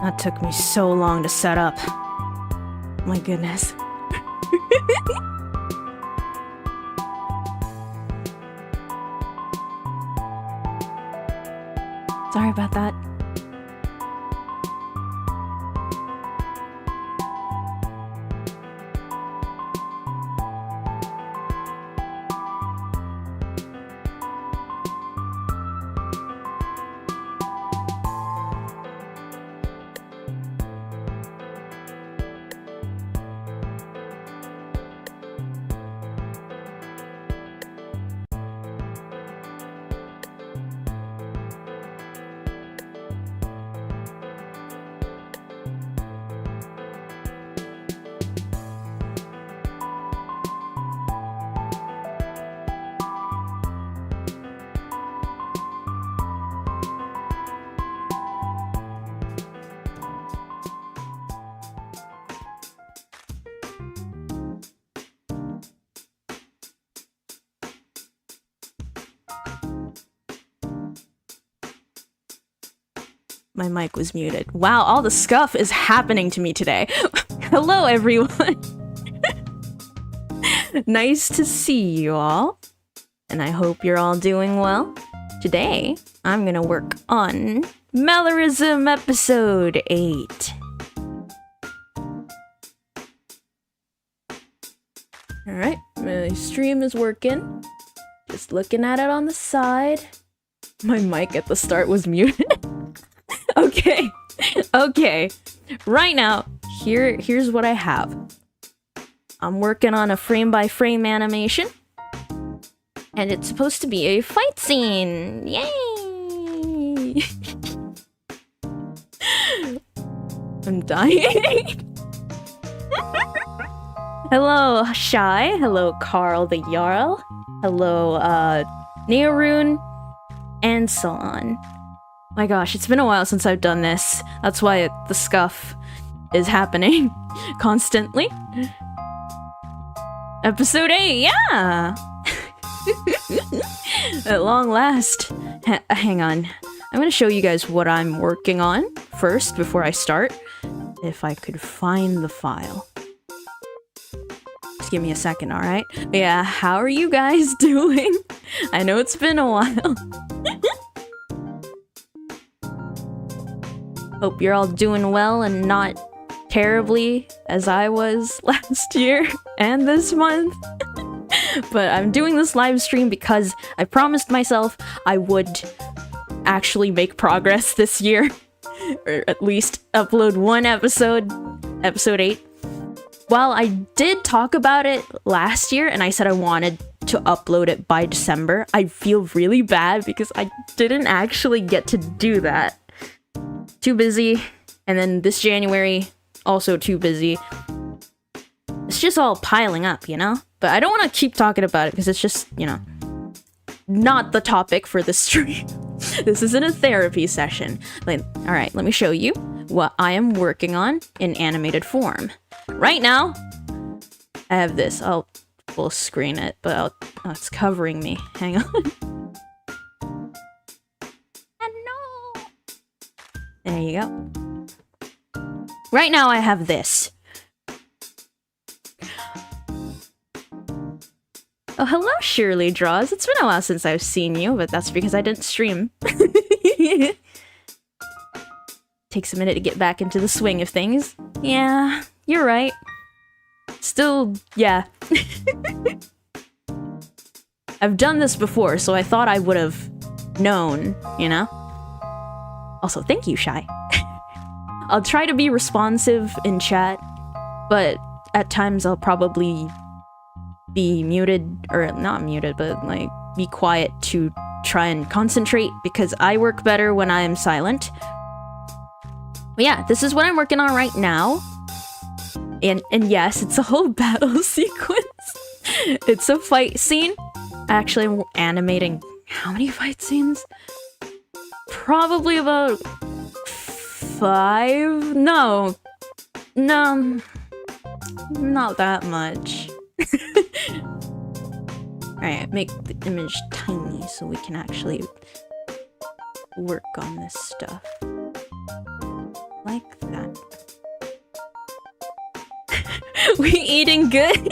That took me so long to set up. My goodness. Sorry about that. My mic was muted. Wow, all the scuff is happening to me today. Hello, everyone. Nice to see you all. And I hope you're all doing well. Today, I'm gonna work on Mellorism episode 8. Alright, my stream is working. Just looking at it on the side. My mic at the start was muted. Okay, okay. Right now, here's what I have. I'm working on a frame-by-frame animation. And it's supposed to be a fight scene! Yay! I'm dying. Hello, Shy. Hello, Carl the Jarl. Hello, Neorune. And so on. My gosh, it's been a while since I've done this. That's why the scuff is happening constantly. Episode 8, yeah! At long last. Hang on. I'm gonna show you guys what I'm working on first before I start. If I could find the file. Just give me a second, alright? Yeah, how are you guys doing? I know it's been a while. Hope you're all doing well and not terribly as I was last year and this month. But I'm doing this live stream because I promised myself I would actually make progress this year. Or at least upload one episode, episode 8. While I did talk about it last year and I said I wanted to upload it by December, I feel really bad because I didn't actually get to do that. Too busy, and then this January, also too busy. It's just all piling up, you know? But I don't want to keep talking about it because it's just, you know, not the topic for the stream. This isn't a therapy session. Like, alright, let me show you what I am working on in animated form. Right now, I have this. I'll full screen it, but oh, it's covering me. Hang on. There you go. Right now I have this. Oh, hello, Shirley Draws. It's been a while since I've seen you, but that's because I didn't stream. Takes a minute to get back into the swing of things. Yeah, you're right. Still, yeah. I've done this before, so I thought I would have known, you know? Also, thank you, Shy. I'll try to be responsive in chat, but at times I'll probably be muted, or not muted, but like be quiet to try and concentrate because I work better when I am silent. But yeah, this is what I'm working on right now. And yes, it's a whole battle sequence. It's a fight scene. Actually, I'm animating how many fight scenes? Probably about 5? No, not that much. Alright, make the image tiny so we can actually work on this stuff. Like We eating good?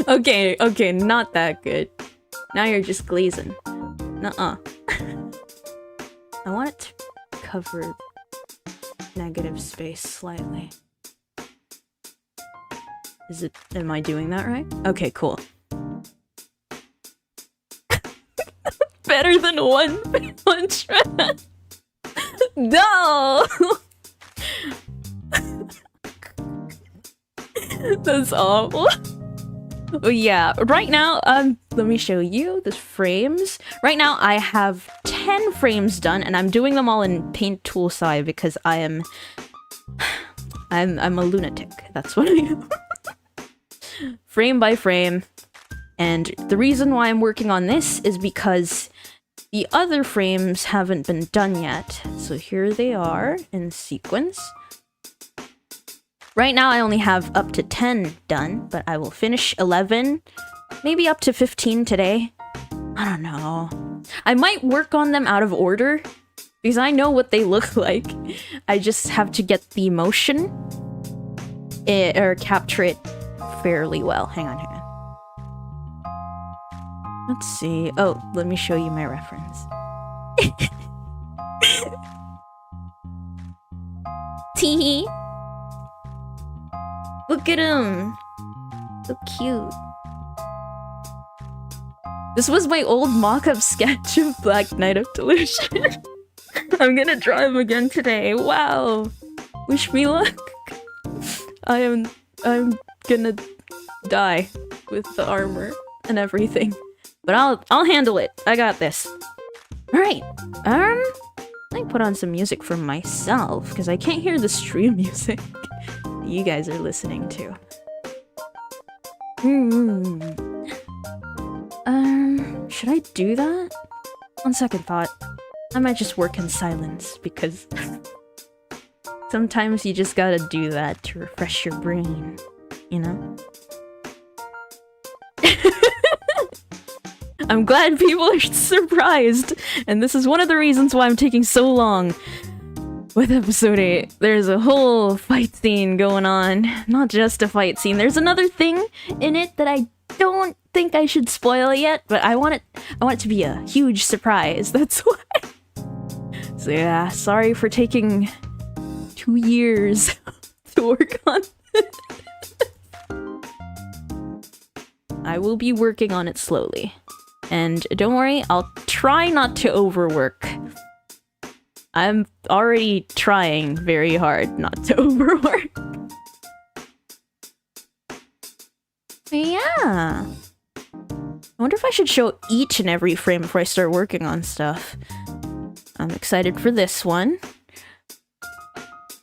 Okay, not that good. Now you're just glazing. Nuh-uh. I want it to cover negative space slightly. Am I doing that right? Okay, cool. Better than one punch man. No! That's awful. Oh yeah, right now, let me show you the frames. Right now, I have 10 frames done, and I'm doing them all in Paint Tool Sai because I'm a lunatic. That's what I am. Frame by frame. And the reason why I'm working on this is because the other frames haven't been done yet. So here they are in sequence. Right now I only have up to 10 done, but I will finish 11, maybe up to 15 today. I don't know. I might work on them out of order, because I know what they look like. I just have to get the motion, or capture it fairly well. Hang on. Let's see. Oh, let me show you my reference. Teehee. Look at him! So cute. This was my old mock-up sketch of Black Knight of Delusion. I'm gonna draw him again today. Wow! Wish me luck. I'm gonna die with the armor and everything. But I'll handle it. I got this. Alright. Let me put on some music for myself, because I can't hear the stream music you guys are listening to. Should I do that? On second thought, I might just work in silence, because sometimes you just gotta do that to refresh your brain, you know? I'm glad people are surprised, and this is one of the reasons why I'm taking so long with episode 8. There's a whole fight scene going on. Not just a fight scene. There's another thing in it that I don't think I should spoil yet, but I want it to be a huge surprise. That's why. So yeah, sorry for taking 2 years to work on it. I will be working on it slowly. And don't worry, I'll try not to overwork. I'm already trying very hard not to overwork. Yeah. I wonder if I should show each and every frame before I start working on stuff. I'm excited for this one.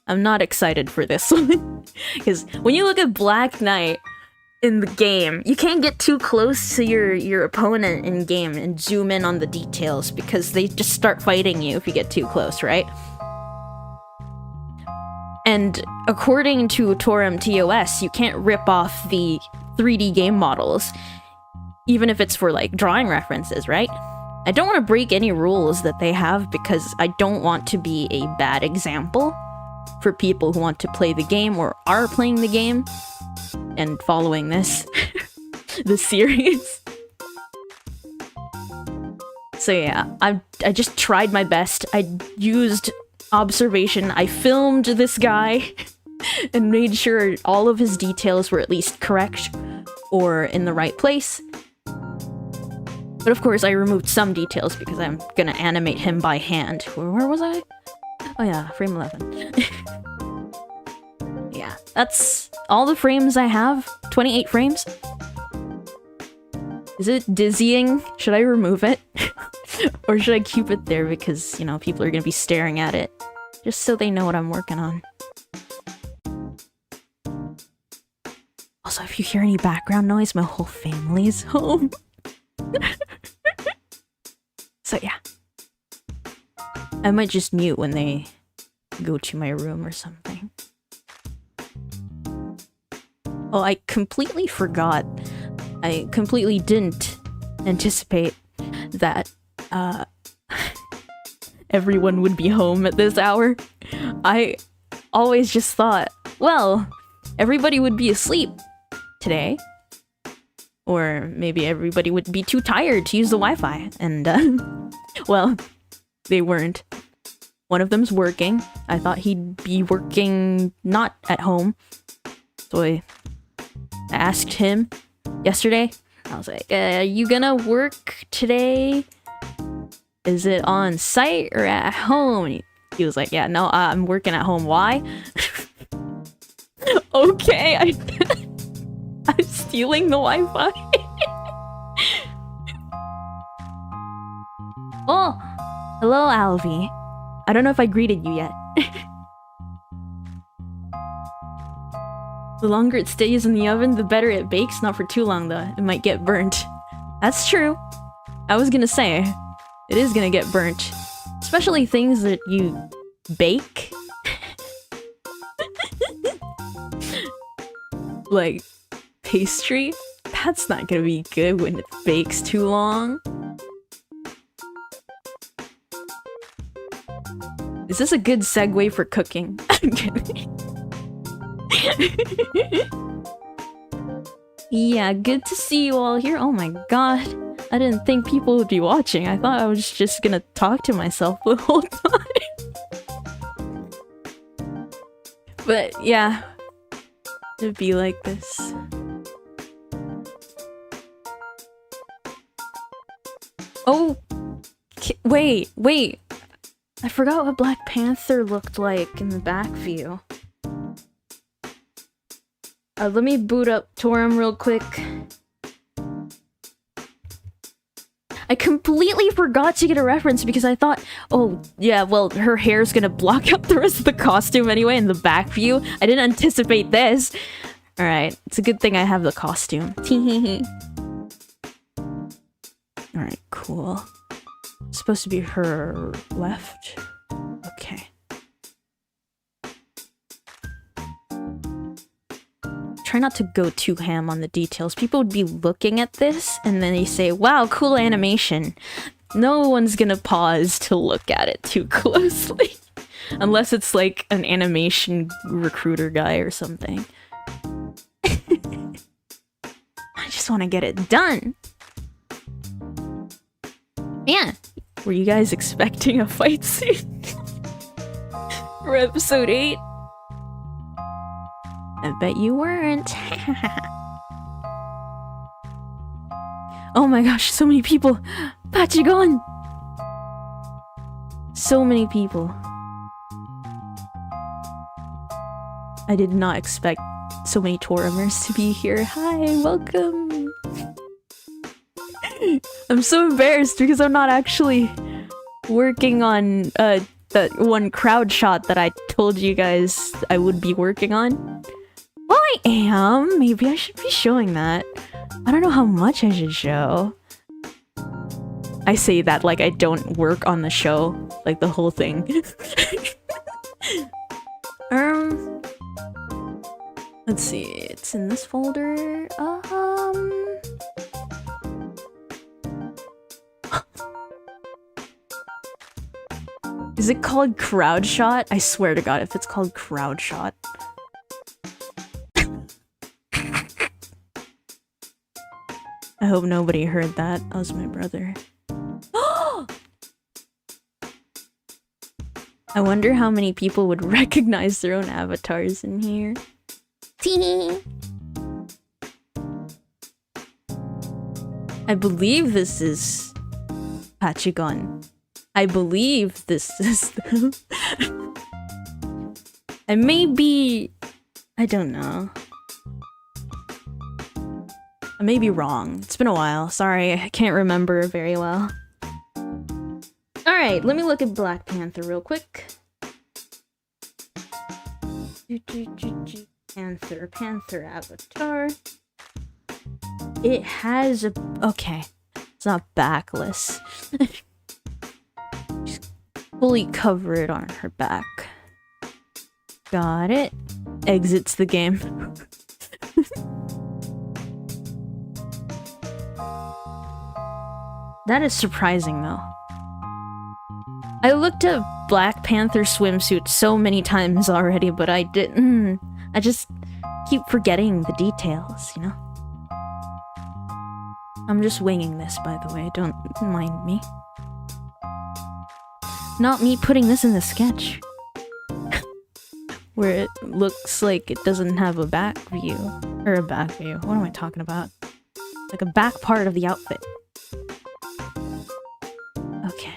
I'm not excited for this one. Because when you look at Black Knight in the game, you can't get too close to your opponent in game and zoom in on the details, because they just start fighting you if you get too close, right? And according to Toram TOS, you can't rip off the 3D game models, even if it's for like drawing references, right? I don't want to break any rules that they have, because I don't want to be a bad example for people who want to play the game or are playing the game and following this series. So yeah, I just tried my best. I used observation. I filmed this guy and made sure all of his details were at least correct or in the right place. But of course, I removed some details because I'm gonna animate him by hand. Where was I? Oh yeah, frame 11. Yeah, that's all the frames I have. 28 frames. Is it dizzying? Should I remove it? Or should I keep it there because, you know, people are gonna be staring at it? Just so they know what I'm working on. Also, if you hear any background noise, my whole family is home. So yeah. I might just mute when they go to my room or something. Oh, I completely forgot. I completely didn't anticipate that everyone would be home at this hour. I always just thought, well, everybody would be asleep today. Or maybe everybody would be too tired to use the Wi-Fi. And, well, they weren't. One of them's working. I thought he'd be working not at home. So I asked him yesterday. I was like, are you gonna work today? Is it on site or at home? And he was like, yeah, no, I'm working at home. Why? Okay, I'm stealing the Wi-Fi. Oh, hello, Alvy. I don't know if I greeted you yet. The longer it stays in the oven, the better it bakes. Not for too long, though. It might get burnt. That's true. I was gonna say, it is gonna get burnt. Especially things that you bake. Like, pastry? That's not gonna be good when it bakes too long. Is this a good segue for cooking? I'm kidding. Yeah, good to see you all here. Oh my god. I didn't think people would be watching. I thought I was just gonna talk to myself the whole time. But yeah, it'd be like this. Oh, wait. I forgot what Black Panther looked like in the back view. Let me boot up Toram real quick. I completely forgot to get a reference because I thought, oh yeah, well, her hair's gonna block out the rest of the costume anyway in the back view. I didn't anticipate this. Alright, it's a good thing I have the costume. Alright, cool. It's supposed to be her left. Okay. Try not to go too ham on the details. People would be looking at this and then they say, wow, cool animation. No one's gonna pause to look at it too closely. Unless it's like an animation recruiter guy or something. I just want to get it done. Yeah. Were you guys expecting a fight scene? For episode 8? I bet you weren't. Oh my gosh, so many people! Pachigon! So many people. I did not expect so many Toramers to be here. Hi, welcome! I'm so embarrassed because I'm not actually working on that one crowd shot that I told you guys I would be working on. Well, I am. Maybe I should be showing that. I don't know how much I should show. I say that like I don't work on the show, like the whole thing. Let's see. It's in this folder. Is it called crowd shot? I swear to god if it's called crowd shot. I hope nobody heard that. That was my brother. I wonder how many people would recognize their own avatars in here. Tee. I believe this is Pachigon. I believe this is them. I may be... I don't know. I may be wrong. It's been a while. Sorry, I can't remember very well. Alright, let me look at Black Panther real quick. Panther avatar. It has a... Okay. It's not backless. Just fully cover it on her back. Got it. Exits the game. That is surprising, though. I looked at Black Panther swimsuit so many times already, but I didn't. I just keep forgetting the details, you know? I'm just winging this, by the way, don't mind me. Not me putting this in the sketch. Where it looks like it doesn't have a back view. Or a back view, what am I talking about? Like a back part of the outfit. Okay.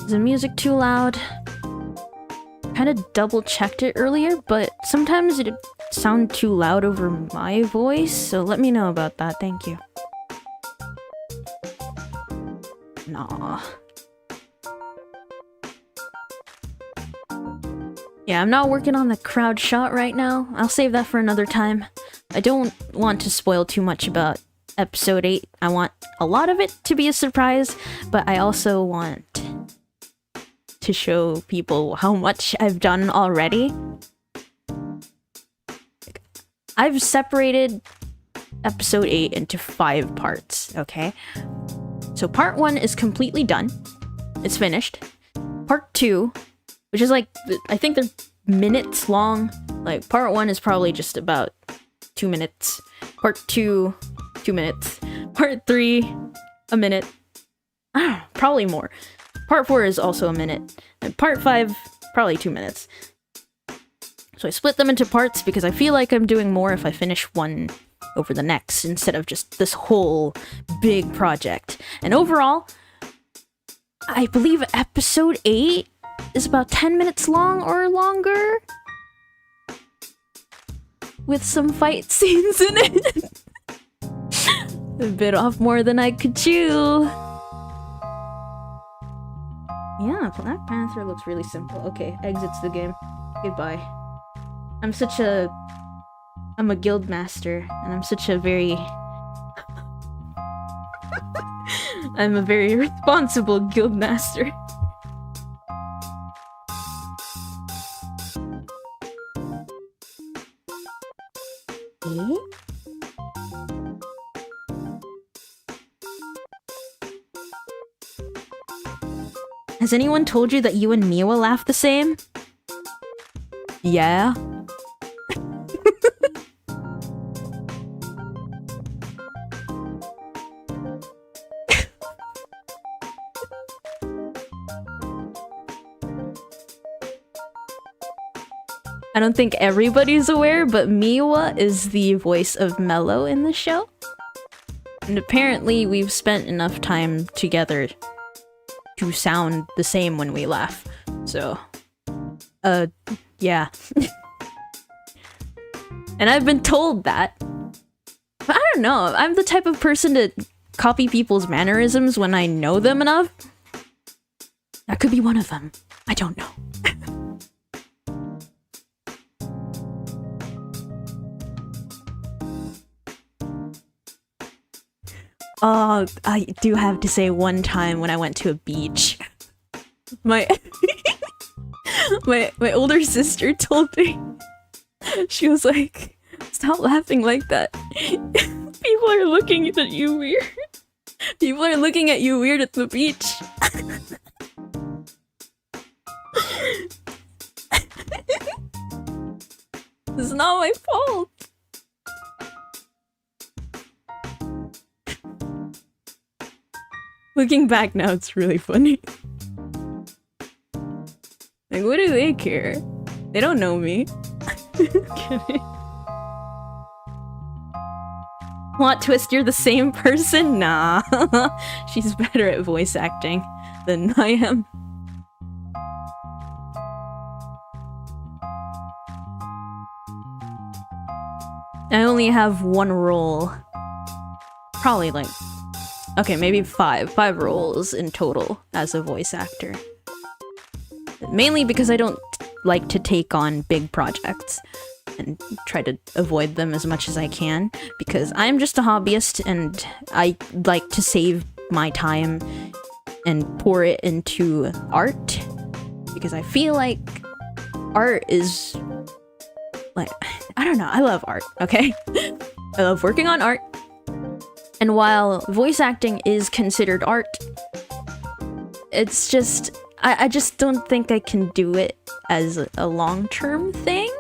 Is the music too loud? Kind of double checked it earlier, but sometimes it sound too loud over my voice, so let me know about that, thank you. Nah. Yeah, I'm not working on the crowd shot right now. I'll save that for another time. I don't want to spoil too much about episode 8. I want a lot of it to be a surprise, but I also want to show people how much I've done already. I've separated episode 8 into 5 parts, okay? So part 1 is completely done. It's finished. Part 2, which is like, I think they're minutes long. Like, part 1 is probably just about 2 minutes. Part 2, 2 minutes. Part 3, a minute. I don't know, probably more. Part 4 is also a minute. And part 5, probably 2 minutes. So I split them into parts because I feel like I'm doing more if I finish one over the next instead of just this whole big project. And overall, I believe episode 8 is about 10 minutes long or longer. With some fight scenes in it. A bit off more than I could chew. Yeah, Black Panther looks really simple. Okay, exits the game. Goodbye. I'm a guild master, and I'm such a very... I'm a very responsible guild master. Eh? Has anyone told you that you and Miwa laugh the same? Yeah. I don't think everybody's aware, but Miwa is the voice of Mello in the show. And apparently we've spent enough time together to sound the same when we laugh. So, yeah. And I've been told that. But I don't know, I'm the type of person to copy people's mannerisms when I know them enough. That could be one of them. I don't know. Oh, I do have to say one time when I went to a beach. My my older sister told me, she was like, stop laughing like that. People are looking at you weird. People are looking at you weird at the beach. It's not my fault. Looking back now, it's really funny. Like, what do they care? They don't know me. Kidding. Plot twist, you're the same person? Nah. She's better at voice acting than I am. I only have one role. Probably like... okay, maybe five roles in total as a voice actor. Mainly because I don't like to take on big projects and try to avoid them as much as I can, because I'm just a hobbyist and I like to save my time and pour it into art, because I feel like art is like, I don't know, I love art, okay? I love working on art. And while voice acting is considered art, it's just I just don't think I can do it as a long-term thing,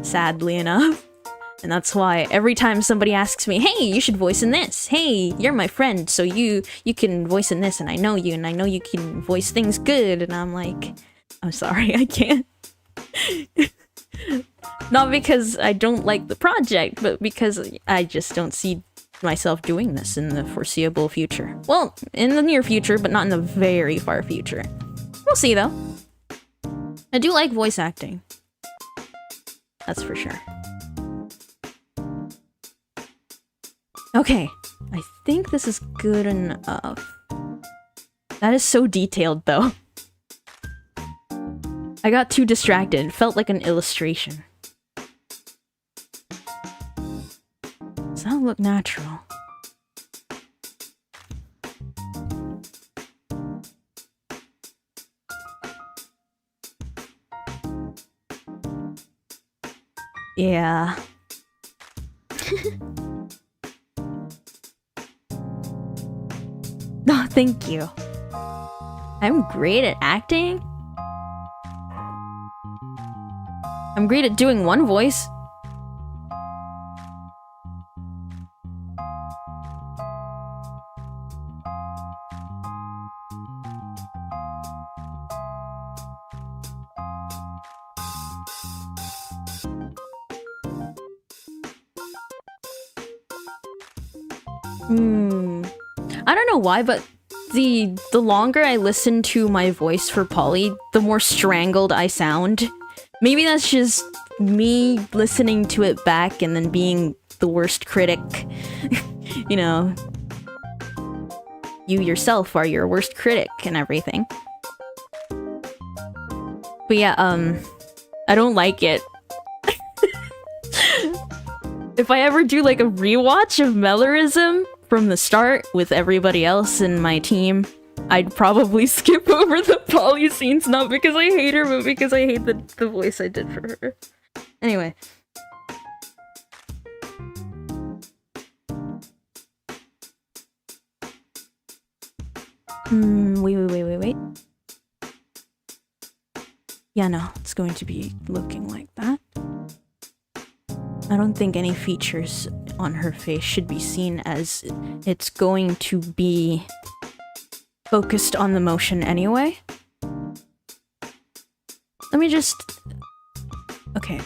sadly enough. And that's why every time somebody asks me, hey, you should voice in this. Hey, you're my friend, so you can voice in this, and I know you can voice things good. And I'm like, I'm sorry, I can't. Not because I don't like the project, but because I just don't see myself doing this in the foreseeable future. Well, in the near future, but not in the very far future. We'll see, though. I do like voice acting. That's for sure. Okay, I think this is good enough. That is so detailed, though. I got too distracted. It felt like an illustration. Does that look natural? Yeah. Oh, thank you. I'm great at acting. I'm great at doing one voice. I don't know why, but the longer I listen to my voice for Polly, the more strangled I sound. Maybe that's just me listening to it back and then being the worst critic. You know, you yourself are your worst critic and everything. But yeah, I don't like it. If I ever do like a rewatch of Mellorism from the start with everybody else in my team, I'd probably skip over the Polly scenes, not because I hate her, but because I hate the voice I did for her. Anyway. Wait. Yeah, no, it's going to be looking like that. I don't think any features on her face should be seen as it's going to be focused on the motion anyway. Let me just... Okay.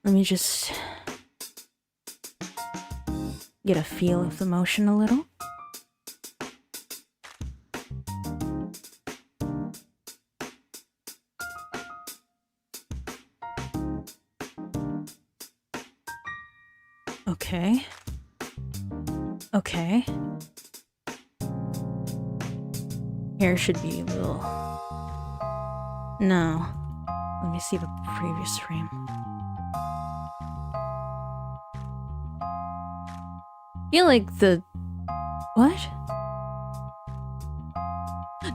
Let me just get a feel of the motion a little. Okay. Hair should be a little... No. Let me see the previous frame. I feel like the... What?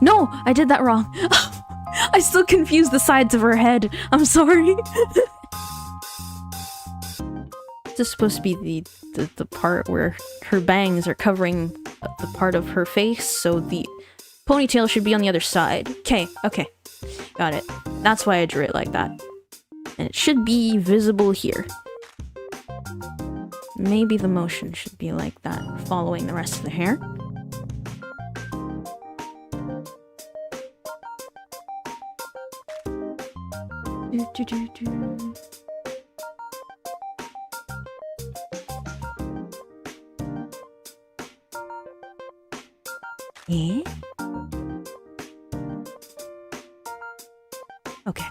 No! I did that wrong! I still confused the sides of her head. I'm sorry. This is supposed to be the part where her bangs are covering the part of her face, so the ponytail should be on the other side. Okay. Got it. That's why I drew it like that. And it should be visible here. Maybe the motion should be like that, following the rest of the hair. Eh? Okay.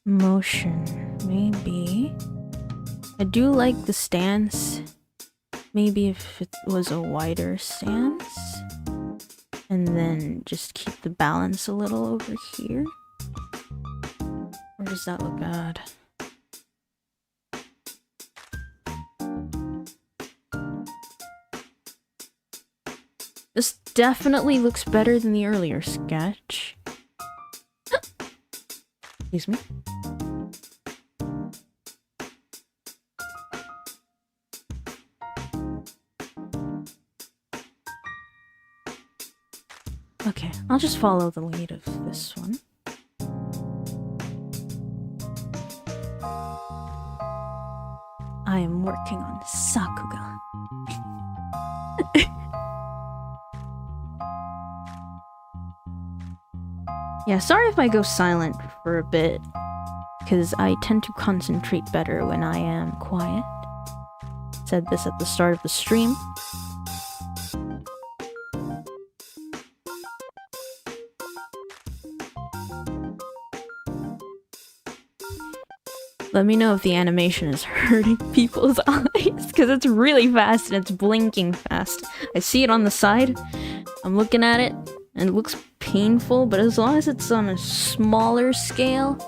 Motion, maybe. I do like the stance. Maybe if it was a wider stance. And then just keep the balance a little over here. Or does that look bad? This definitely looks better than the earlier sketch. Excuse me. Okay, I'll just follow the lead of this one. I am working on Sakuga. Yeah, sorry if I go silent for a bit, because I tend to concentrate better when I am quiet. Said this at the start of the stream. Let me know if the animation is hurting people's eyes, because it's really fast and it's blinking fast. I see it on the side, I'm looking at it, and it looks painful, but as long as it's on a smaller scale,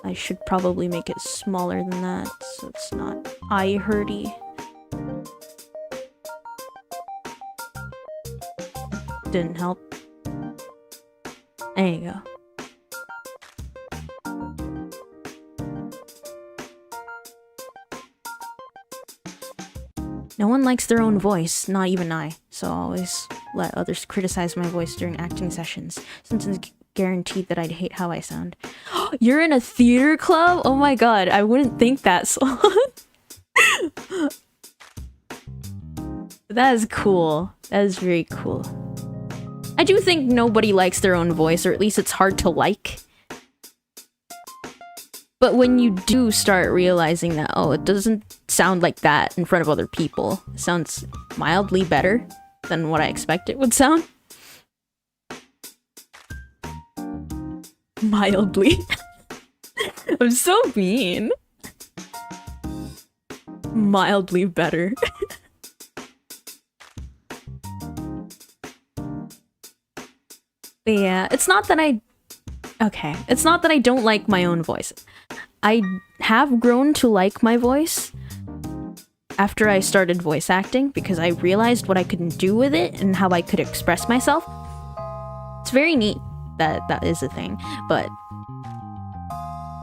I should probably make it smaller than that, so it's not eye-hurty. Didn't help. There you go. No one likes their own voice, not even I, so I'll always let others criticize my voice during acting sessions, since it's guaranteed that I'd hate how I sound. You're in a theater club? Oh my god, I wouldn't think that, Sloan. That is cool. That is very cool. I do think nobody likes their own voice, or at least it's hard to like. But when you do start realizing that, oh, it doesn't sound like that in front of other people. It sounds mildly better than what I expect it would sound. Mildly. I'm so mean. Mildly better. But yeah, it's not that I... Okay, it's not that I don't like my own voice. I have grown to like my voice after I started voice acting because I realized what I could do with it and how I could express myself. It's very neat that that is a thing, but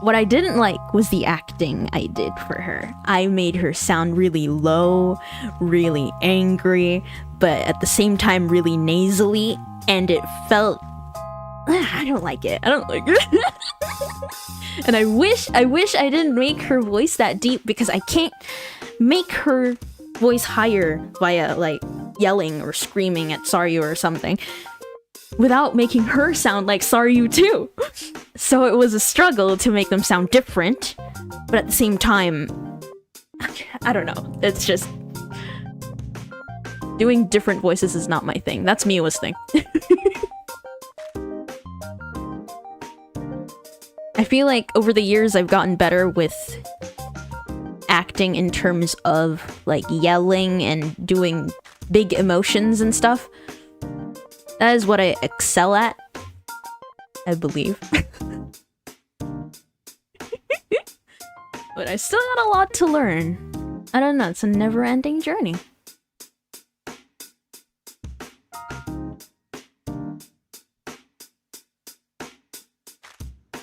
what I didn't like was the acting I did for her. I made her sound really low, really angry, but at the same time really nasally, and it felt... I don't like it. I don't like it. And I wish I didn't make her voice that deep because I can't make her voice higher via like yelling or screaming at Sariu or something without making her sound like Sariu too. So it was a struggle to make them sound different, but at the same time, I don't know. It's just doing different voices is not my thing. That's Miwa's thing. I feel like over the years I've gotten better with acting in terms of like yelling and doing big emotions and stuff. That is what I excel at, I believe. But I still got a lot to learn. I don't know, it's a never-ending journey.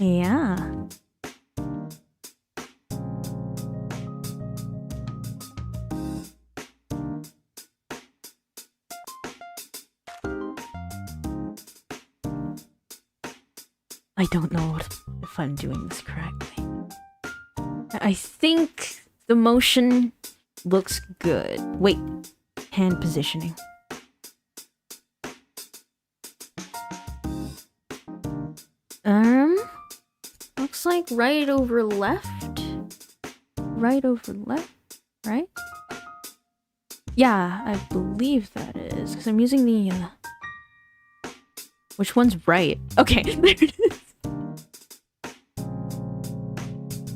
Yeah. I don't know if I'm doing this correctly. I think the motion looks good. Wait, hand positioning. Looks like right over left? Right over left? Right? Yeah, I believe that is, because I'm using the, Which one's right? Okay, there it is.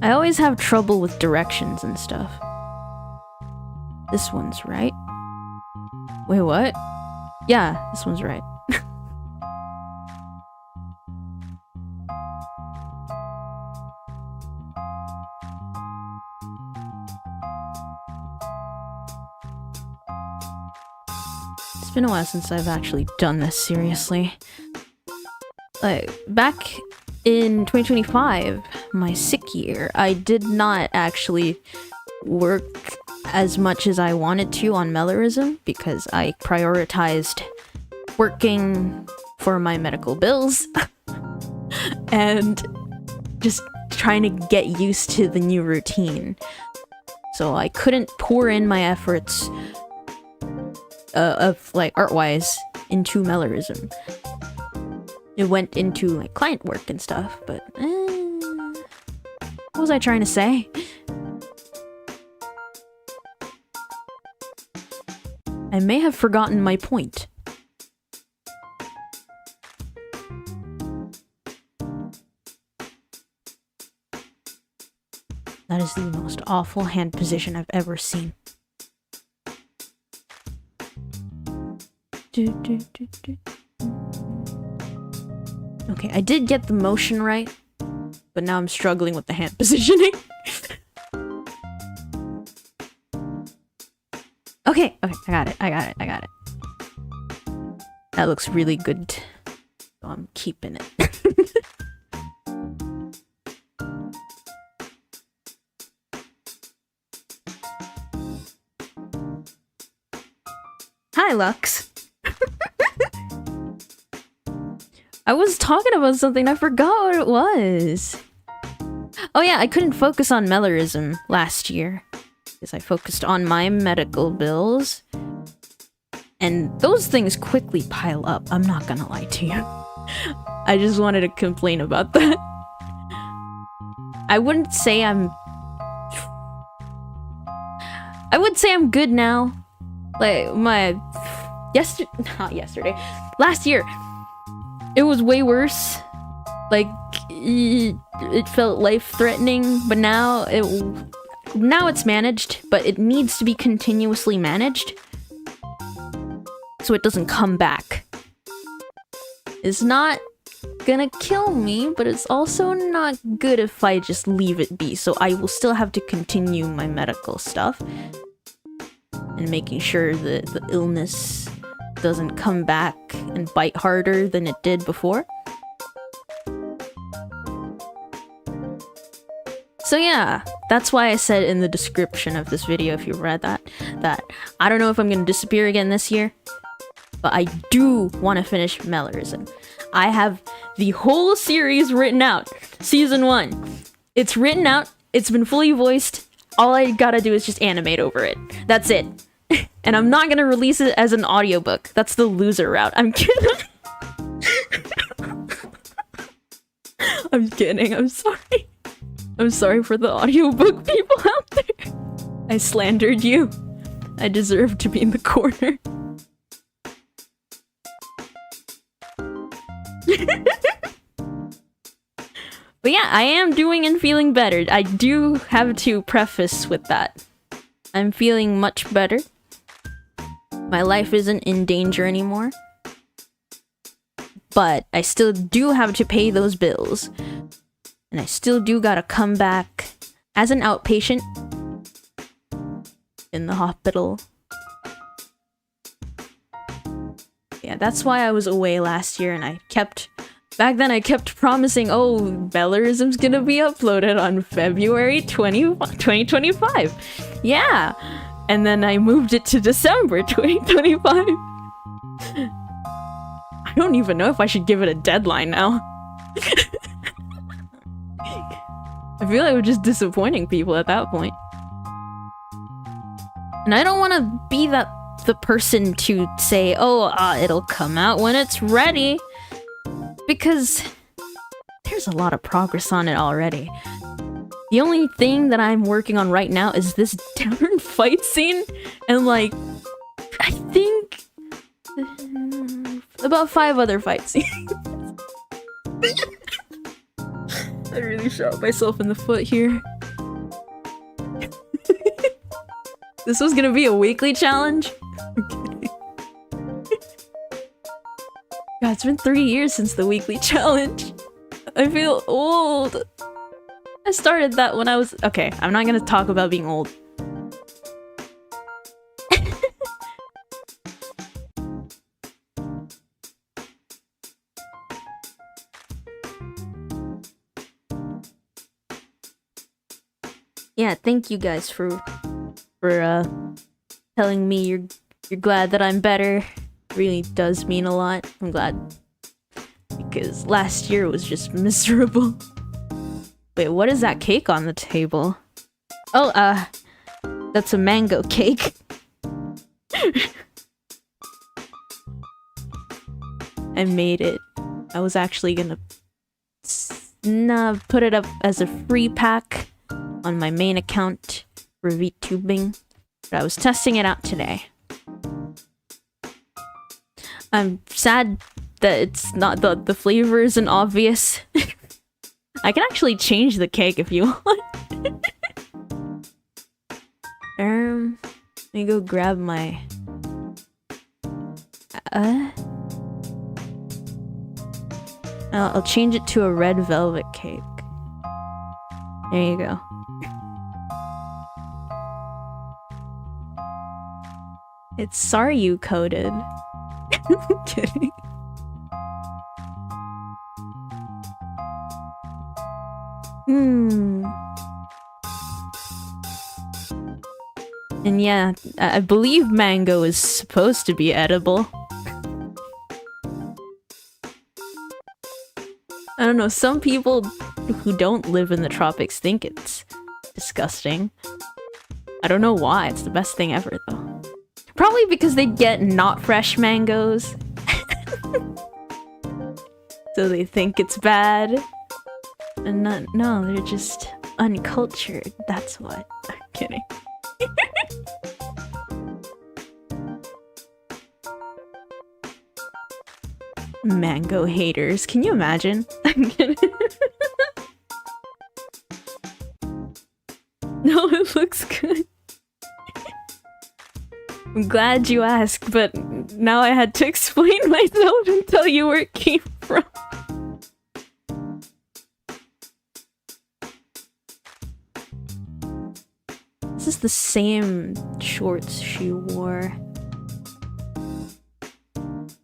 I always have trouble with directions and stuff. This one's right. Wait, what? Yeah, this one's right. been a while since I've actually done this seriously. Like, back in 2025, my sick year, I did not actually work as much as I wanted to on Mellorism because I prioritized working for my medical bills and just trying to get used to the new routine. So I couldn't pour in my efforts of like art-wise into Mellorism. It went into like client work and stuff, but what was I trying to say? I may have forgotten my point. That is the most awful hand position I've ever seen. Okay, I did get the motion right, but now I'm struggling with the hand positioning. Okay, I got it. That looks really good, so I'm keeping it. Hi, Lux. I was talking about something, I forgot what it was. Oh yeah, I couldn't focus on Mellorism last year because I focused on my medical bills. And those things quickly pile up, I'm not gonna lie to you. I just wanted to complain about that. I would say I'm good now. Like, last year, it was way worse. Like, it felt life-threatening, but now it's managed, but it needs to be continuously managed so it doesn't come back. It's not gonna kill me, but it's also not good if I just leave it be, so I will still have to continue my medical stuff and making sure that the illness doesn't come back and bite harder than it did before. So yeah, that's why I said in the description of this video, if you read that I don't know if I'm gonna disappear again this year, but I do want to finish Mellorism. I have the whole series written out. Season 1. It's written out, it's been fully voiced, all I gotta do is just animate over it. That's it. And I'm not gonna release it as an audiobook. That's the loser route. I'm kidding. I'm kidding, I'm sorry. I'm sorry for the audiobook people out there. I slandered you. I deserve to be in the corner. But yeah, I am doing and feeling better. I do have to preface with that. I'm feeling much better. My life isn't in danger anymore. But I still do have to pay those bills. And I still do gotta come back as an outpatient in the hospital. Yeah, that's why I was away last year, and back then I kept promising, oh, Mellorism's gonna be uploaded on February 2025. Yeah! And then I moved it to December 2025. I don't even know if I should give it a deadline now. I feel like we're just disappointing people at that point. And I don't want to be the person to say, oh, it'll come out when it's ready. Because there's a lot of progress on it already. The only thing that I'm working on right now is this darn fight scene. And like, I think about 5 other fight scenes. I really shot myself in the foot here. This was gonna be a weekly challenge? Okay. God, it's been 3 years since the weekly challenge. I feel old. I started that when I was... Okay, I'm not gonna talk about being old. Yeah, thank you guys for telling me you're glad that I'm better. Really does mean a lot. I'm glad. Because last year was just miserable. Wait, what is that cake on the table? Oh, that's a mango cake. I made it. I was actually gonna put it up as a free pack on my main account for VTubing, but I was testing it out today. I'm sad that it's not the flavor isn't obvious. I can actually change the cake if you want. Let me go grab my I'll change it to a red velvet cake. There you go. It's Sariu coated. Kidding. And yeah, I believe mango is supposed to be edible. I don't know, some people who don't live in the tropics think it's disgusting. I don't know why, it's the best thing ever though. Probably because they get not fresh mangoes. So they think it's bad. And no, they're just uncultured, that's what. I'm kidding. Mango haters, can you imagine? I'm kidding. No, it looks good. I'm glad you asked, but now I had to explain myself and tell you where it came from. This is the same shorts she wore,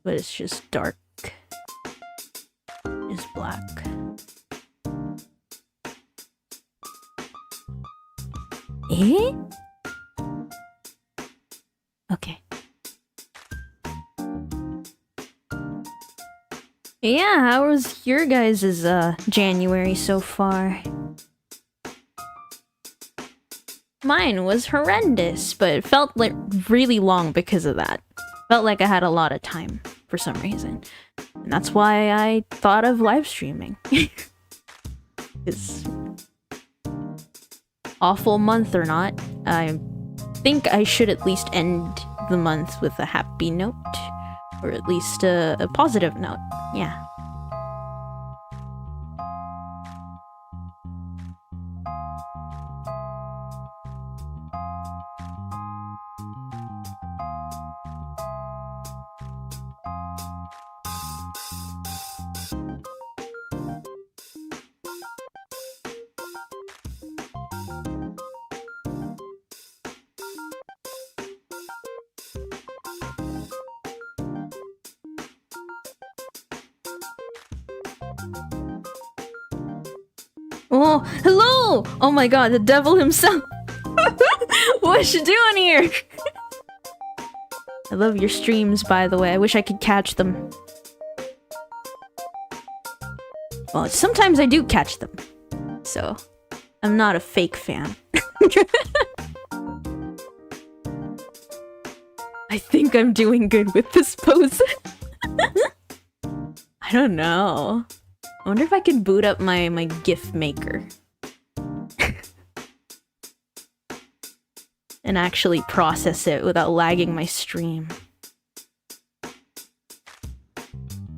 but it's just dark. It's black. Eh? Okay. Yeah, how was your guys' January so far? Mine was horrendous, but it felt like really long because of that. Felt like I had a lot of time for some reason. And that's why I thought of live streaming. It's awful month or not, I think I should at least end the month with a happy note. Or at least a positive note. Yeah. Oh, hello! Oh my god, the devil himself! What you doing here? I love your streams, by the way. I wish I could catch them. Well, sometimes I do catch them. So, I'm not a fake fan. I think I'm doing good with this pose. I don't know. I wonder if I could boot up my GIF maker. And actually process it without lagging my stream.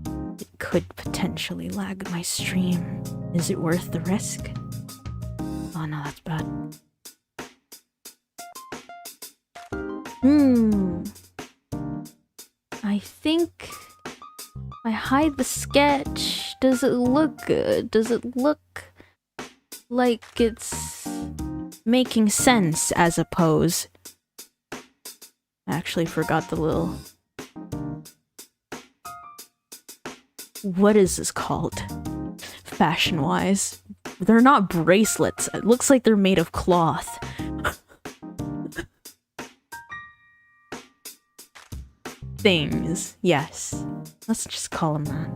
It could potentially lag my stream. Is it worth the risk? Oh no, that's bad. I think I hide the sketch. Does it look good? Does it look like it's making sense as a pose? I actually forgot the little... What is this called? Fashion-wise. They're not bracelets. It looks like they're made of cloth. Things. Yes. Let's just call them that.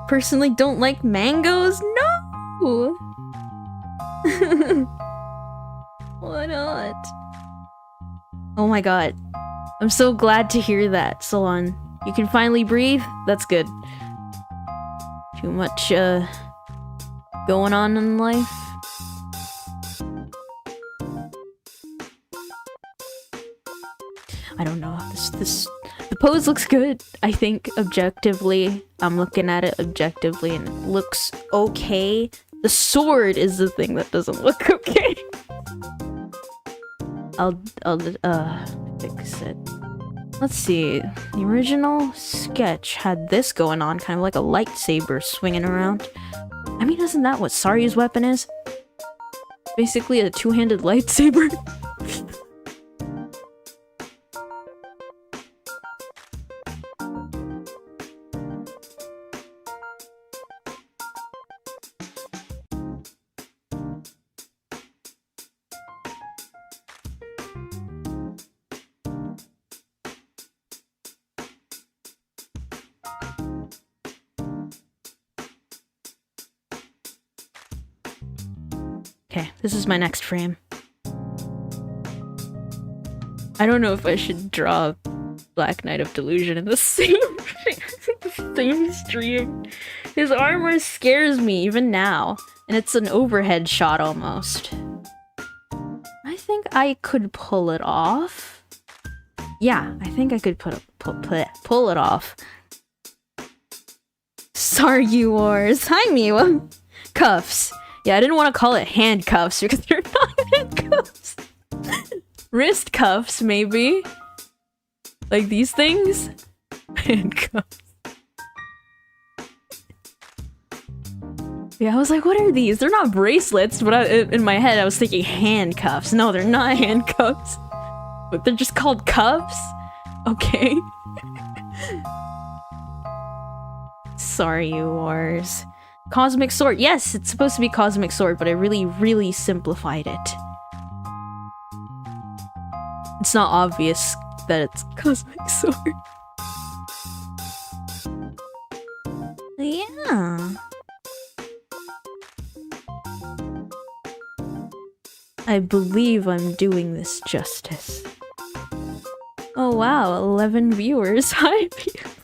Personally don't like mangoes? No! Why not? Oh my god. I'm so glad to hear that, Salon. You can finally breathe? That's good. Too much, going on in life? I don't know. The pose looks good, I think, objectively. I'm looking at it objectively and it looks okay. The sword is the thing that doesn't look okay. I'll fix it. Let's see. The original sketch had this going on, kind of like a lightsaber swinging around. I mean, isn't that what Sariu's weapon is? Basically a two-handed lightsaber. Okay, this is my next frame. I don't know if I should draw Black Knight of Delusion in the same stream. His armor scares me even now, and it's an overhead shot almost. I think I could pull it off. Yeah, I think I could pull it off. Sariu Wars. Hi, Miwa. Cuffs. Yeah, I didn't want to call it handcuffs because they're not handcuffs. Wrist cuffs, maybe. Like these things? Handcuffs. Yeah, I was like, what are these? They're not bracelets, but in my head I was thinking handcuffs. No, they're not handcuffs. But they're just called cuffs? Okay. Sariu Wars. Cosmic Sword. Yes, it's supposed to be Cosmic Sword, but I really, really simplified it. It's not obvious that it's Cosmic Sword. Yeah. I believe I'm doing this justice. Oh wow, 11 viewers. Hi, people.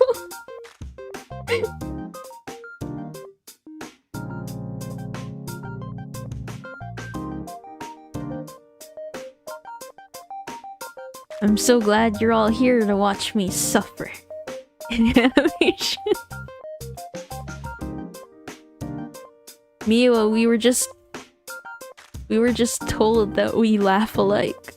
I'm so glad you're all here to watch me suffer in animation. Miwa, we were just told that we laugh alike.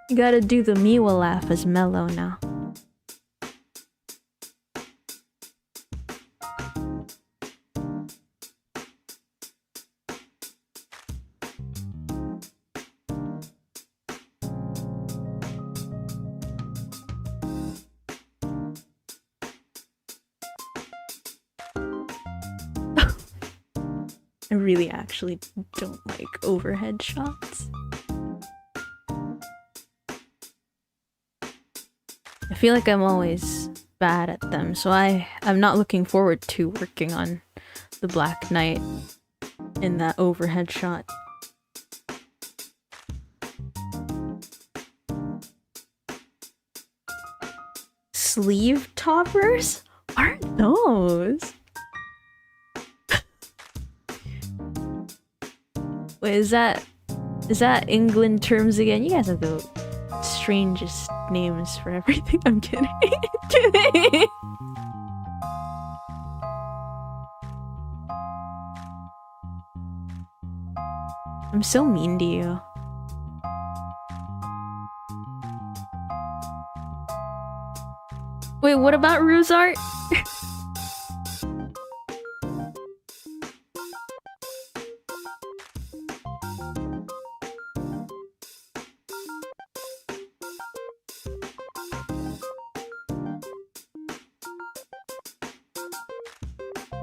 You gotta do the Miwa laugh as Mello now. I really actually don't like overhead shots. I feel like I'm always bad at them, so I'm not looking forward to working on the Black Knight in that overhead shot. Sleeve toppers? Aren't those? Wait, is that England terms again? You guys have the strangest names for everything. I'm kidding. Kidding. I'm so mean to you. Wait, what about Rue's art?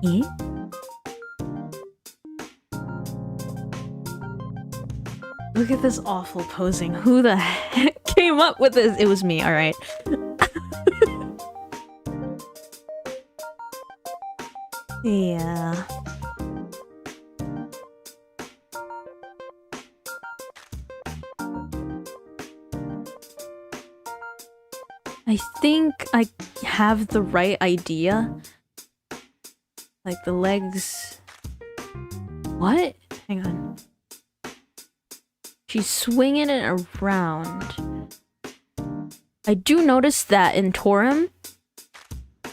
Eh? Look at this awful posing. Who the heck came up with this? It was me, alright. Yeah. I think I have the right idea. Like the legs... What? Hang on. She's swinging it around. I do notice that in Toram,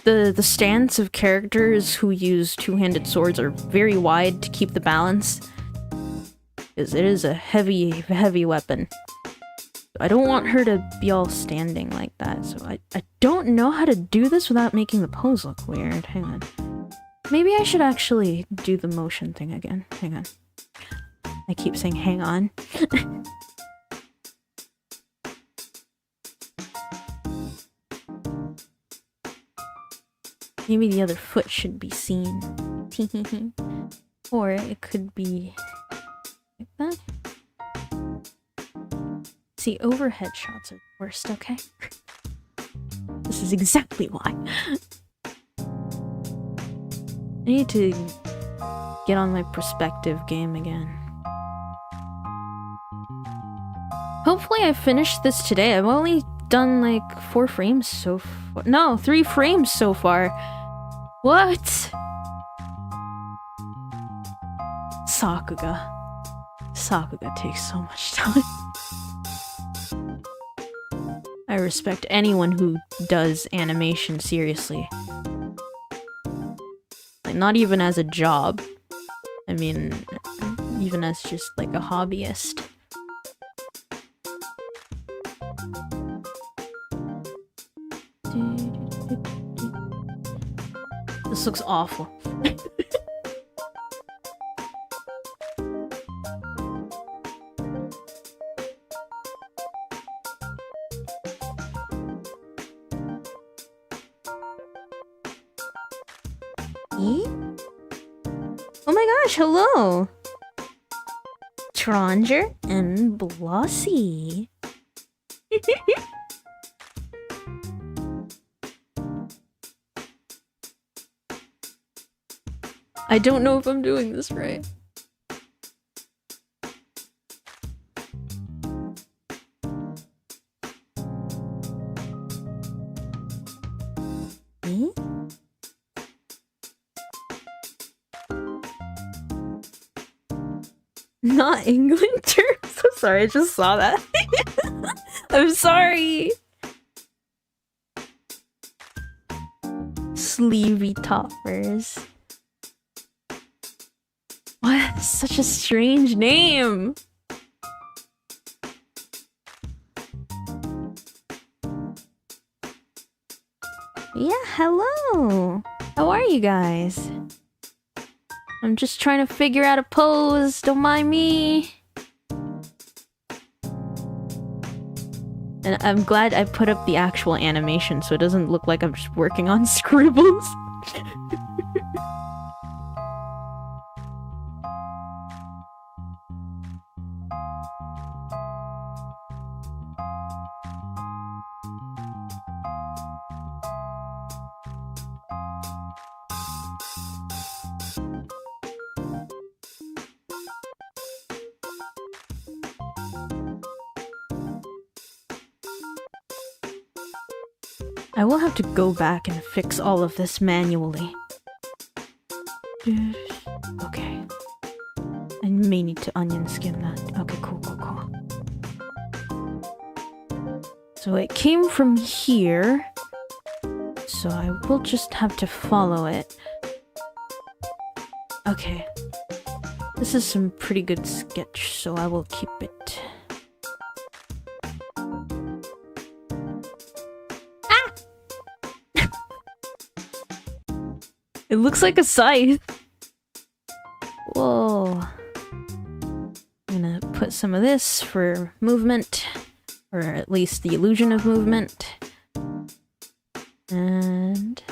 the stance of characters who use two-handed swords are very wide to keep the balance. Because it is a heavy, heavy weapon. I don't want her to be all standing like that, so I don't know how to do this without making the pose look weird. Hang on. Maybe I should actually do the motion thing again. Hang on. I keep saying hang on. Maybe the other foot should be seen. Or it could be like that. See, overhead shots are the worst, okay? This is exactly why. I need to get on my perspective game again. Hopefully I finished this today. I've only done like 4 frames so far. No, 3 frames so far. What? Sakuga. Sakuga takes so much time. I respect anyone who does animation seriously. Like, not even as a job. I mean, even as just like a hobbyist. This looks awful. Oh my gosh, hello! Tronger and Blossy. I don't know if I'm doing this right. Not England terms? I'm sorry, I just saw that. I'm sorry. Sleevey toppers. What? Such a strange name. Yeah, hello. How are you guys? I'm just trying to figure out a pose, don't mind me. And I'm glad I put up the actual animation so it doesn't look like I'm just working on scribbles. I will have to go back and fix all of this manually. Okay. I may need to onion skin that. Okay, cool. So it came from here. So I will just have to follow it. Okay. This is some pretty good sketch, so I will keep it. It looks like a scythe. Whoa. I'm gonna put some of this for movement, or at least the illusion of movement. And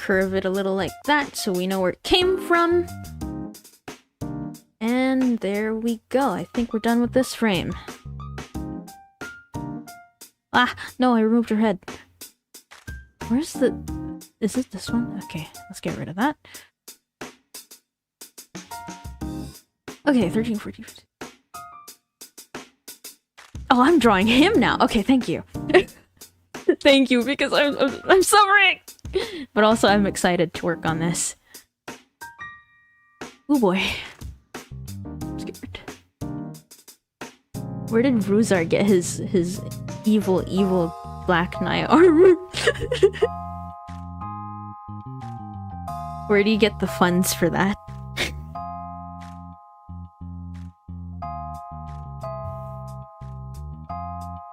curve it a little like that so we know where it came from. And there we go. I think we're done with this frame. Ah, no, I removed her head. Where's the... Is it this one? Okay, let's get rid of that. Okay, 13, 14, 15. Oh, I'm drawing him now. Okay, thank you. Thank you, because I'm suffering! But also, I'm excited to work on this. Oh boy. I'm scared. Where did Ruzar get his evil Black Knight armor? Where do you get the funds for that?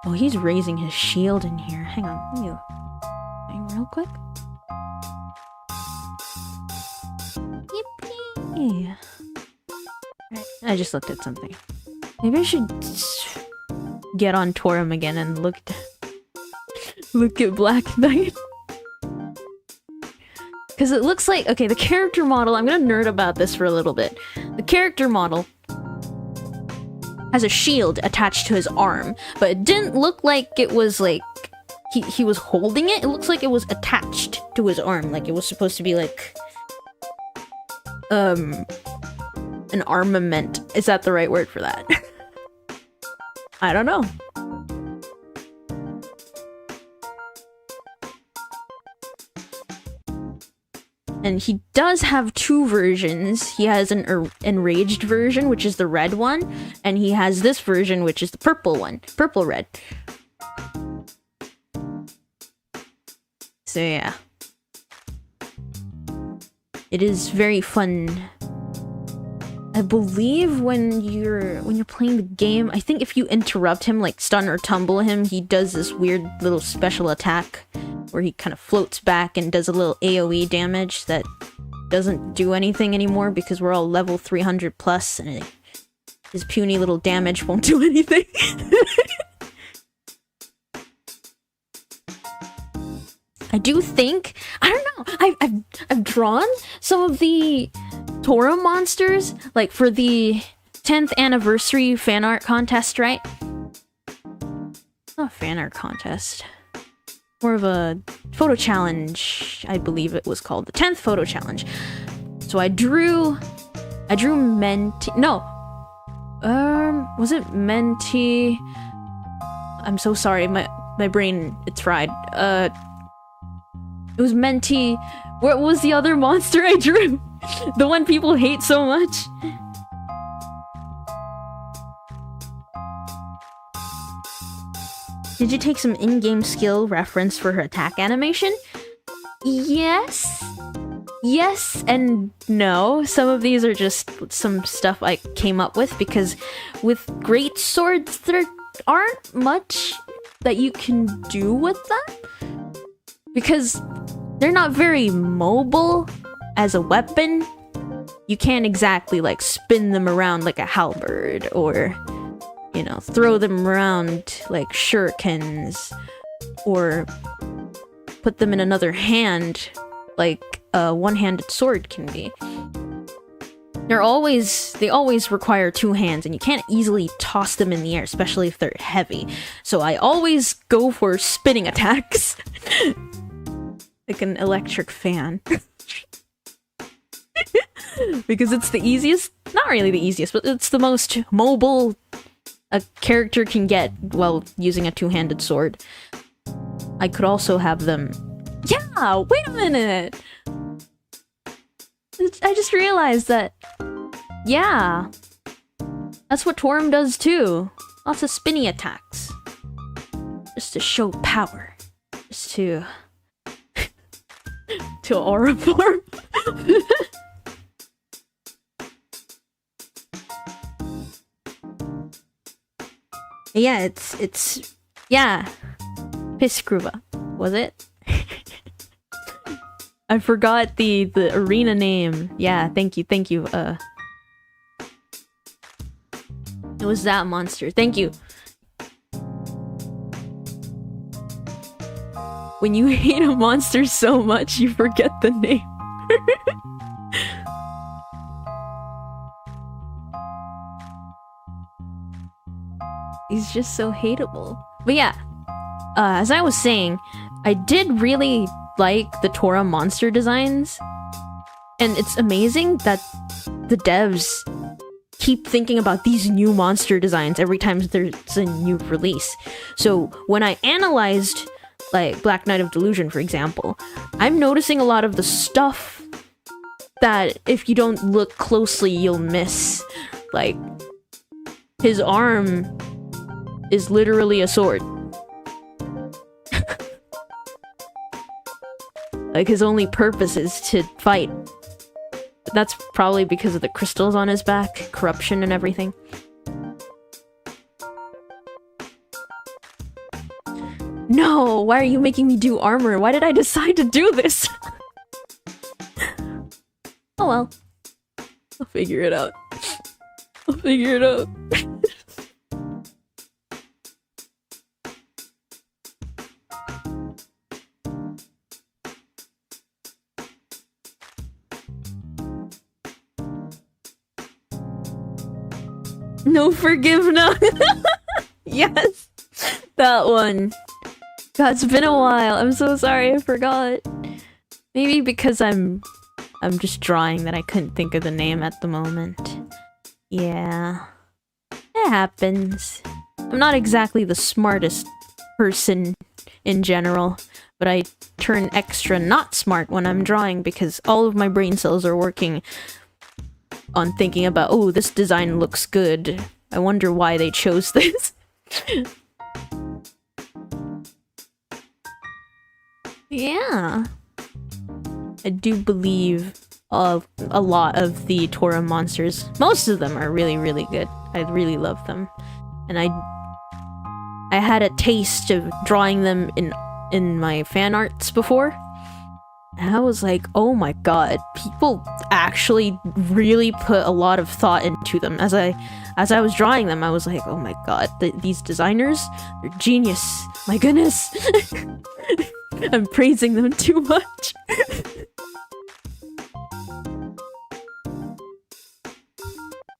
Oh, he's raising his shield in here. Hang on, let me hang real quick. Yippee! Right, I just looked at something. Maybe I should get on Toram again and look at Black Knight. Because it looks like... Okay, the character model... I'm gonna nerd about this for a little bit. The character model has a shield attached to his arm, but it didn't look like it was like... He was holding it. It looks like it was attached to his arm. Like it was supposed to be like... an armament. Is that the right word for that? I don't know. And he does have two versions. He has an enraged version, which is the red one, and he has this version, which is the purple one. Purple-red. So yeah. It is very fun. I believe when you're playing the game, I think if you interrupt him, like stun or tumble him, he does this weird little special attack where he kind of floats back and does a little AoE damage that doesn't do anything anymore because we're all level 300 plus and his puny little damage won't do anything. I do think, I don't know, I've drawn some of the Toram monsters, like for the 10th anniversary fan art contest, right? Not a fan art contest. More of a photo challenge, I believe it was called. The 10th photo challenge. So I drew Menti... No! Was it Menti... I'm so sorry, my brain, it's fried. It was Menti... What was the other monster I drew? The one people hate so much? Did you take some in-game skill reference for her attack animation? Yes. Yes and no. Some of these are just some stuff I came up with because with great swords there aren't much that you can do with them. Because they're not very mobile as a weapon. You can't exactly like spin them around like a halberd or, you know, throw them around like shurikens or put them in another hand like a one-handed sword can be. They always require two hands and you can't easily toss them in the air, especially if they're heavy. So I always go for spinning attacks. Like an electric fan. Because it's the easiest, not really the easiest, but it's the most mobile a character can get while using a two-handed sword. I could also have them... Yeah, wait a minute! I just realized that... Yeah. That's what Toram does too. Lots of spinny attacks. Just to show power. Just to... to aura form. Yeah, it's yeah. Piskruva, was it? I forgot the arena name. Yeah, thank you. It was that monster. Thank you. when you hate a monster so much, you forget the name. He's just so hateable. But yeah, as I was saying, I did really like the Toram monster designs. And it's amazing that the devs keep thinking about these new monster designs every time there's a new release. So when I analyzed like Black Knight of Delusion, for example, I'm noticing a lot of the stuff that if you don't look closely, you'll miss. Like, his arm is literally a sword. Like, his only purpose is to fight. That's probably because of the crystals on his back, corruption and everything. No! Why are you making me do armor? Why did I decide to do this? Oh well. I'll figure it out. I'll figure it out. No forgiveness. Yes, that one. God, it's been a while. I'm so sorry, I forgot. Maybe because I'm just drawing that I couldn't think of the name at the moment. Yeah, it happens. I'm not exactly the smartest person in general, but I turn extra not smart when I'm drawing because all of my brain cells are working on thinking about, oh, this design looks good. I wonder why they chose this. Yeah. I do believe a lot of the Toram monsters, most of them are really, really good. I really love them. And I had a taste of drawing them in my fan arts before. And I was like, oh my god, people actually really put a lot of thought into them. As I was drawing them, I was like, oh my god, these designers, they're genius. My goodness. I'm praising them too much.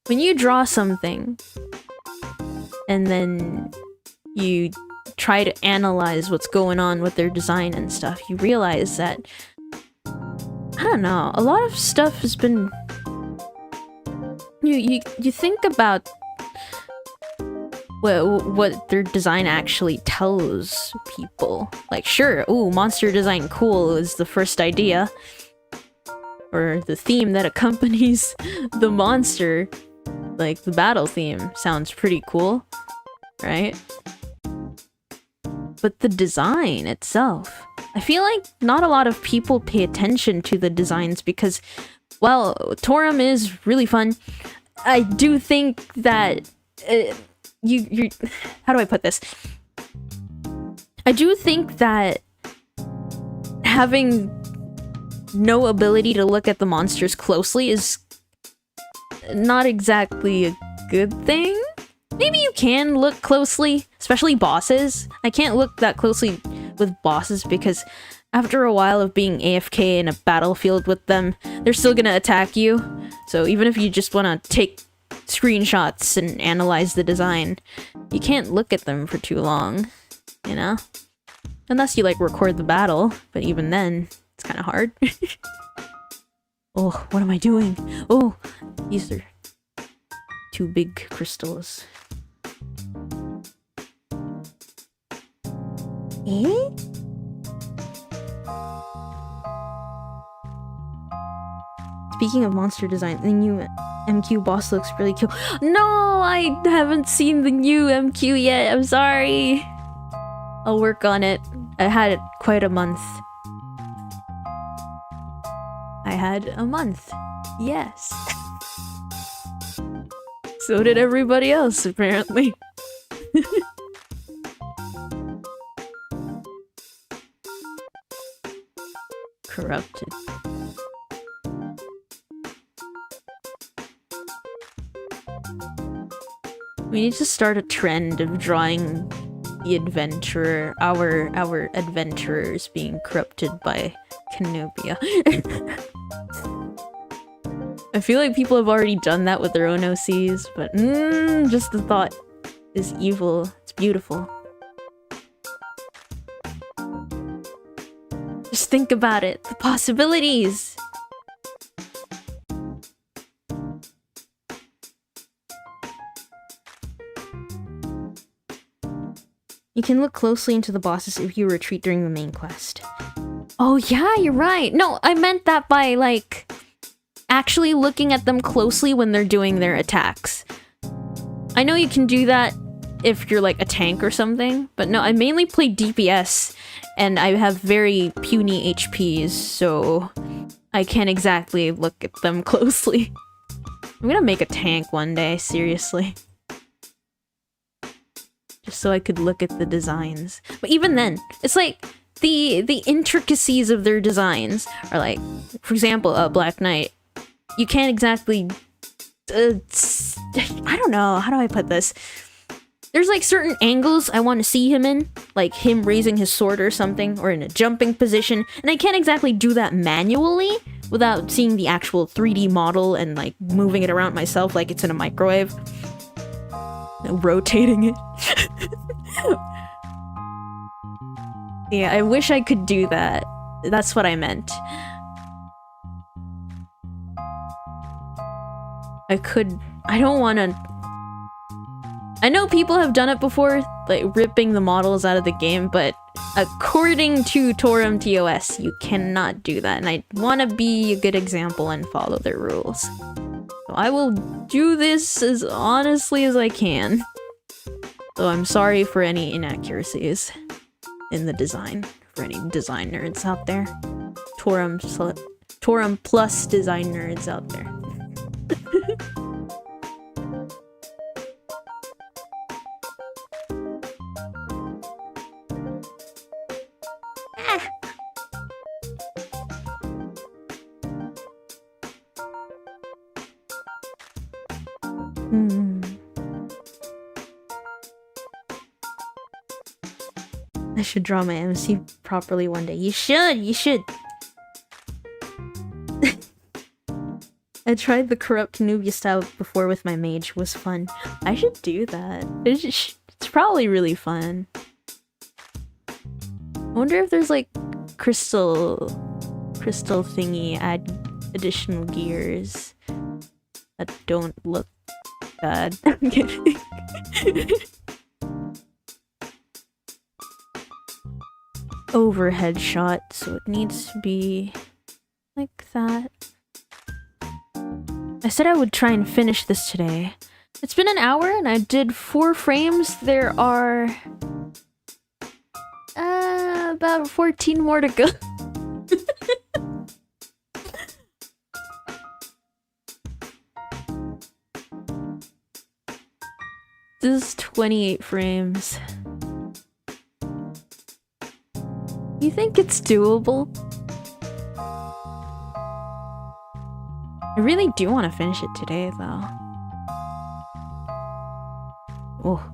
When you draw something, and then you try to analyze what's going on with their design and stuff, you realize that, I don't know, a lot of stuff has been... You think about what their design actually tells people. Like, sure, ooh, monster design cool is the first idea. Or the theme that accompanies the monster. Like, the battle theme sounds pretty cool, right? But the design itself, I feel like not a lot of people pay attention to the designs because, well, Toram is really fun. I do think that you how do I put this? I do think that having no ability to look at the monsters closely is not exactly a good thing. Maybe you can look closely, especially bosses. I can't look that closely with bosses because after a while of being AFK in a battlefield with them, they're still gonna attack you. So even if you just wanna take screenshots and analyze the design, you can't look at them for too long, you know? Unless you like record the battle, but even then, it's kind of hard. Oh, what am I doing? Oh, these are two big crystals. Eh? Speaking of monster design, the new MQ boss looks really cool. No, I haven't seen the new MQ yet. I'm sorry. I'll work on it. I had quite a month. I had a month. Yes. So did everybody else, apparently. Corrupted. We need to start a trend of drawing the adventurer, our adventurers being corrupted by Kenobia. I feel like people have already done that with their own OCs, but just the thought is evil. It's beautiful. Just think about it. The possibilities! You can look closely into the bosses if you retreat during the main quest. Oh yeah, you're right! No, I meant that by, like, actually looking at them closely when they're doing their attacks. I know you can do that if you're, like, a tank or something, but no, I mainly play DPS, and I have very puny HPs, so I can't exactly look at them closely. I'm gonna make a tank one day, seriously. Just so I could look at the designs. But even then, it's like the intricacies of their designs are like, for example, Black Knight. You can't exactly... I don't know, how do I put this? There's like certain angles I want to see him in, like him raising his sword or something, or in a jumping position, and I can't exactly do that manually without seeing the actual 3D model and like moving it around myself like it's in a microwave. Rotating it. Yeah, I wish I could do that. That's what I meant. I don't want to... I know people have done it before, like ripping the models out of the game, but according to Toram TOS, you cannot do that, and I want to be a good example and follow their rules. So I will do this as honestly as I can. So I'm sorry for any inaccuracies in the design, for any design nerds out there. Toram plus design nerds out there. I should draw my MC properly one day. You should! I tried the corrupt Nubia style before with my mage. It was fun. I should do that. It's probably really fun. I wonder if there's like crystal thingy add additional gears that don't look bad. I'm kidding. Overhead shot, so it needs to be like that. I said I would try and finish this today. It's been an hour and I did 4 frames. There are about 14 more to go. This is 28 frames. You think it's doable? I really do want to finish it today, though. Oh.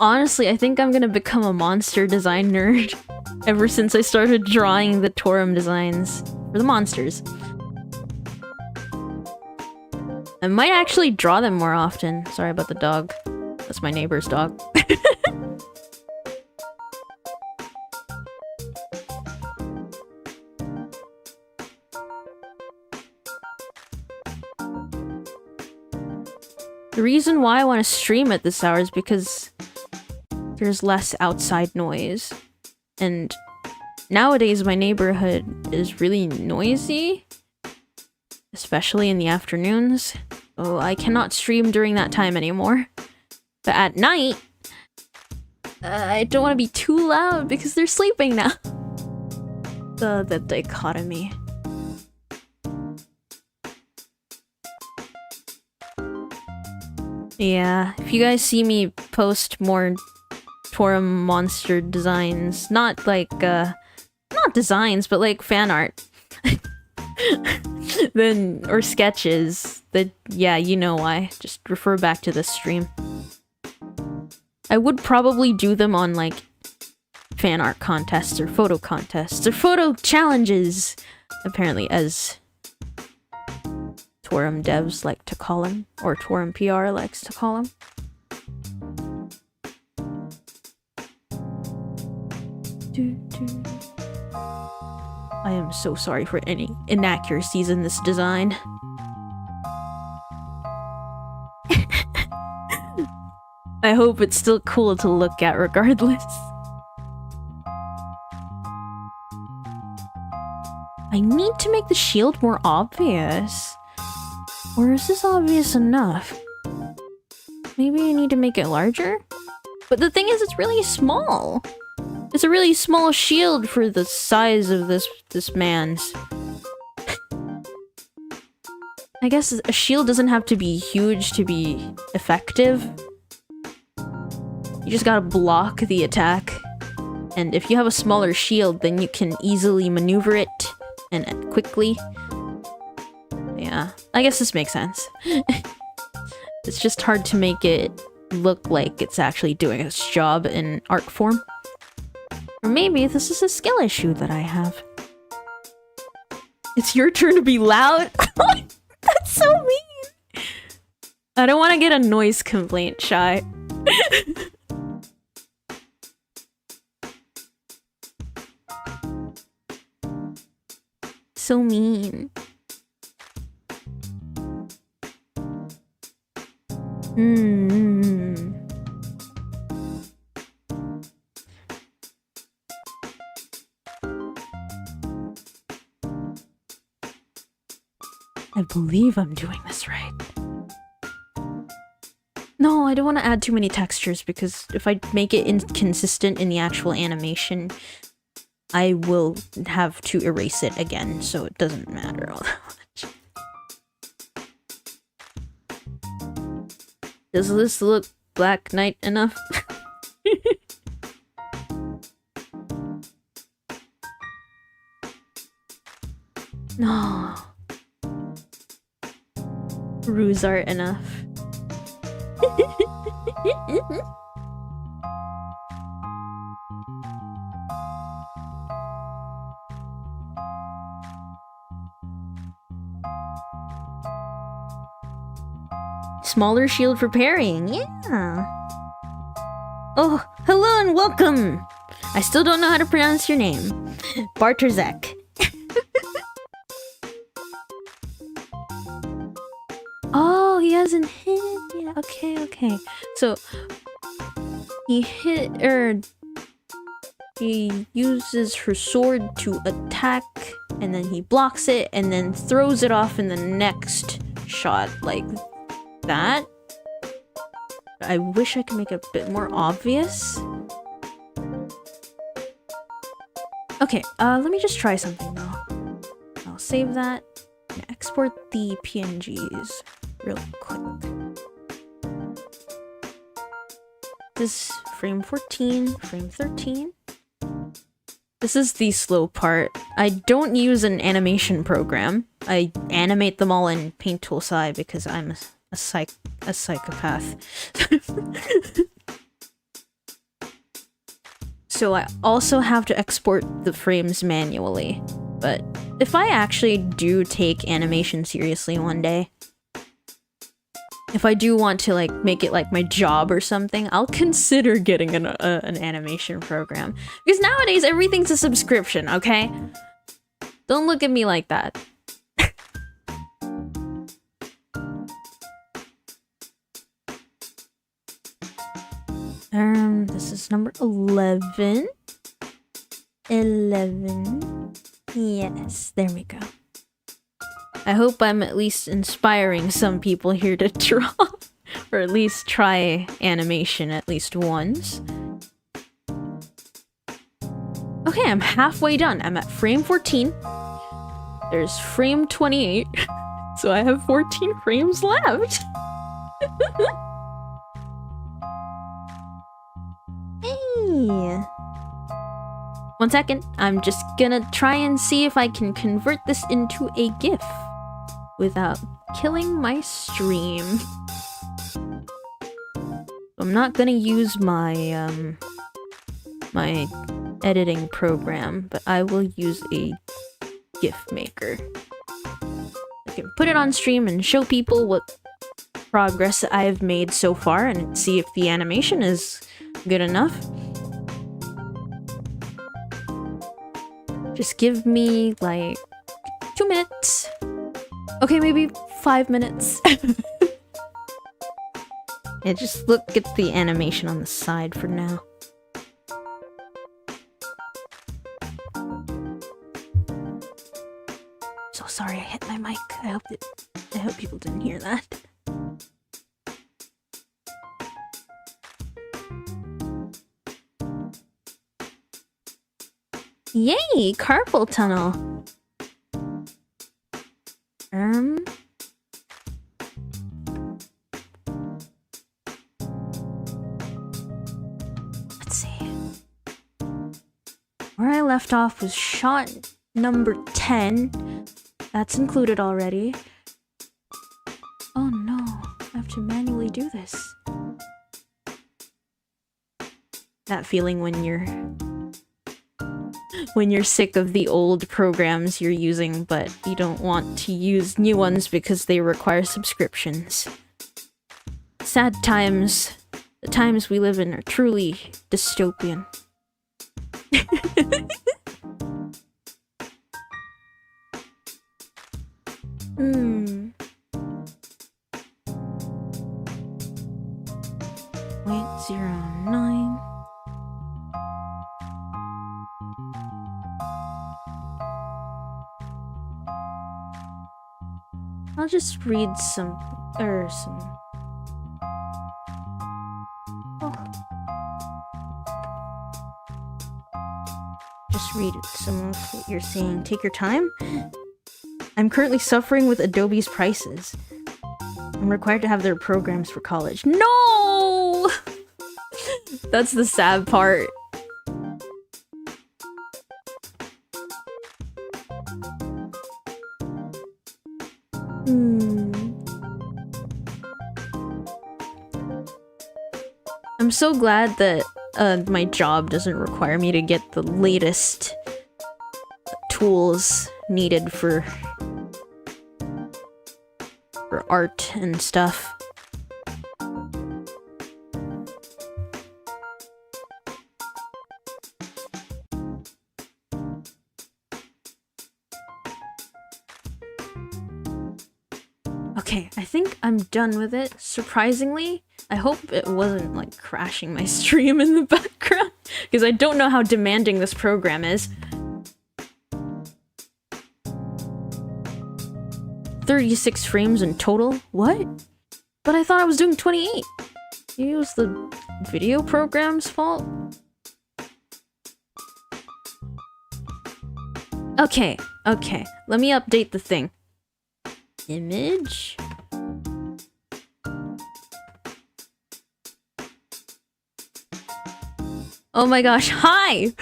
Honestly, I think I'm gonna become a monster design nerd ever since I started drawing the Toram designs for the monsters. I might actually draw them more often. Sorry about the dog. That's my neighbor's dog. The reason why I want to stream at this hour is because there's less outside noise. And nowadays my neighborhood is really noisy, especially in the afternoons. So I cannot stream during that time anymore. But at night, I don't want to be too loud because they're sleeping now. The dichotomy. Yeah, if you guys see me post more Toram monster designs, not like, not designs, but like fan art, then, or sketches, then yeah, you know why. Just refer back to this stream. I would probably do them on like fan art contests or photo challenges, apparently, as Toram devs like to call them, or Toram PR likes to call them. I am so sorry for any inaccuracies in this design. I hope it's still cool to look at regardless. I need to make the shield more obvious. Or is this obvious enough? Maybe I need to make it larger? But the thing is, it's really small. It's a really small shield for the size of this man's. I guess a shield doesn't have to be huge to be effective. You just gotta block the attack. And if you have a smaller shield, then you can easily maneuver it and quickly. Yeah, I guess this makes sense. It's just hard to make it look like it's actually doing its job in art form. Or maybe this is a skill issue that I have. It's your turn to be loud? That's so mean! I don't want to get a noise complaint, Shy. So mean. I believe I'm doing this right. No, I don't want to add too many textures because if I make it inconsistent in the actual animation, I will have to erase it again, so it doesn't matter all that much. Does this look Black Knight enough? No. Ruse art enough. Smaller shield for parrying, yeah. Oh, hello and welcome! I still don't know how to pronounce your name. Barterzek. Oh, he hasn't hit. Yeah, okay. So he uses her sword to attack, and then he blocks it, and then throws it off in the next shot, like that. I wish I could make it a bit more obvious. Okay, let me just try something though. I'll save that. Export the PNGs real quick. This frame 14, frame 13. This is the slow part. I don't use an animation program. I animate them all in Paint Tool SI because I'm a psychopath. So I also have to export the frames manually. But if I actually do take animation seriously one day, if I do want to like make it like my job or something, I'll consider getting an animation program. Because nowadays everything's a subscription, okay? Don't look at me like that. This is number 11. 11. Yes, there we go. I hope I'm at least inspiring some people here to draw, or at least try animation at least once. Okay, I'm halfway done. I'm at frame 14. There's frame 28. So I have 14 frames left. Hey. 1 second. I'm just gonna try and see if I can convert this into a GIF without killing my stream. I'm not gonna use my my editing program, but I will use a GIF maker. I can put it on stream and show people what progress I've made so far and see if the animation is good enough. Just give me like 2 minutes. Okay, maybe 5 minutes. Yeah, just look at the animation on the side for now. So sorry I hit my mic. I hope people didn't hear that. Yay! Carpal tunnel! Let's see. Where I left off was shot number 10. That's included already. Oh no, I have to manually do this. That feeling when you're sick of the old programs you're using, but you don't want to use new ones because they require subscriptions. Sad times. The times we live in are truly dystopian. .09. I'll just read some. Just read some of what you're saying. Take your time. I'm currently suffering with Adobe's prices. I'm required to have their programs for college. No! That's the sad part. I'm so glad that my job doesn't require me to get the latest tools needed for art and stuff. Okay, I think I'm done with it. Surprisingly, I hope it wasn't like crashing my stream in the background, because I don't know how demanding this program is. 36 frames in total? What? But I thought I was doing 28. Maybe it was the video program's fault? Okay, okay. Let me update the thing. Image. Oh my gosh, hi!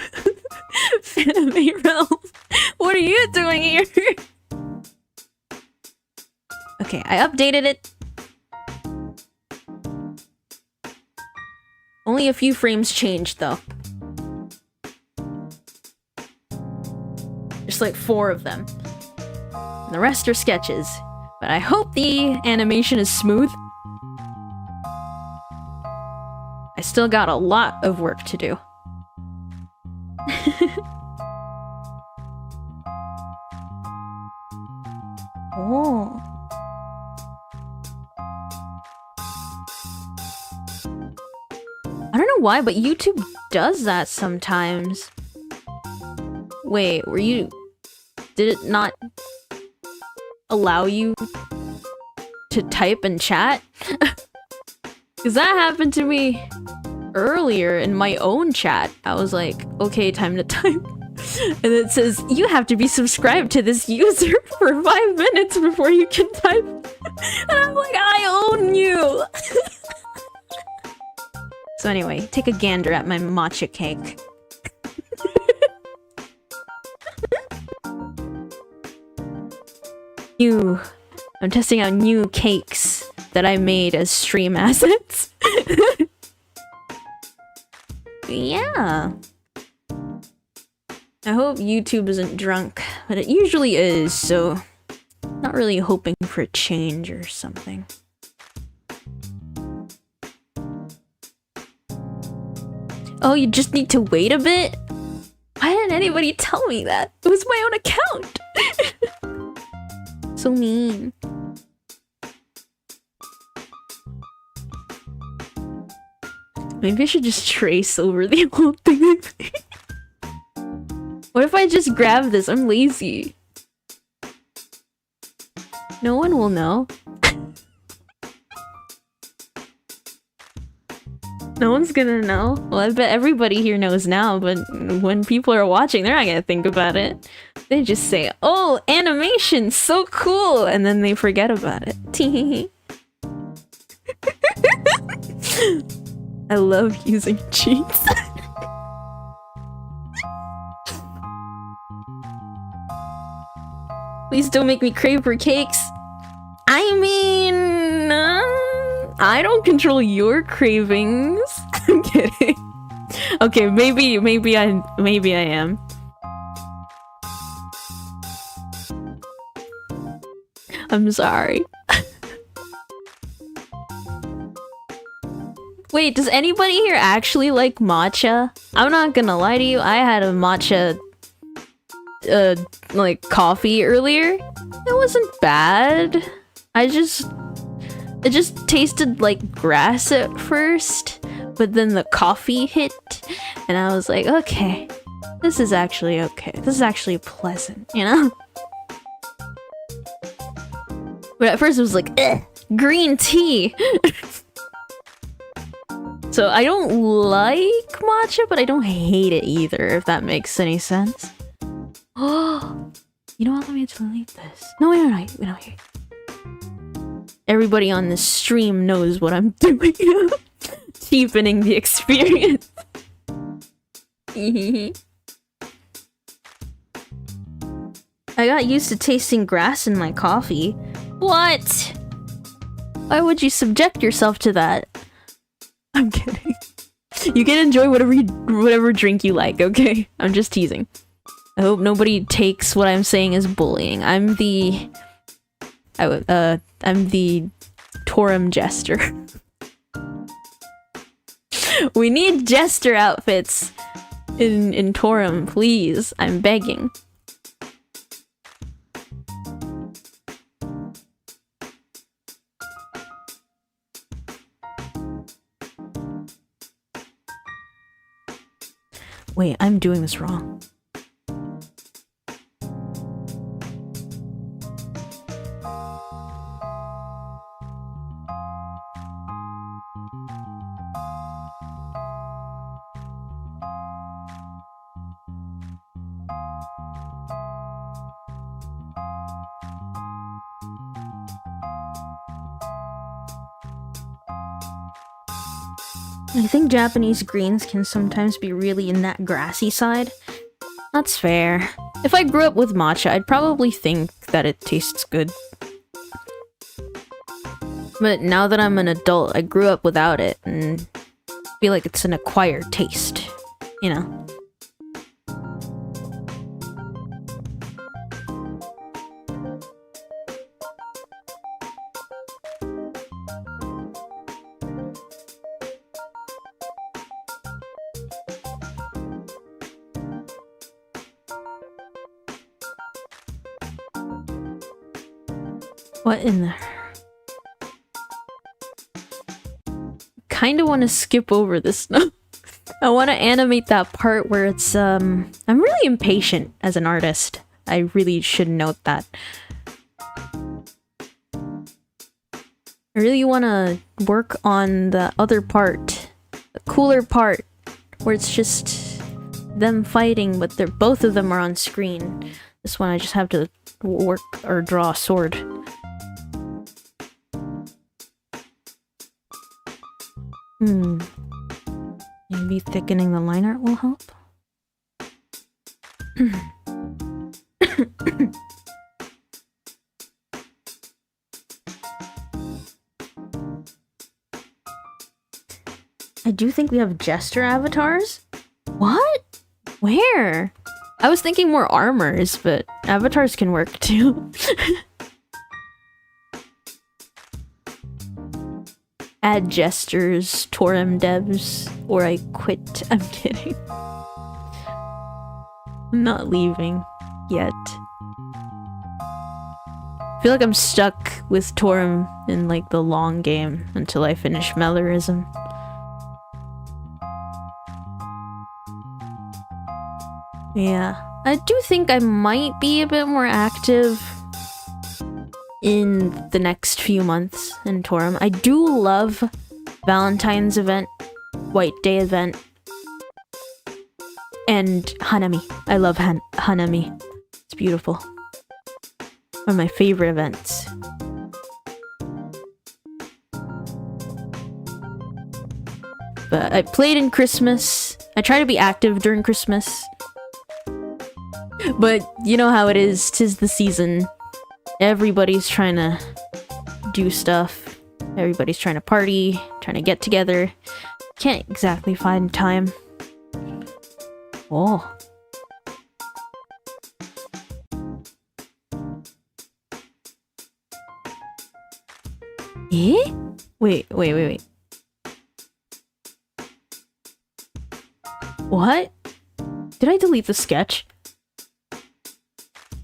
Fanime Realm, what are you doing here? Okay, I updated it. Only a few frames changed though. Just like 4 of them. And the rest are sketches. But I hope the animation is smooth. I still got a lot of work to do. Oh. I don't know why, but YouTube does that sometimes. Wait, did it not allow you to type and chat? Because that happened to me earlier in my own chat. I was like, okay, time to type. And it says, you have to be subscribed to this user for 5 minutes before you can type. And I'm like, I own you! So anyway, take a gander at my matcha cake. I'm testing out new cakes that I made as stream assets. Yeah. I hope YouTube isn't drunk, but it usually is, so not really hoping for a change or something. Oh, you just need to wait a bit? Why didn't anybody tell me that? It was my own account! So mean. Maybe I should just trace over the whole thing. What if I just grab this? I'm lazy. No one will know. No one's gonna know. Well, I bet everybody here knows now, but when people are watching, they're not gonna think about it. They just say, oh, animation, so cool! And then they forget about it. I love using cheats. Please don't make me crave for cakes. I mean, I don't control your cravings. I'm kidding. Okay, maybe I am. I'm sorry. Wait, does anybody here actually like matcha? I'm not gonna lie to you, I had a matcha like coffee earlier. It wasn't bad. It just tasted like grass at first, but then the coffee hit and I was like, okay, this is actually okay. This is actually pleasant, you know? But at first it was like, green tea. So I don't like matcha, but I don't hate it either, if that makes any sense. Oh, you know what? Let me delete this. No, wait, no. Everybody on this stream knows what I'm doing. Cheapening the experience. I got used to tasting grass in my coffee. What? Why would you subject yourself to that? I'm kidding. You can enjoy whatever drink you like, okay? I'm just teasing. I hope nobody takes what I'm saying as bullying. I'm the Toram jester. We need jester outfits in Toram, please. I'm begging. Wait, I'm doing this wrong. I think Japanese greens can sometimes be really in that grassy side. That's fair. If I grew up with matcha, I'd probably think that it tastes good. But now that I'm an adult, I grew up without it and feel like it's an acquired taste, you know? What in the... Kinda wanna skip over this now. I wanna animate that part where it's, I'm really impatient as an artist. I really should note that. I really wanna work on the other part the cooler part where it's just them fighting, but both of them are on screen. This one I just have to work or draw a sword. Maybe thickening the line art will help. I do think we have gesture avatars? What? Where? I was thinking more armors, but avatars can work too. Add gestures, Toram devs, or I quit. I'm kidding. I'm not leaving yet. I feel like I'm stuck with Toram in like the long game until I finish Mellorism. Yeah, I do think I might be a bit more active in the next few months in Toram. I do love Valentine's event, White Day event, and Hanami. I love Hanami. It's beautiful. One of my favorite events. But I played in Christmas. I try to be active during Christmas. But you know how it is, 'tis the season. Everybody's trying to do stuff. Everybody's trying to party, trying to get together. Can't exactly find time. Oh. Eh? Wait. What? Did I delete the sketch?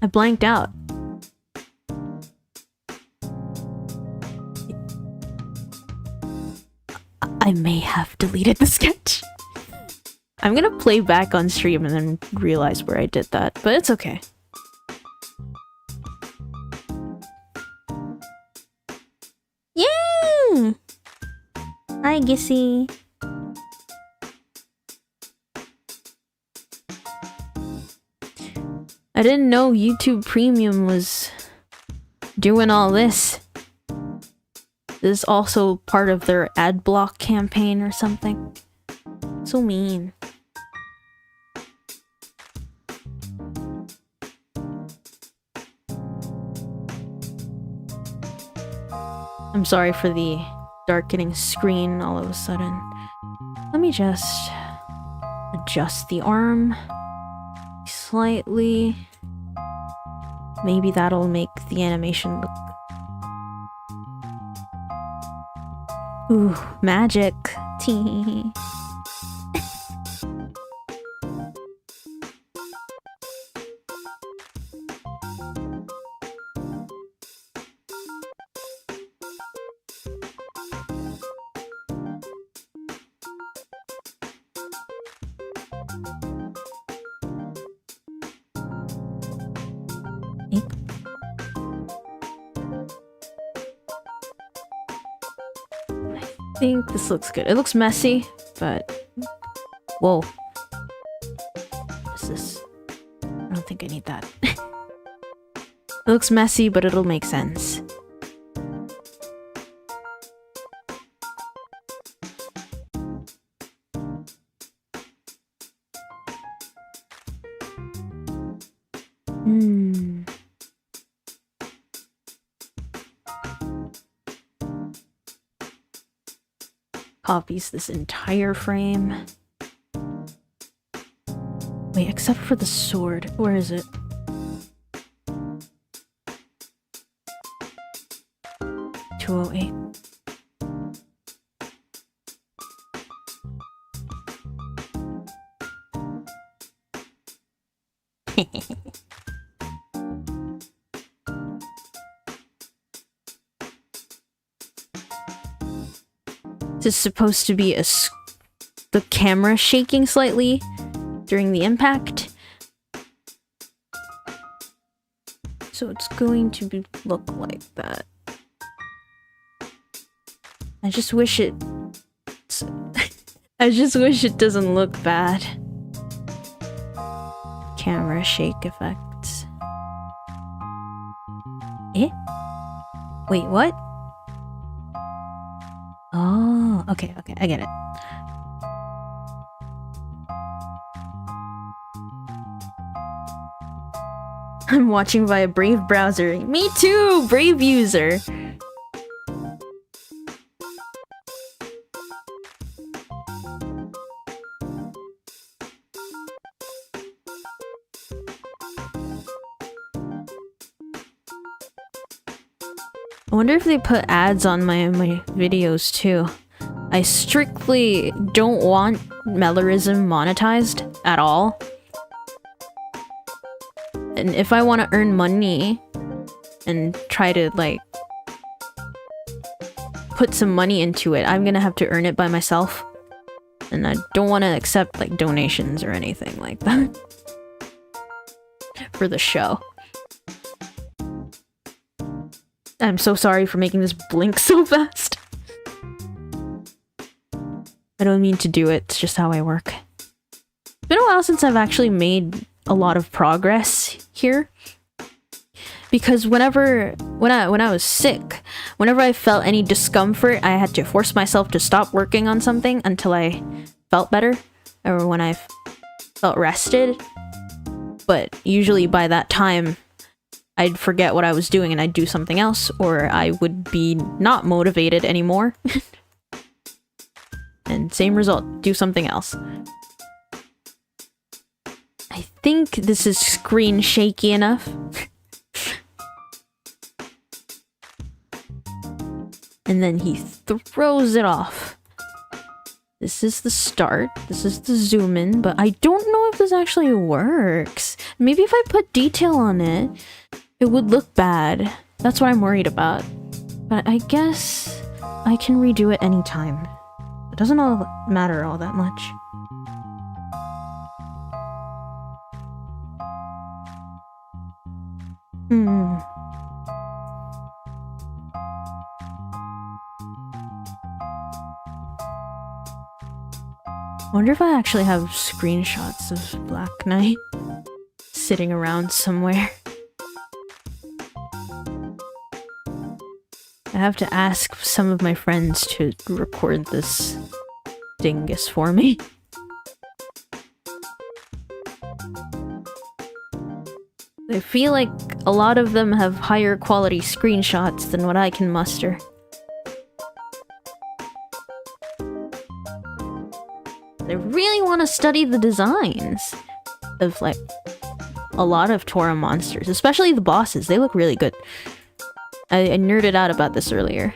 I blanked out. I may have deleted the sketch. I'm gonna play back on stream and then realize where I did that, but it's okay. Yay! Hi, Gissy. I didn't know YouTube Premium was doing all this. This is also part of their ad block campaign or something. So mean. I'm sorry for the darkening screen all of a sudden. Let me just adjust the arm slightly. Maybe that'll make the animation look... Ooh, magic. Tee. I think this looks good. It looks messy, but... Whoa. What is this? I don't think I need that. It looks messy, but it'll make sense. Copies this entire frame. Wait, except for the sword. Where is it? $208. This is supposed to be the camera shaking slightly during the impact. So it's going to look like that. I just wish it... I just wish it doesn't look bad. Camera shake effects. Eh? Wait, what? Oh, okay, I get it. I'm watching via Brave browser. Me too, Brave user. I wonder if they put ads on my videos too. I strictly don't want Mellorism monetized at all. And if I want to earn money and try to like put some money into it, I'm gonna have to earn it by myself. And I don't want to accept like donations or anything like that for the show. I'm so sorry for making this blink so fast. I don't mean to do it, it's just how I work. It's been a while since I've actually made a lot of progress here. Because when I was sick, whenever I felt any discomfort, I had to force myself to stop working on something until I felt better. Or when I felt rested. But usually by that time, I'd forget what I was doing and I'd do something else, or I would be not motivated anymore. And same result, do something else. I think this is screen shaky enough. And then he throws it off. This is the start, this is the zoom in, but I don't know if this actually works. Maybe if I put detail on it, it would look bad. That's what I'm worried about. But I guess I can redo it anytime. It doesn't all matter all that much. Wonder if I actually have screenshots of Black Knight sitting around somewhere. I have to ask some of my friends to record this dingus for me. I feel like a lot of them have higher quality screenshots than what I can muster. I really want to study the designs of like a lot of Toram monsters, especially the bosses. They look really good. I nerded out about this earlier.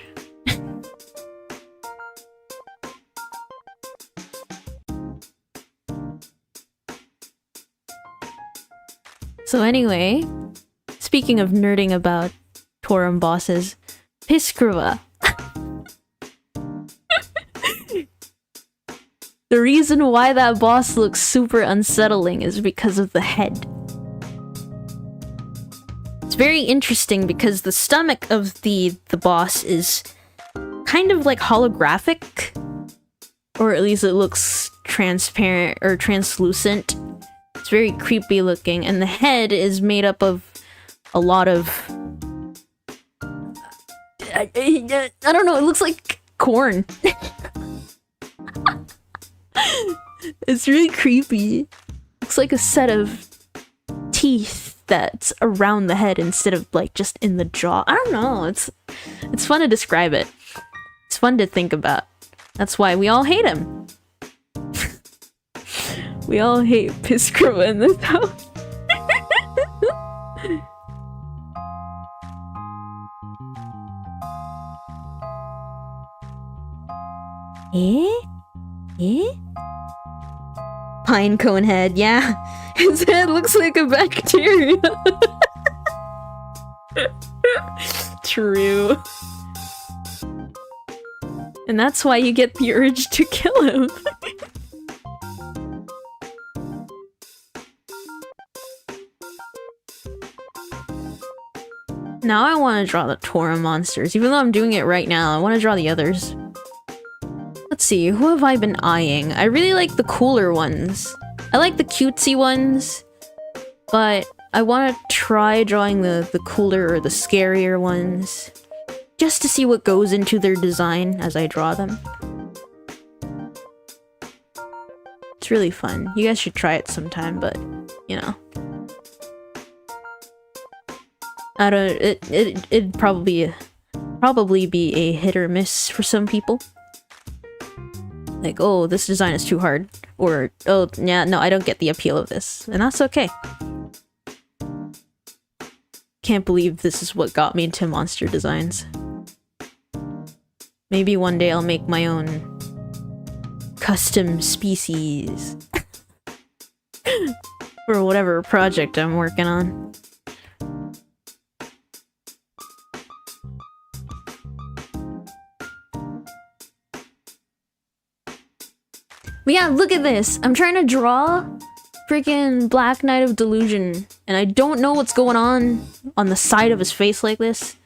So anyway, speaking of nerding about Toram bosses, Piskrva. The reason why that boss looks super unsettling is because of the head. It's very interesting because the stomach of the boss is kind of like holographic, or at least it looks transparent or translucent. It's very creepy looking, and the head is made up of a lot of I don't know, it looks like corn. It's really creepy. Looks like a set of teeth that's around the head instead of like just in the jaw. I don't know, it's fun to describe it. It's fun to think about. That's why we all hate him. We all hate Piskrva in this house. Pinecone head, yeah. His head looks like a bacteria. True. And that's why you get the urge to kill him. Now I want to draw the Toram monsters. Even though I'm doing it right now, I want to draw the others. Let's let's see, who have I been eyeing? I really like the cooler ones. I like the cutesy ones, but I want to try drawing the cooler or the scarier ones, just to see what goes into their design as I draw them. It's really fun. You guys should try it sometime, but, you know. I don't... It'd probably be a hit or miss for some people. Like, oh, this design is too hard. Or, oh, yeah, no, I don't get the appeal of this. And that's okay. Can't believe this is what got me into monster designs. Maybe one day I'll make my own custom species. For whatever project I'm working on. But yeah, look at this! I'm trying to draw freaking Black Knight of Delusion, and I don't know what's going on the side of his face like this.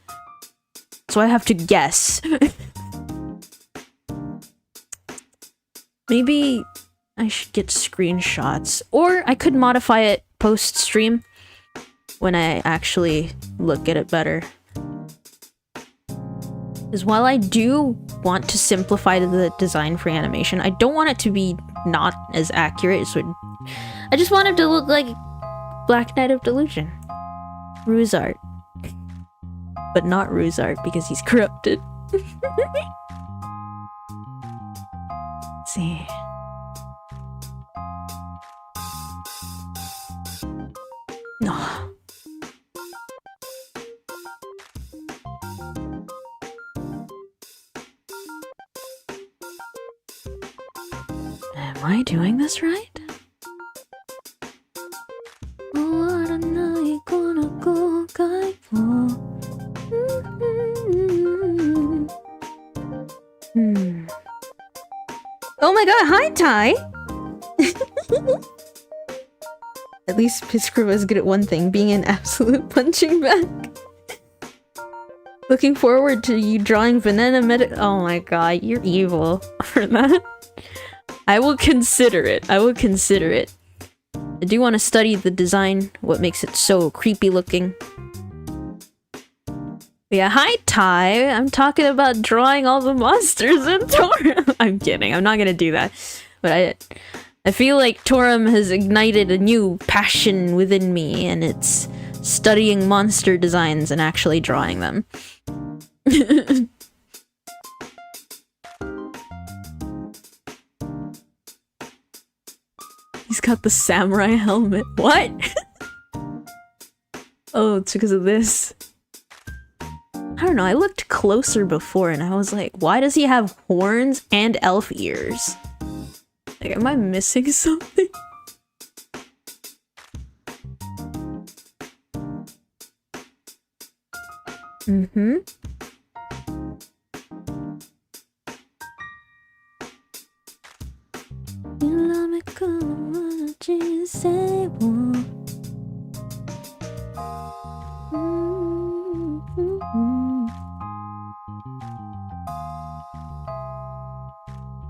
So I have to guess. Maybe I should get screenshots, or I could modify it post-stream when I actually look at it better. Because while I do want to simplify the design for animation, I don't want it to be not as accurate. So I just want it to look like Black Knight of Delusion. Ruse art. But not Ruse art because he's corrupted. Let's see. No. Am I doing this right? Oh my god, hi Ty! At least Piscrew is good at one thing, being an absolute punching bag. Looking forward to you drawing Venena oh my god, you're evil for that. I will consider it. I will consider it. I do want to study the design, what makes it so creepy looking. But yeah, hi Ty! I'm talking about drawing all the monsters in Toram! I'm kidding, I'm not gonna do that. But I feel like Toram has ignited a new passion within me, and it's studying monster designs and actually drawing them. He's got the samurai helmet. What? Oh, it's because of this. I don't know, I looked closer before and I was like, why does he have horns and elf ears? Like, am I missing something? Mm-hmm.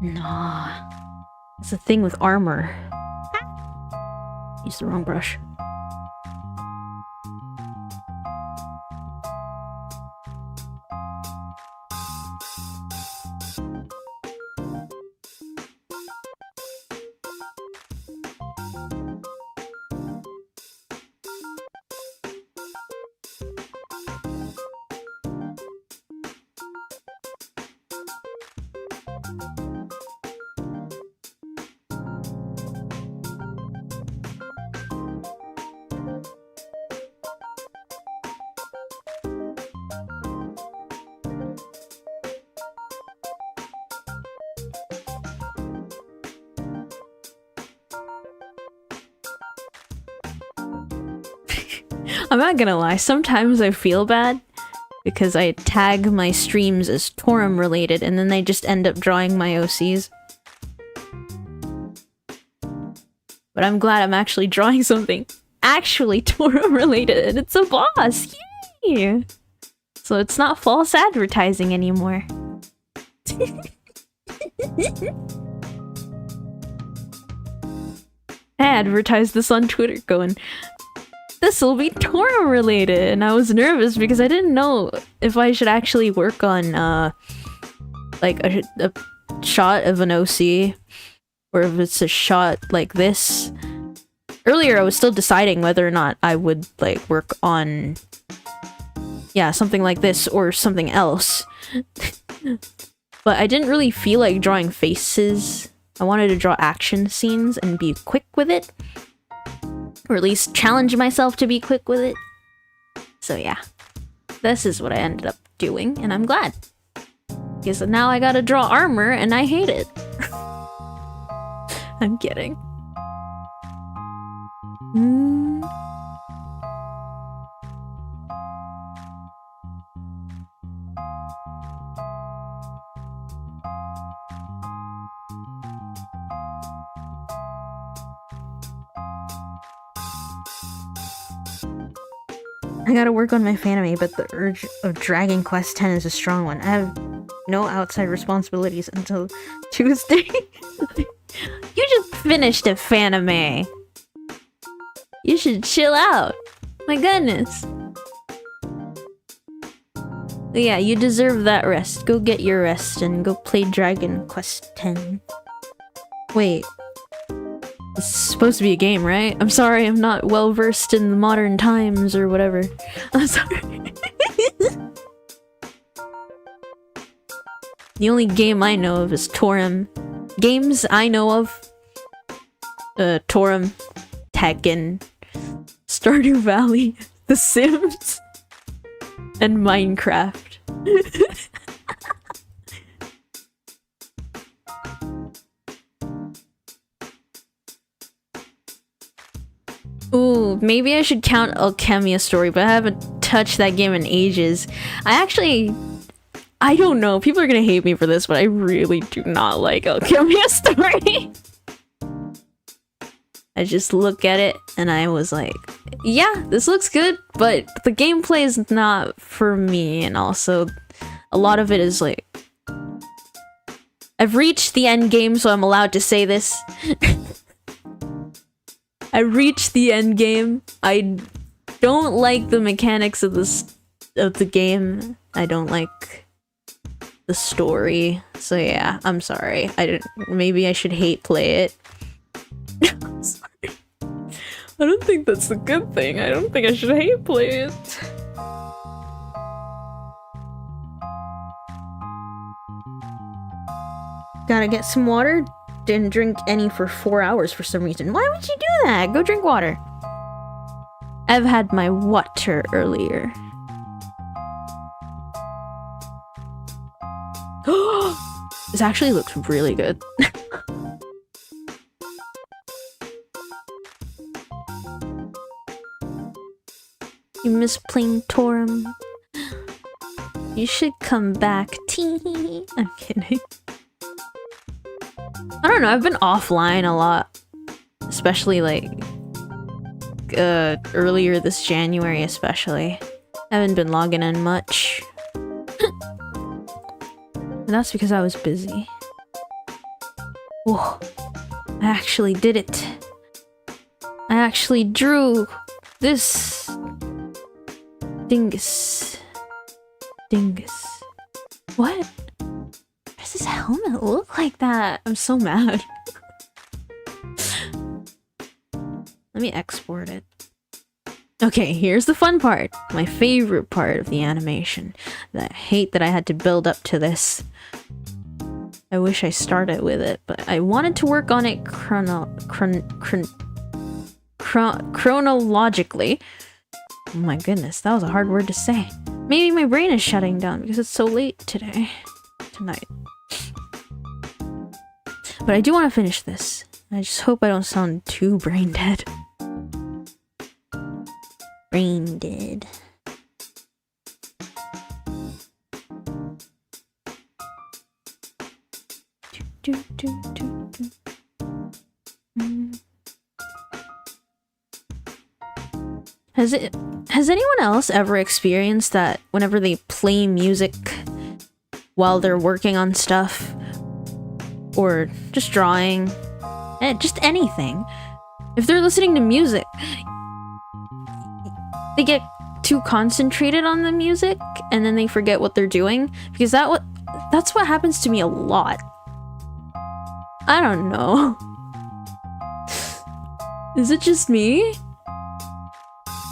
Nah. It's a thing with armor. Use the wrong brush. I'm not gonna lie, sometimes I feel bad because I tag my streams as Toram related and then they just end up drawing my OCs. But I'm glad I'm actually drawing something actually Toram related and it's a boss! Yay! So it's not false advertising anymore. I advertised this on Twitter going, this'll be Toram related, and I was nervous because I didn't know if I should actually work on like a shot of an OC or if it's a shot like this. Earlier I was still deciding whether or not I would like work on something like this or something else. But I didn't really feel like drawing faces. I wanted to draw action scenes and be quick with it. Or at least challenge myself to be quick with it. So yeah. This is what I ended up doing, and I'm glad. Because now I gotta draw armor, and I hate it. I'm kidding. I gotta work on my Fanime, but the urge of Dragon Quest X is a strong one. I have no outside responsibilities until Tuesday. You just finished a Fanime. You should chill out. My goodness. But yeah, you deserve that rest. Go get your rest and go play Dragon Quest X. Wait. It's supposed to be a game, right? I'm sorry, I'm not well versed in the modern times or whatever. I'm sorry. The only game I know of is Toram. Games I know of: Toram, Tekken, Stardew Valley, The Sims, and Minecraft. Ooh, maybe I should count Alchemia Story, but I haven't touched that game in ages. I don't know, people are gonna hate me for this, but I really do not like Alchemia Story. I just look at it and I was like, yeah, this looks good, but the gameplay is not for me, and also a lot of it is like... I've reached the end game, so I'm allowed to say this. I reached the end game. I don't like the mechanics of the game. I don't like the story. So yeah, I'm sorry. Maybe I should hate play it. I'm sorry. I don't think that's a good thing. I don't think I should hate play it. Gotta get some water. Didn't drink any for 4 hours for some reason. Why would you do that? Go drink water. I've had my water earlier. This actually looks really good. You miss playing Toram. You should come back. Tee. I'm kidding. I don't know, I've been offline a lot. Especially like earlier this January especially. I haven't been logging in much. And that's because I was busy. Whoa. I actually did it. I actually drew this dingus. Dingus. What? Why does this helmet look like that? I'm so mad. Let me export it. Okay, here's the fun part. My favorite part of the animation. I hate that I had to build up to this. I wish I started with it, but I wanted to work on it chronologically. Oh my goodness, that was a hard word to say. Maybe my brain is shutting down because it's so late tonight. But I do want to finish this. I just hope I don't sound too brain dead. Brain dead. Has anyone else ever experienced that whenever they play music while they're working on stuff, or just drawing, just anything. If they're listening to music, they get too concentrated on the music and then they forget what they're doing, because that's what happens to me a lot. I don't know. Is it just me?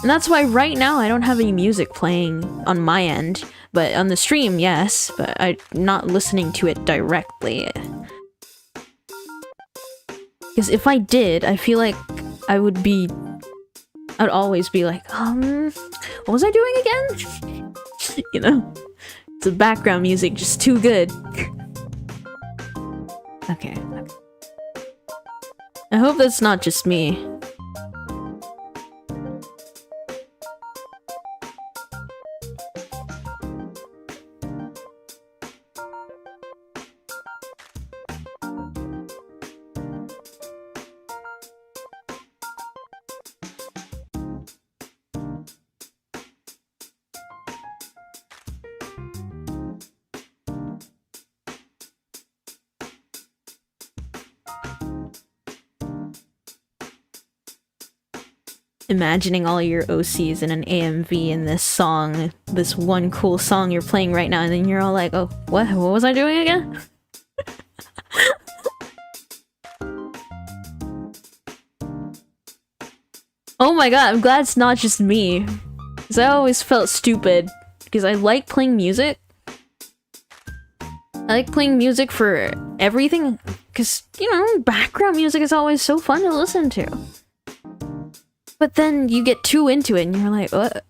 And that's why right now I don't have any music playing on my end, but on the stream, yes, but I'm not listening to it directly. Because if I did, I feel like I'd always be like, what was I doing again? You know? The background music just too good. Okay. I hope that's not just me. Imagining all your OCs in an AMV in this song, this one cool song you're playing right now, and then you're all like, oh, what was I doing again? Oh my god, I'm glad it's not just me. Because I always felt stupid. Because I like playing music. I like playing music for everything. Because, you know, background music is always so fun to listen to. But then you get too into it and you're like, what?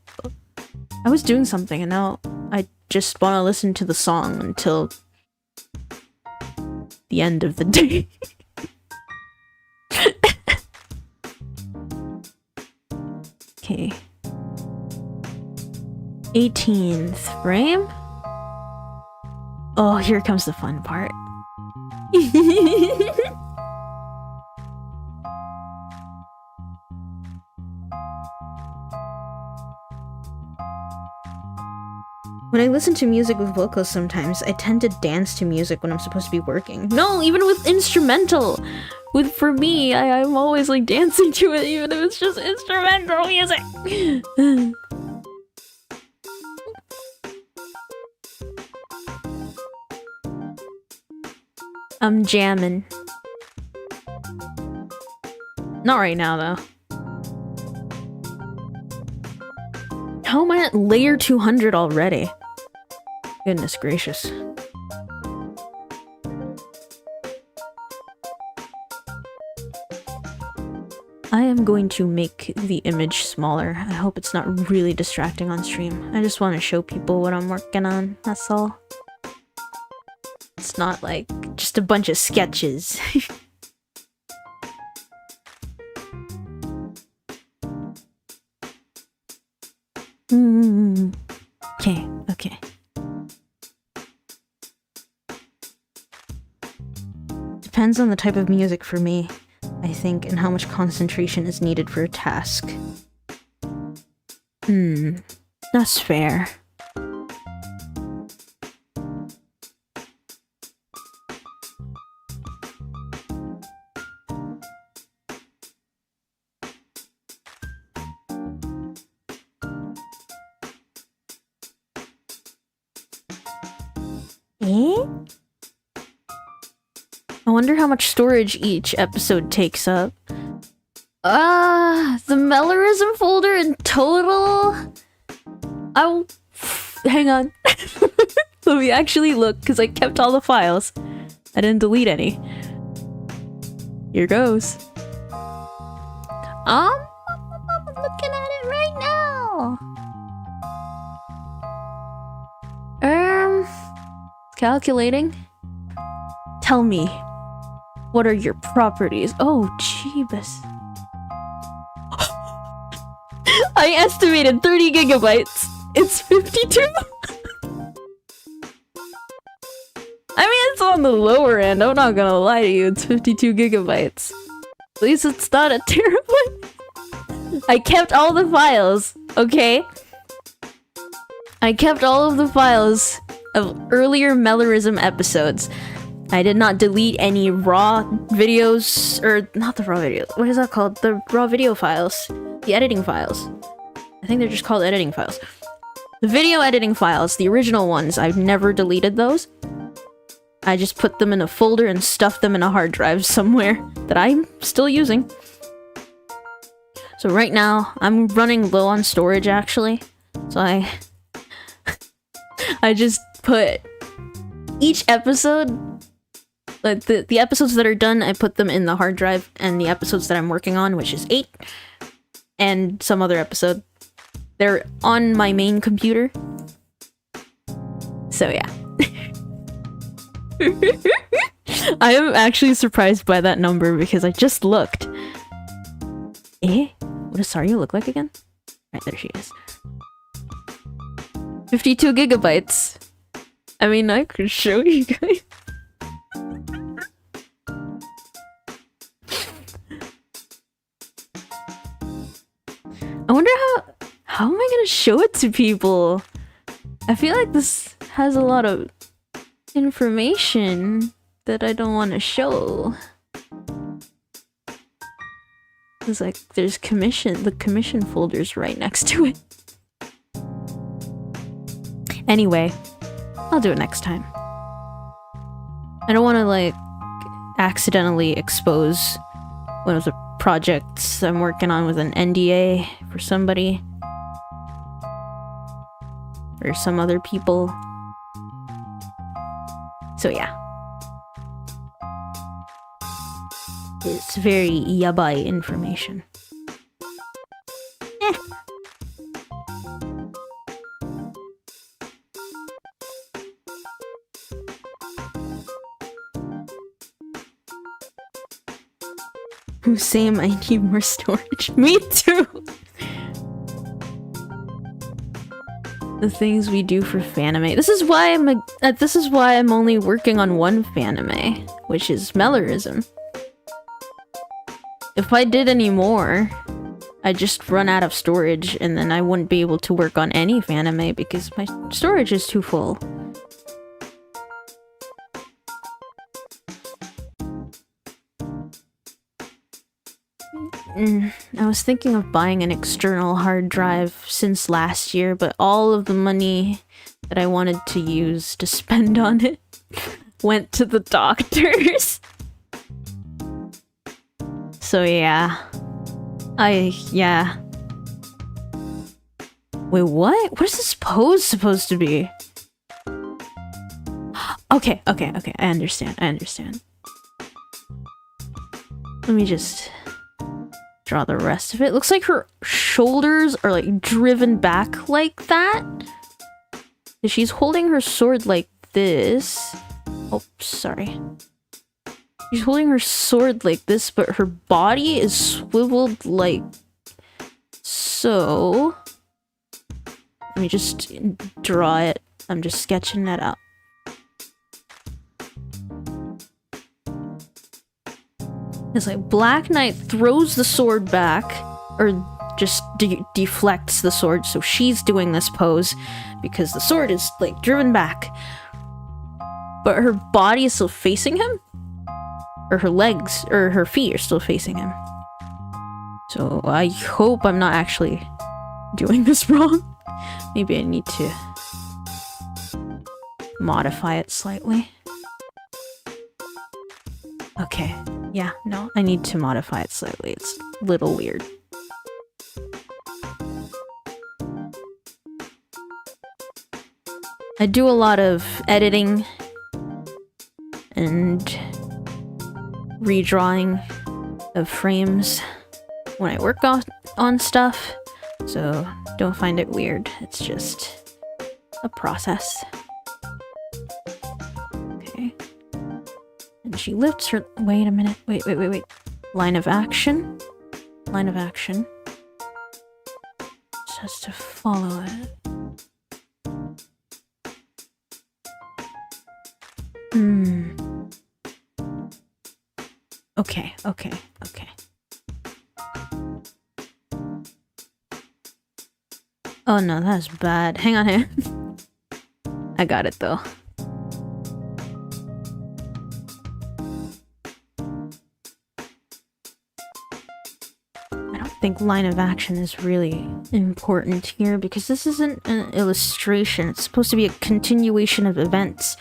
I was doing something and now I just want to listen to the song until the end of the day. Okay. 18th frame? Oh, here comes the fun part. When I listen to music with vocals sometimes, I tend to dance to music when I'm supposed to be working. No, even with instrumental! For me, I'm always like dancing to it, even if it's just instrumental music! I'm jamming. Not right now, though. How am I at layer 200 already? Goodness gracious. I am going to make the image smaller. I hope it's not really distracting on stream. I just want to show people what I'm working on, that's all. It's not like just a bunch of sketches. Okay. Depends on the type of music for me, I think, and how much concentration is needed for a task. That's fair. I wonder how much storage each episode takes up. The Mellorism folder in total? Hang on. Let me actually look, because I kept all the files. I didn't delete any. Here goes. I'm looking at it right now. Calculating. Tell me, what are your properties? Oh, jeebus. I estimated 30 gigabytes. It's 52. I mean, it's on the lower end. I'm not gonna lie to you. It's 52 gigabytes. At least it's not a terabyte. I kept all the files, okay? I kept all of the files of earlier Mellorism episodes. I did not delete any raw videos, or not the raw videos. What is that called? The raw video files. The editing files. I think they're just called editing files. The video editing files, the original ones, I've never deleted those. I just put them in a folder and stuffed them in a hard drive somewhere that I'm still using. So right now, I'm running low on storage actually. So I just put each episode, like the episodes that are done, I put them in the hard drive, and the episodes that I'm working on, which is 8, and some other episode, they're on my main computer. So yeah. I am actually surprised by that number because I just looked. Eh? What does Sariu look like again? Right, there she is. 52 gigabytes. I mean, I could show you guys. I wonder how am I gonna show it to people? I feel like this has a lot of information that I don't want to show. It's like there's the commission folder's right next to it. Anyway, I'll do it next time. I don't want to like accidentally expose one of the projects I'm working on with an NDA for somebody or some other people. So yeah. It's very yabai information. Eh. Same, I need more storage. Me too! The things we do for Fanime. This is why I'm only working on one Fanime, which is Mellorism. If I did any more, I'd just run out of storage and then I wouldn't be able to work on any Fanime because my storage is too full. I was thinking of buying an external hard drive since last year, but all of the money that I wanted to use to spend on it went to the doctors. So yeah. Yeah. Wait, what? What is this pose supposed to be? Okay. I understand. Let me just draw the rest of it. Looks like her shoulders are like driven back like that. She's holding her sword like this. Oh, sorry. She's holding her sword like this, but her body is swiveled like so. Let me just draw it. I'm just sketching that out. It's like Black Knight throws the sword back, or just deflects the sword, so she's doing this pose because the sword is like driven back. But her body is still facing him? Or her legs, or her feet are still facing him. So I hope I'm not actually doing this wrong. Maybe I need to modify it slightly. Okay, yeah, no, I need to modify it slightly. It's a little weird. I do a lot of editing and redrawing of frames when I work on stuff, so don't find it weird. It's just a process. Okay. And she lifts her... Wait a minute. Wait. Line of action. Line of action. Just has to follow it. Okay. Oh no, that's bad. Hang on here. I got it though. think line of action is really important here because this isn't an illustration. It's supposed to be a continuation of events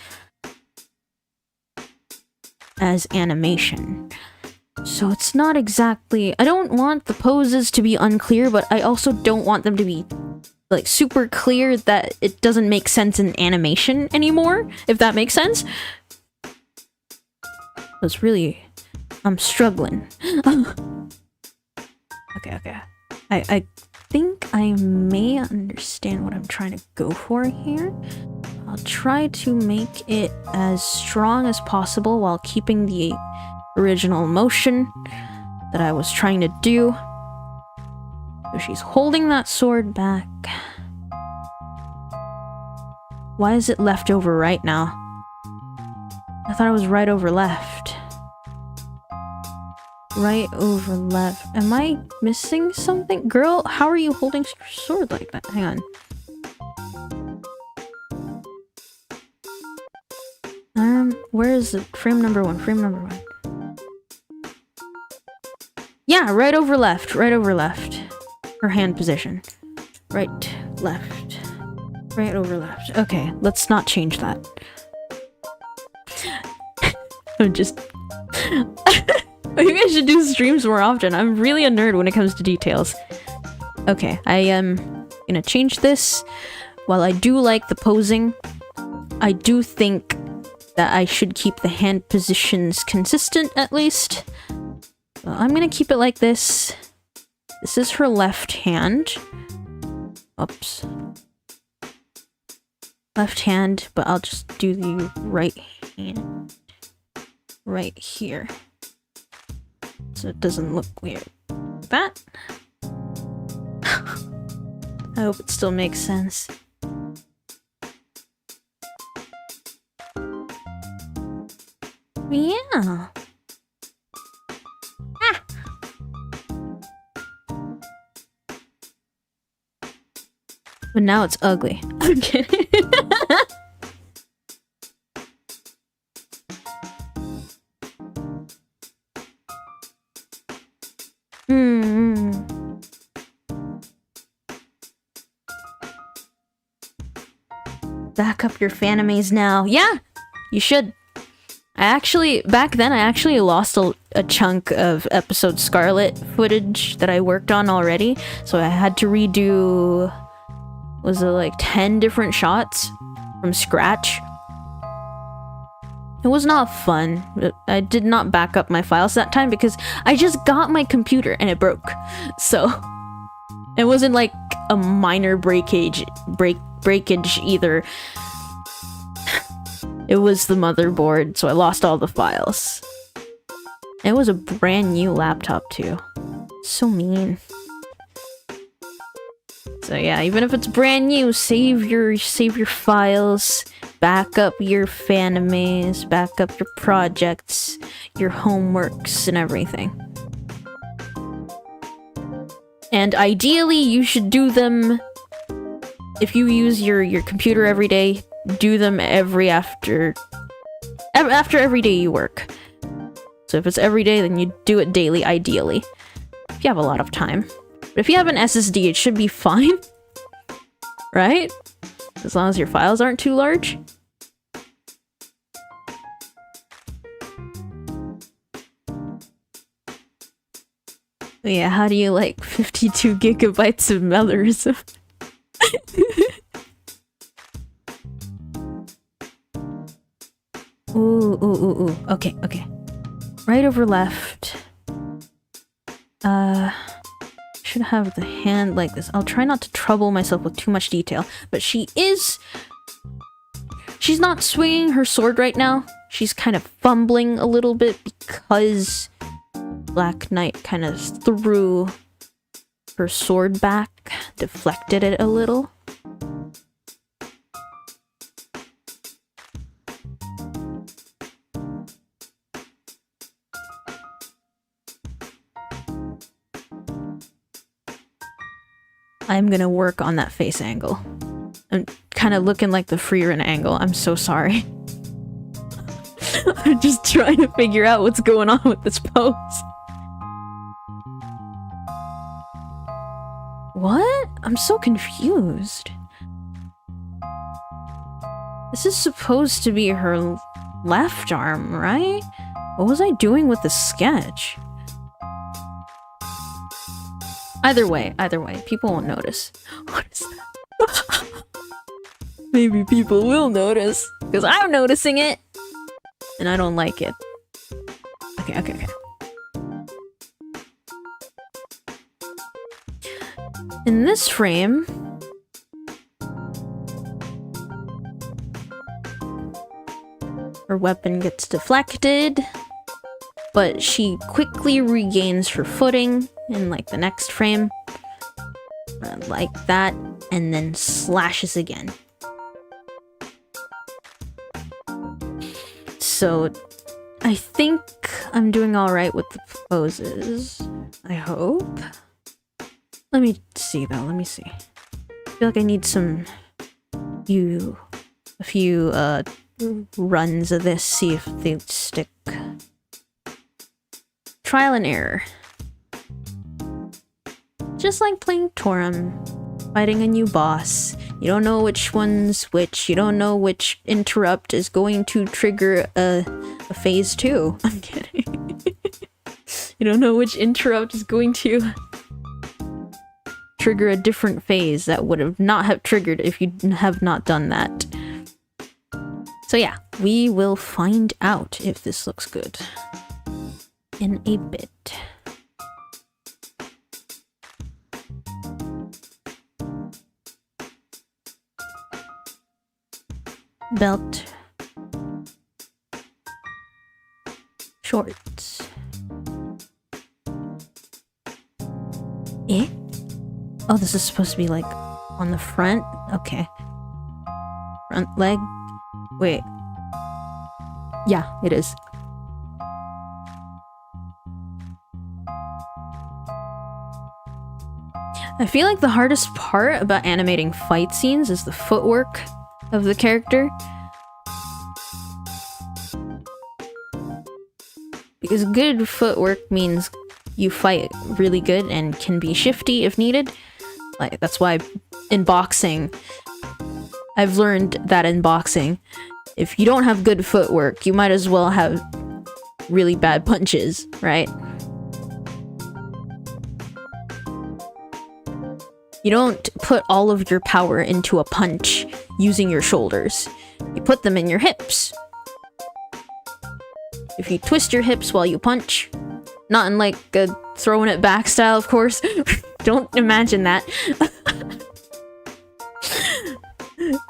as animation. So it's not exactly... I don't want the poses to be unclear, but I also don't want them to be like super clear that it doesn't make sense in animation anymore, if that makes sense. It's really... I'm struggling. Okay. I think I may understand what I'm trying to go for here. I'll try to make it as strong as possible while keeping the original motion that I was trying to do. So she's holding that sword back. Why is it left over right now? I thought it was right over left. Right over left. Am I missing something? Girl, how are you holding your sword like that? Hang on. Where is it? Frame number one. Frame number one. Yeah, right over left. Right over left. Her hand position. Right, left. Right over left. Okay, let's not change that. I'm just... Maybe I should do streams more often. I'm really a nerd when it comes to details. Okay, I am gonna change this. While I do like the posing, I do think that I should keep the hand positions consistent at least. So I'm gonna keep it like this. This is her left hand. Oops. Left hand, but I'll just do the right hand. Right here. So it doesn't look weird. Like that. I hope it still makes sense. Yeah. Ah. But now it's ugly. I'm kidding. Back up your Fanimes now. Yeah, you should. Back then, I actually lost a chunk of episode Scarlet footage that I worked on already. So I had to redo, was it like 10 different shots from scratch? It was not fun. I did not back up my files that time because I just got my computer and it broke. So it wasn't like a minor breakage either. It was the motherboard, so I lost all the files. It was a brand new laptop too. So mean. So yeah, even if it's brand new, save your files, back up your Fanimes, back up your projects, your homeworks, and everything. And ideally, you should do them. If you use your computer every day, do them after every day you work. So if it's every day, then you do it daily, ideally. If you have a lot of time. But if you have an SSD, it should be fine. Right? As long as your files aren't too large. But yeah, how do you like 52 gigabytes of Mellorism? Ooh. Okay. Right over left. Should have the hand like this. I'll try not to trouble myself with too much detail, but she's not swinging her sword right now. She's kind of fumbling a little bit because Black Knight kind of threw her sword back, deflected it a little. I'm gonna work on that face angle. I'm kind of looking like the Freerin angle. I'm so sorry. I'm just trying to figure out what's going on with this pose. What? I'm so confused. This is supposed to be her left arm, right? What was I doing with the sketch? Either way, people won't notice. What is that? Maybe people will notice, because I'm noticing it, and I don't like it. Okay. In this frame, her weapon gets deflected, but she quickly regains her footing in like the next frame, like that, and then slashes again. So I think I'm doing all right with the poses. I hope. Let me see though. Let me see. I feel like I need a few runs of this. See if they stick. Trial and error. Just like playing Toram, fighting a new boss. You don't know which one's which. You don't know which interrupt is going to trigger a phase 2. I'm kidding. You don't know which interrupt is going to trigger a different phase that would not have triggered if you have not done that. So yeah, we will find out if this looks good in a bit. Belt. Shorts. Eh? Oh, this is supposed to be like on the front? Okay. Front leg? Wait. Yeah, it is. I feel like the hardest part about animating fight scenes is the footwork of the character. Because good footwork means you fight really good and can be shifty if needed. Like, that's why in boxing, I've learned that in boxing, if you don't have good footwork, you might as well have really bad punches, right? You don't put all of your power into a punch using your shoulders. You put them in your hips. If you twist your hips while you punch, not in like a throwing it back style, of course. Don't imagine that.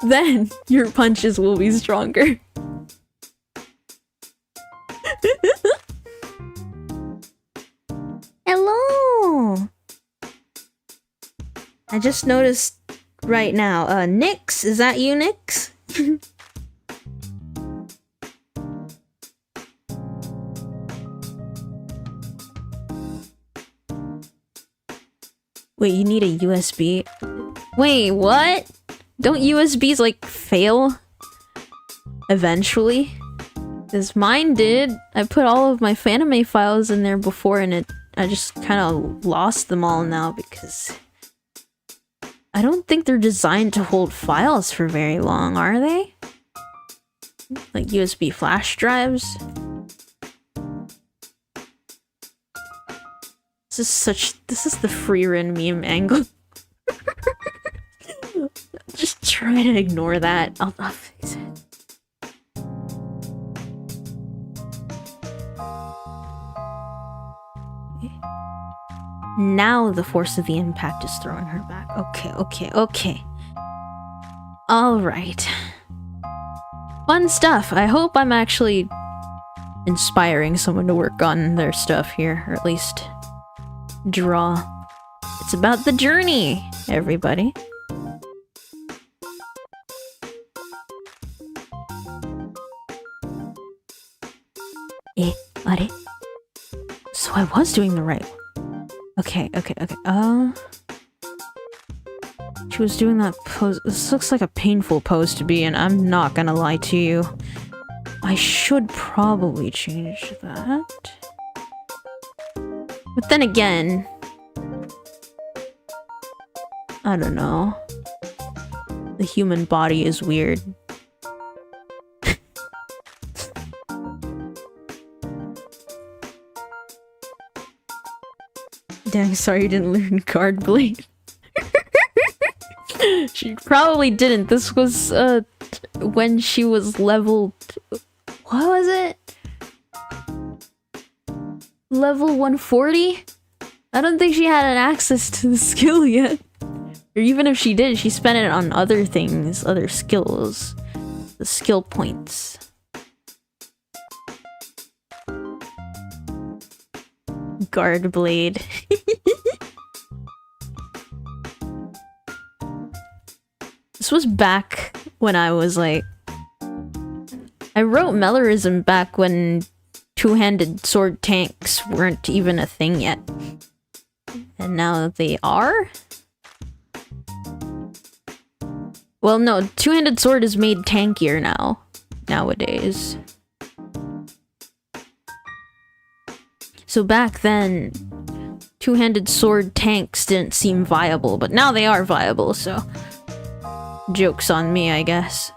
Then your punches will be stronger. Hello! I just noticed right now, Nyx? Is that you, Nyx? Wait, you need a USB? Wait, what? Don't USBs, like, fail? Eventually? Because mine did. I put all of my Fanime files in there before and I just kind of lost them all now because I don't think they're designed to hold files for very long, are they? Like USB flash drives? This is the Freerin meme angle. Just try to ignore that. I'll fix it. Now the force of the impact is throwing her back. Okay. Alright. Fun stuff. I hope I'm actually inspiring someone to work on their stuff here, or at least draw. It's about the journey, everybody. Are? So I was doing the right. Okay. She was doing that pose. This looks like a painful pose to be in. I'm not gonna lie to you. I should probably change that. But then again, I don't know. The human body is weird. Dang, sorry you didn't learn Guard Blade. She probably didn't. This was, when she was leveled... What was it? Level 140? I don't think she had an access to the skill yet. Or even if she did, she spent it on other things, other skills. The skill points. Guard Blade. This was back when I was like... I wrote Mellorism back when two-handed sword tanks weren't even a thing yet. And now they are? Well, no, two-handed sword is made tankier now. Nowadays. So back then, two-handed sword tanks didn't seem viable, but now they are viable, so... Joke's on me, I guess.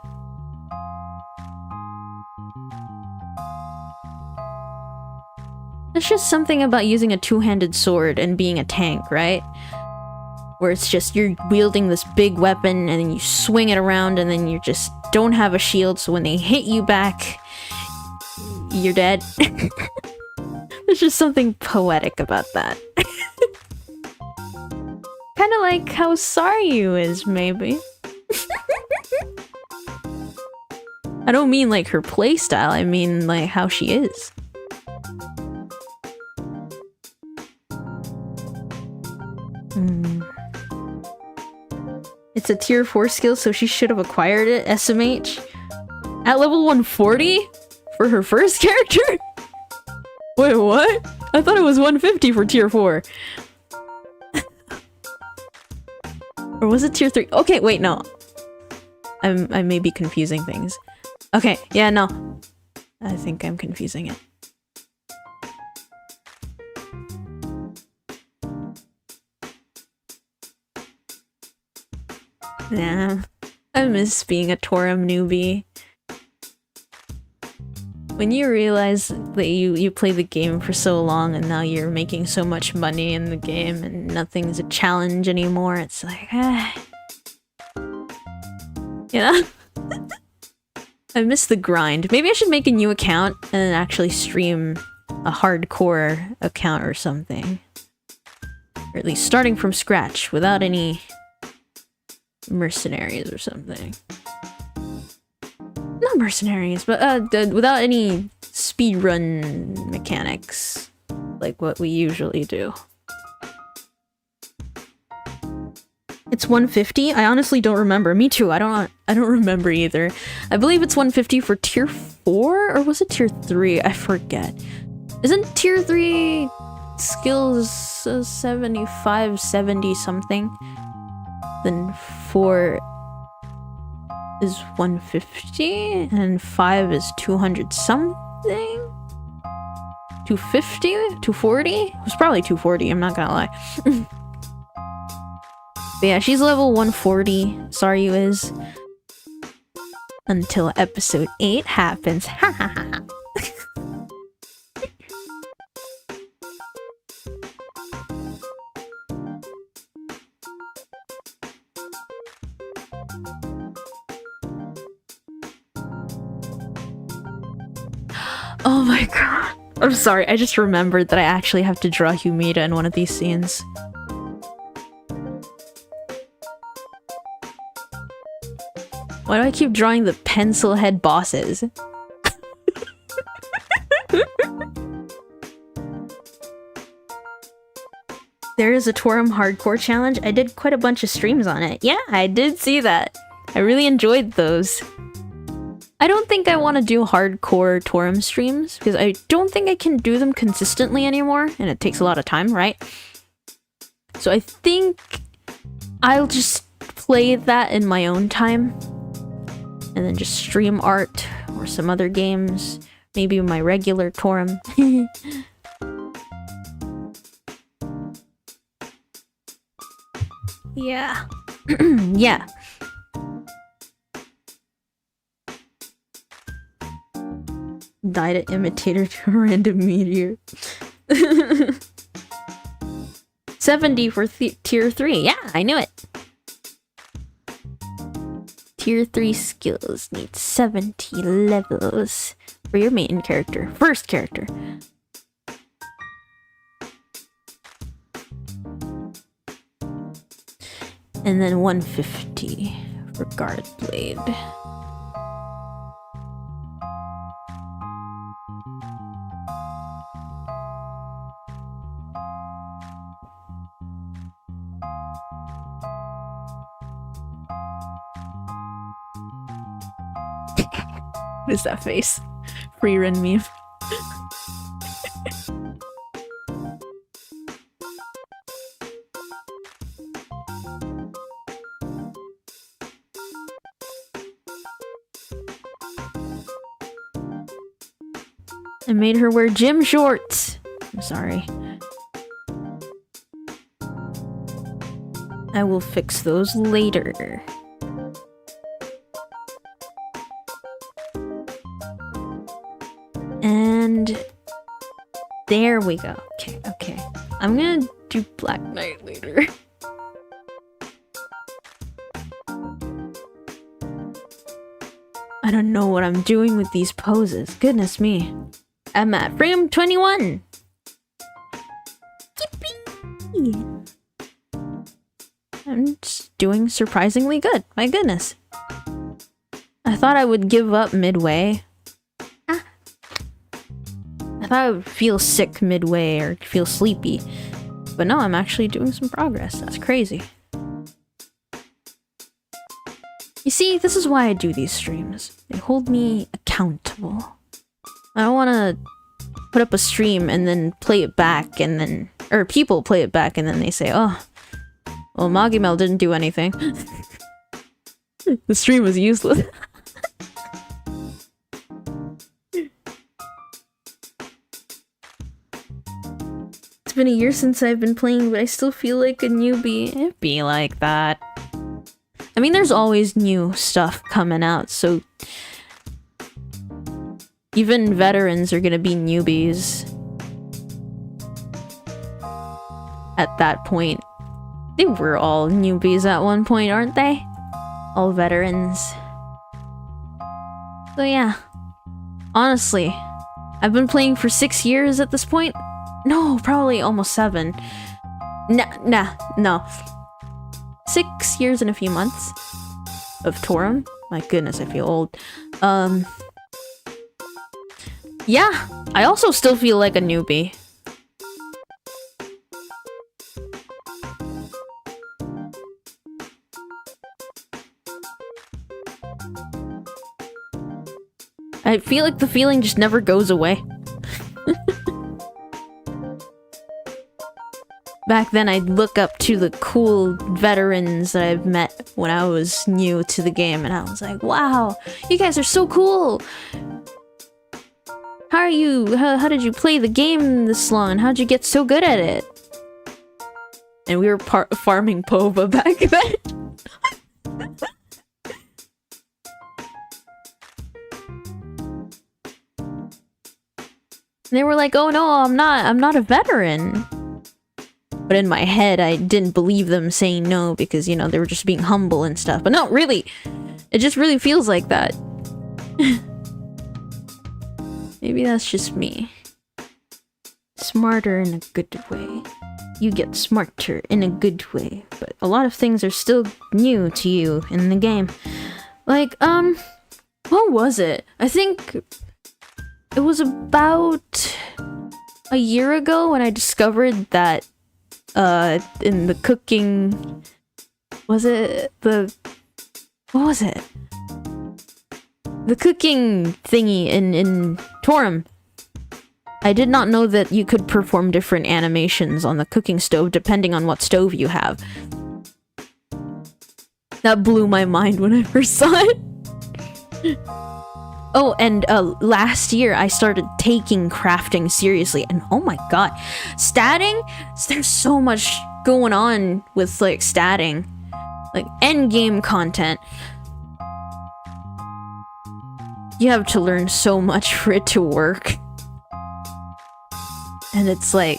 There's just something about using a two-handed sword and being a tank, right? Where it's just you're wielding this big weapon and then you swing it around and then you just don't have a shield, so when they hit you back, you're dead. There's just something poetic about that. Kinda like how Sariu is, maybe. I don't mean like her playstyle, I mean like how she is. It's a tier 4 skill, so she should have acquired it, SMH. At level 140? For her first character? Wait, what? I thought it was 150 for tier 4. Or was it tier 3? Okay, wait, no. I may be confusing things. Okay, yeah, no. I think I'm confusing it. Yeah, I miss being a Toram newbie. When you realize that you play the game for so long and now you're making so much money in the game and nothing's a challenge anymore, it's like, you know? I miss the grind. Maybe I should make a new account and then actually stream a hardcore account or something. Or at least starting from scratch without any mercenaries or something. Not mercenaries, but without any speedrun mechanics like what we usually do. It's 150? I honestly don't remember. Me too. I don't remember either. I believe it's 150 for tier 4 or was it tier 3? I forget. Isn't tier 3 skills 75, 70 something? Then 4 is 150 and 5 is 200 something? 250? 240? It was probably 240, I'm not gonna lie. But yeah, she's level 140, Sariu is. Until episode 8 happens. Ha ha ha. Oh my god. I'm sorry, I just remembered that I actually have to draw Humida in one of these scenes. Why do I keep drawing the pencil head bosses? There is a Toram hardcore challenge. I did quite a bunch of streams on it. Yeah, I did see that. I really enjoyed those. I don't think I want to do hardcore Toram streams because I don't think I can do them consistently anymore and it takes a lot of time, right? So I think I'll just play that in my own time and then just stream art or some other games, maybe my regular Toram. Yeah. Yeah. Died an imitator to a random meteor. 70 for tier 3. Yeah, I knew it. Tier 3 skills need 70 levels for your main character. First character. And then 150 for Guard Blade. What is that face? Free run meme. I made her wear gym shorts. I'm sorry. I will fix those later. And there we go. Okay, okay. I'm gonna do Black Knight later. I don't know what I'm doing with these poses. Goodness me. I'm at frame 21. Yippee! I'm just doing surprisingly good. My goodness. I thought I would give up midway. I thought I would feel sick midway or feel sleepy. But no, I'm actually doing some progress. That's crazy. You see, this is why I do these streams. They hold me accountable. I don't want to put up a stream and then play it back and then... Or people play it back and then they say, oh, well, Magimel didn't do anything. The stream was useless. It's been a year since I've been playing, but I still feel like a newbie. It'd be like that. I mean, there's always new stuff coming out, so... Even veterans are gonna be newbies. At that point. They were all newbies at one point, aren't they? All veterans. So yeah. Honestly, I've been playing for 6 years at this point. No, probably almost 7. No. 6 years and a few months of Toram. My goodness, I feel old. Yeah, I also still feel like a newbie. I feel like the feeling just never goes away. Back then, I'd look up to the cool veterans that I've met when I was new to the game, and I was like, wow, you guys are so cool! How are you? How did you play the game this long? How'd you get so good at it? And we were farming Pova back then. They were like, oh no, I'm not a veteran. But in my head, I didn't believe them saying no because, you know, they were just being humble and stuff. But no, really, it just really feels like that. Maybe that's just me. Smarter in a good way. You get smarter in a good way. But a lot of things are still new to you in the game. Like, what was it? I think it was about a year ago when I discovered that in the cooking... What was it? The cooking thingy in Toram. I did not know that you could perform different animations on the cooking stove depending on what stove you have. That blew my mind when I first saw it. Oh, and last year I started taking crafting seriously, and oh my god, statting? There's so much going on with like statting. like end game content. You have to learn so much for it to work. And it's like,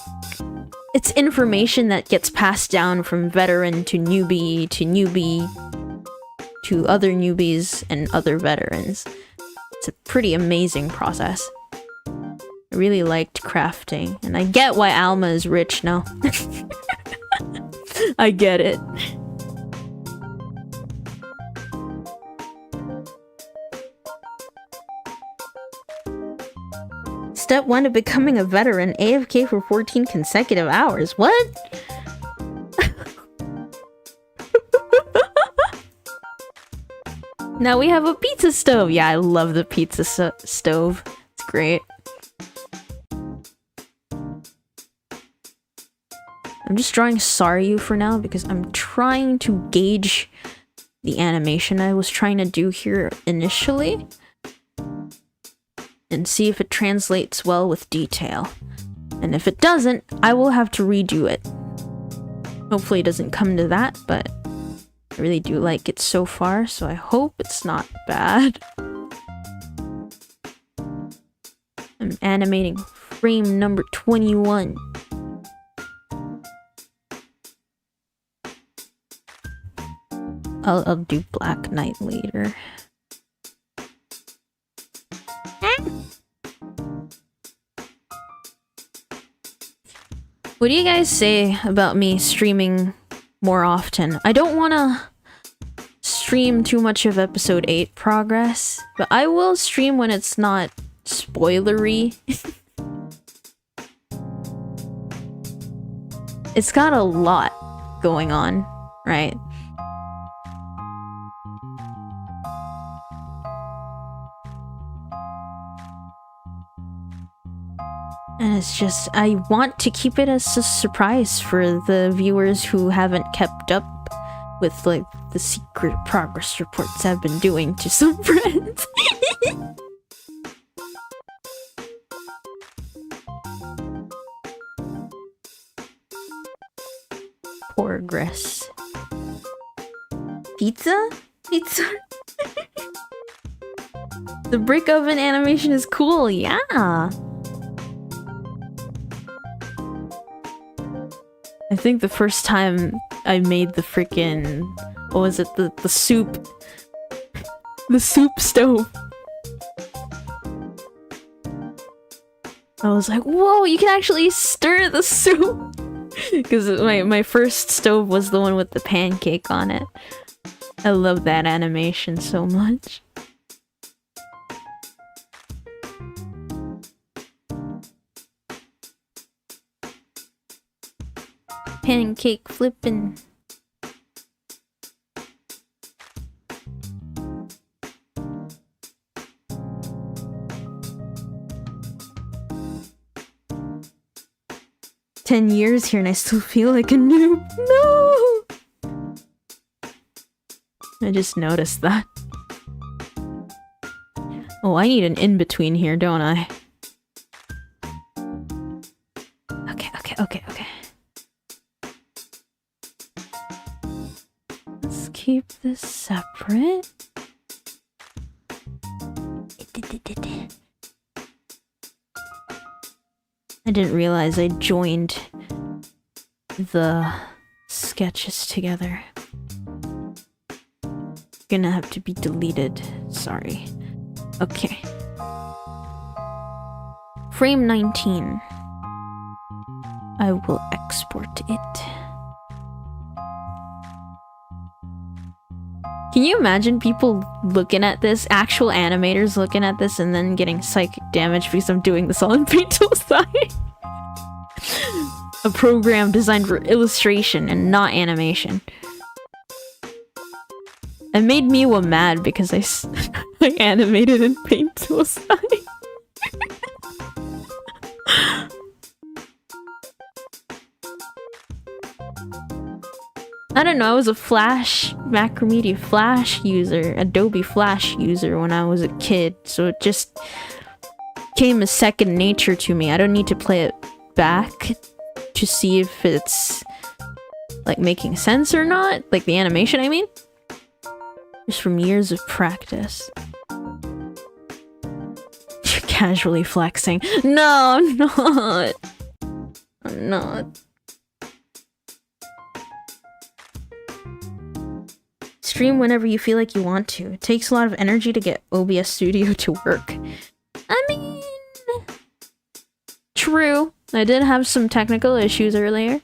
it's information that gets passed down from veteran to newbie to other newbies and other veterans. It's a pretty amazing process. I really liked crafting, and I get why Alma is rich now. I get it. Step 1 to becoming a veteran, AFK for 14 consecutive hours. What? Now we have a pizza stove. Yeah, I love the pizza stove. It's great. I'm just drawing Sariu for now because I'm trying to gauge the animation I was trying to do here initially and see if it translates well with detail. And if it doesn't, I will have to redo it. Hopefully it doesn't come to that, but I really do like it so far, so I hope it's not bad. I'm animating frame number 21. I'll do Black Knight later. What do you guys say about me streaming more often? I don't want to stream too much of episode 8 progress, but I will stream when it's not spoilery. It's got a lot going on, right? And it's just, I want to keep it as a surprise for the viewers who haven't kept up with, like, the secret progress reports I've been doing to some friends. Progress. Pizza? Pizza? The brick oven animation is cool, yeah! I think the first time I made the freaking, what was it, the soup stove. I was like, whoa, you can actually stir the soup! Because my first stove was the one with the pancake on it. I love that animation so much. Pancake flippin'. "10 years here and I still feel like a noob." No! I just noticed that. Oh, I need an in-between here, don't I? Okay. Let's keep this separate. I didn't realize I joined the sketches together. Gonna have to be deleted. Sorry. Okay. Frame 19. I will export it. Can you imagine people looking at this, actual animators looking at this and then getting psychic damage because I'm doing this all in Paint Tool. A program designed for illustration and not animation. It made Miwa mad because I animated in Paint Tool. I don't know, I was a Flash, Macromedia Flash user, Adobe Flash user when I was a kid, so it just came as second nature to me. I don't need to play it back to see if it's like making sense or not. Like the animation, I mean. Just from years of practice. You're casually flexing. No, I'm not. I'm not. Stream whenever you feel like you want to. It takes a lot of energy to get OBS Studio to work. I mean... True. I did have some technical issues earlier.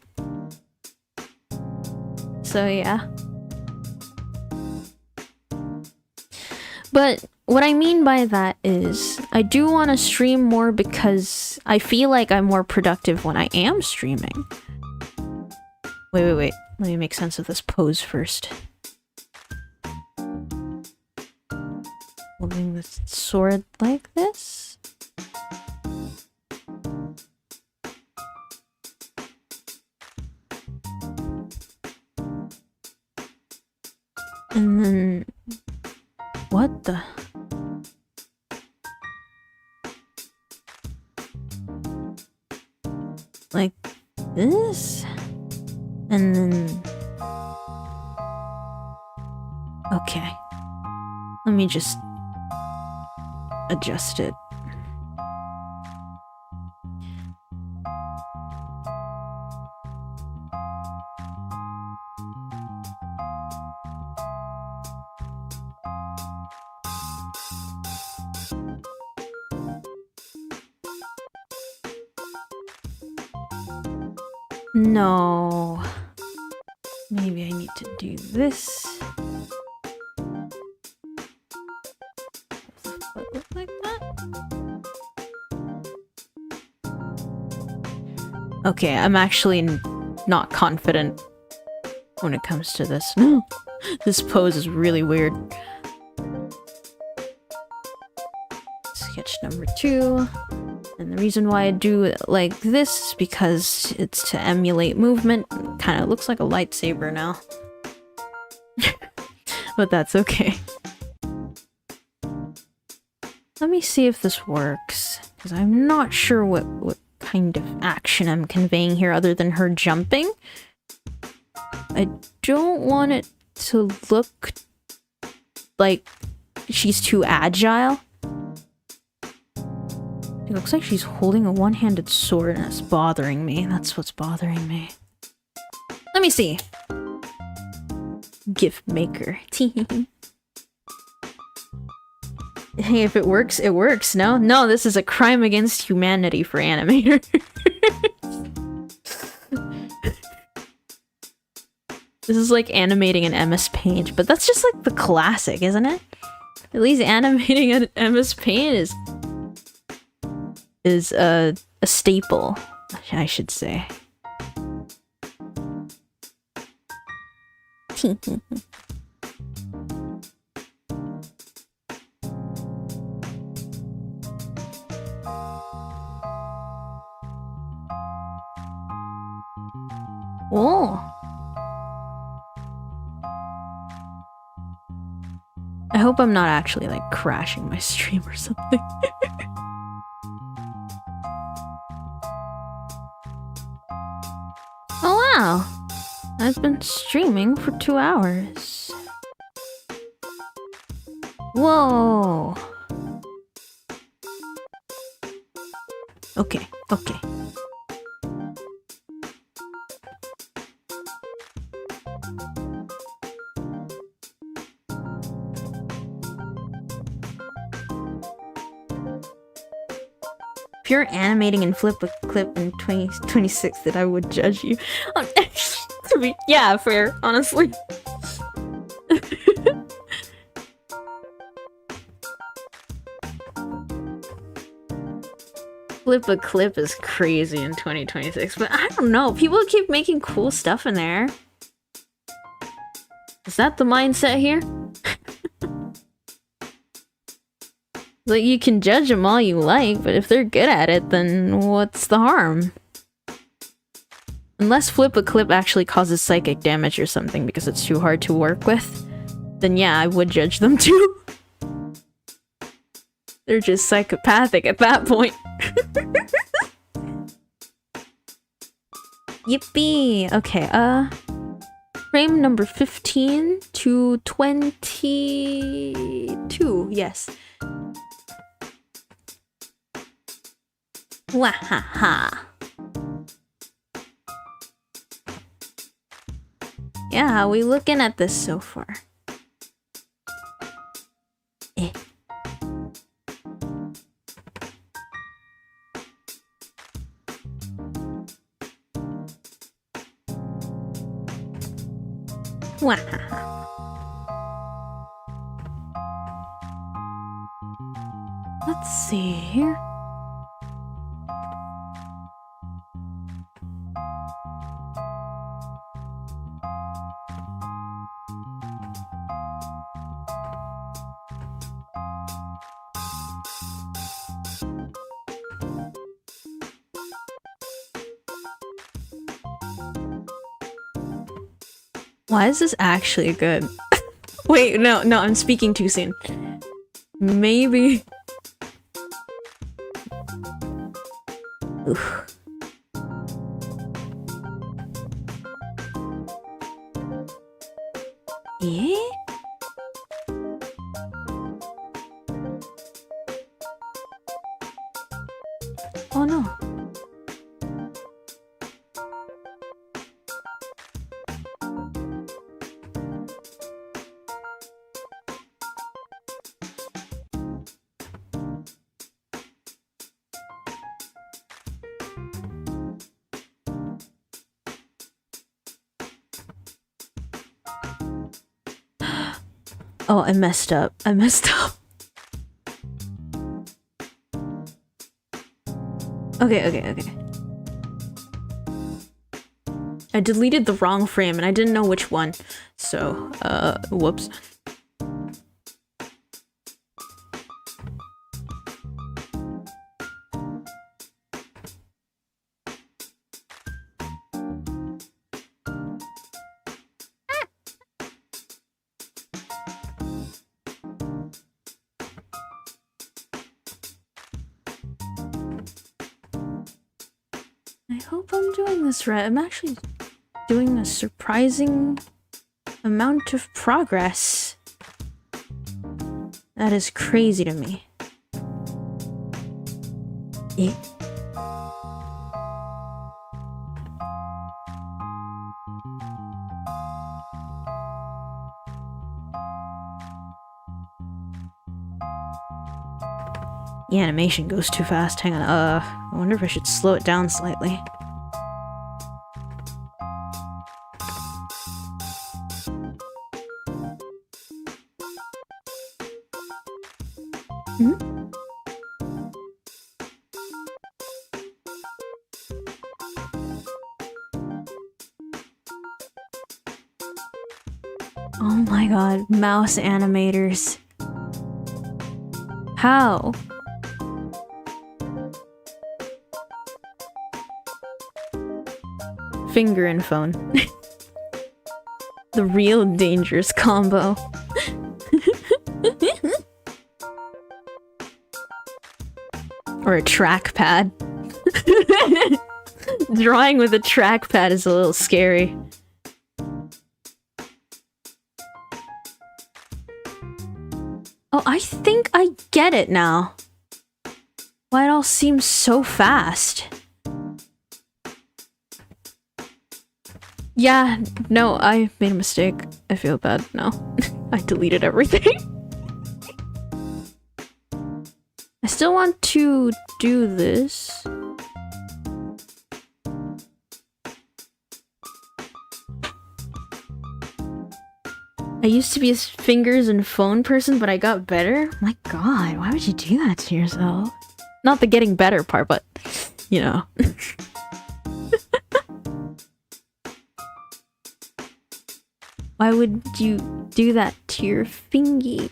So yeah. But what I mean by that is, I do want to stream more because I feel like I'm more productive when I am streaming. Wait. Let me make sense of this pose first. Holding this sword like this. And then... What the... Like this? And then... Okay. Let me just... adjust it. No. Maybe I need to do this. Look like that? Okay, I'm actually not confident when it comes to this. This pose is really weird. Sketch number 2. And the reason why I do it like this is because it's to emulate movement. It kind of looks like a lightsaber now. But that's okay. Let me see if this works. Because I'm not sure what kind of action I'm conveying here other than her jumping. I don't want it to look like she's too agile. It looks like she's holding a one-handed sword and it's bothering me. That's what's bothering me. Let me see. Gift maker. Hey, if it works, it works. No? No, this is a crime against humanity for animators. This is like animating an MS Paint, but that's just like the classic, isn't it? At least animating an MS Paint is a staple, I should say. Oh. I hope I'm not actually like crashing my stream or something. Oh wow! I've been streaming for 2 hours. Whoa! Okay. If you're animating and flip a clip in 2026, then I would judge you. Yeah, fair, honestly. Flip a clip is crazy in 2026, but I don't know. People keep making cool stuff in there. Is that the mindset here? Like, you can judge them all you like, but if they're good at it, then what's the harm? Unless flip a clip actually causes psychic damage or something because it's too hard to work with, then yeah, I would judge them too. They're just psychopathic at that point. Yippee! Okay, Frame number 15 to 22. Yes. Wahaha. Yeah, how we looking at this so far? Eh. Wahaha. Let's see here. Why is this actually good? Wait, no, I'm speaking too soon. Maybe. Oof. Yeah? Oh no. Oh, I messed up. Okay. I deleted the wrong frame and I didn't know which one. So, whoops. I hope I'm doing this right. I'm actually doing a surprising amount of progress. That is crazy to me. Eh? The animation goes too fast. Hang on. I wonder if I should slow it down slightly. Oh my god, mouse animators. How? Finger and phone. The real dangerous combo. Or a trackpad. Drawing with a trackpad is a little scary. Oh, I think I get it now. Why it all seems so fast. Yeah, no, I made a mistake. I feel bad now. I deleted everything. I still want to do this. I used to be a fingers and phone person, but I got better. My god, why would you do that to yourself? Not the getting better part, but, you know. Why would you do that to your fingy?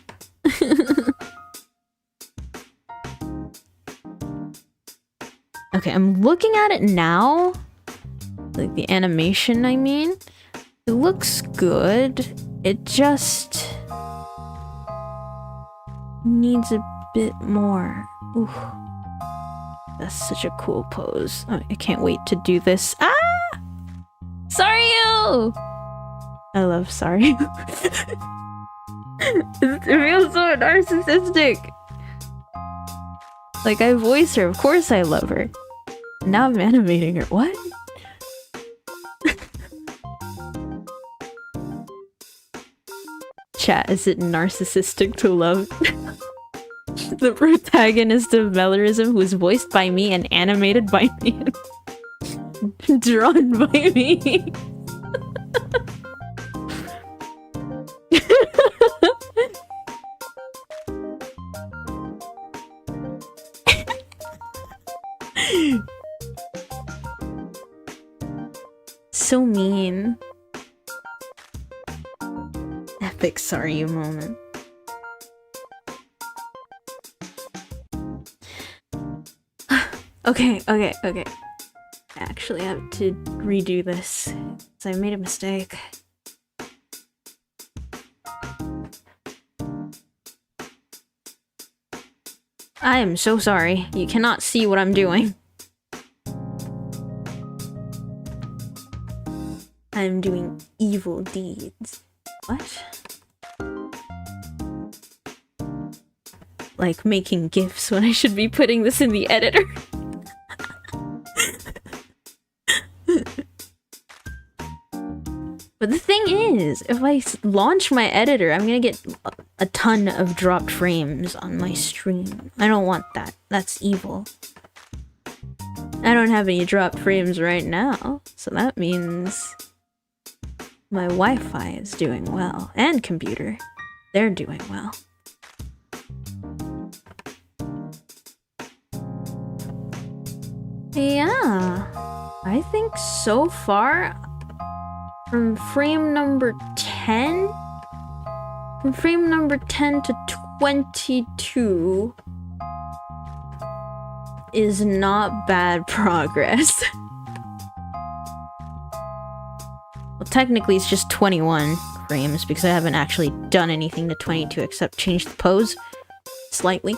Okay, I'm looking at it now. Like the animation, I mean. It looks good. It just needs a bit more. Ooh. That's such a cool pose. Oh, I can't wait to do this. Ah! Sariu! I love Sariu. It feels so narcissistic. Like, I voice her, of course I love her. Now I'm animating her. What? Chat, is it narcissistic to love the protagonist of Mellorism, who is voiced by me and animated by me and drawn by me? So mean. Epic Sariu moment. Okay. I actually have to redo this, because I made a mistake. I am so sorry. You cannot see what I'm doing. I'm doing evil deeds. What? Like making GIFs when I should be putting this in the editor. But the thing is, if I launch my editor, I'm gonna get a ton of dropped frames on my stream. I don't want that. That's evil. I don't have any dropped frames right now, so that means my Wi-Fi is doing well. And computer. They're doing well. Yeah. I think so far, from frame number 10? From frame number 10 to 22 is not bad progress. Well, technically it's just 21 frames because I haven't actually done anything to 22 except change the pose slightly.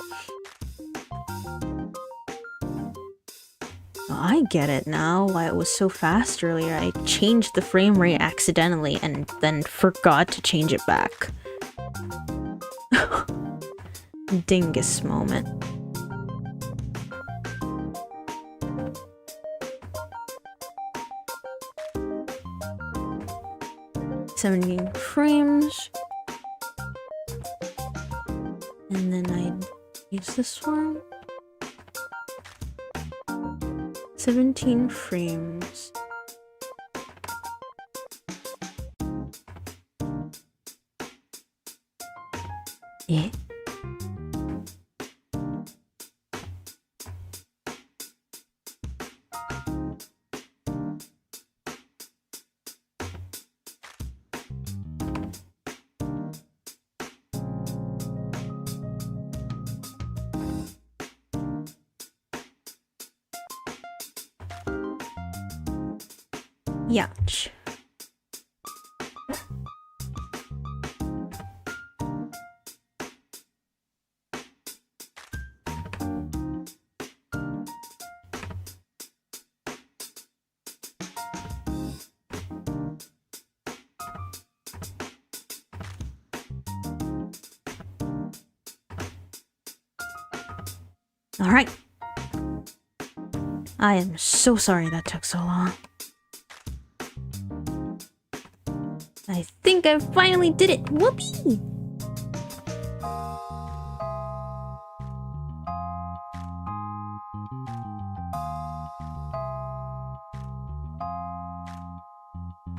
I get it now, why it was so fast earlier. I changed the frame rate accidentally and then forgot to change it back. Dingus moment. $17 frames. And then I use this one. 17 frames. Eh? Yach. All right. I am so sorry that took so long. I think I finally did it! Whoopee!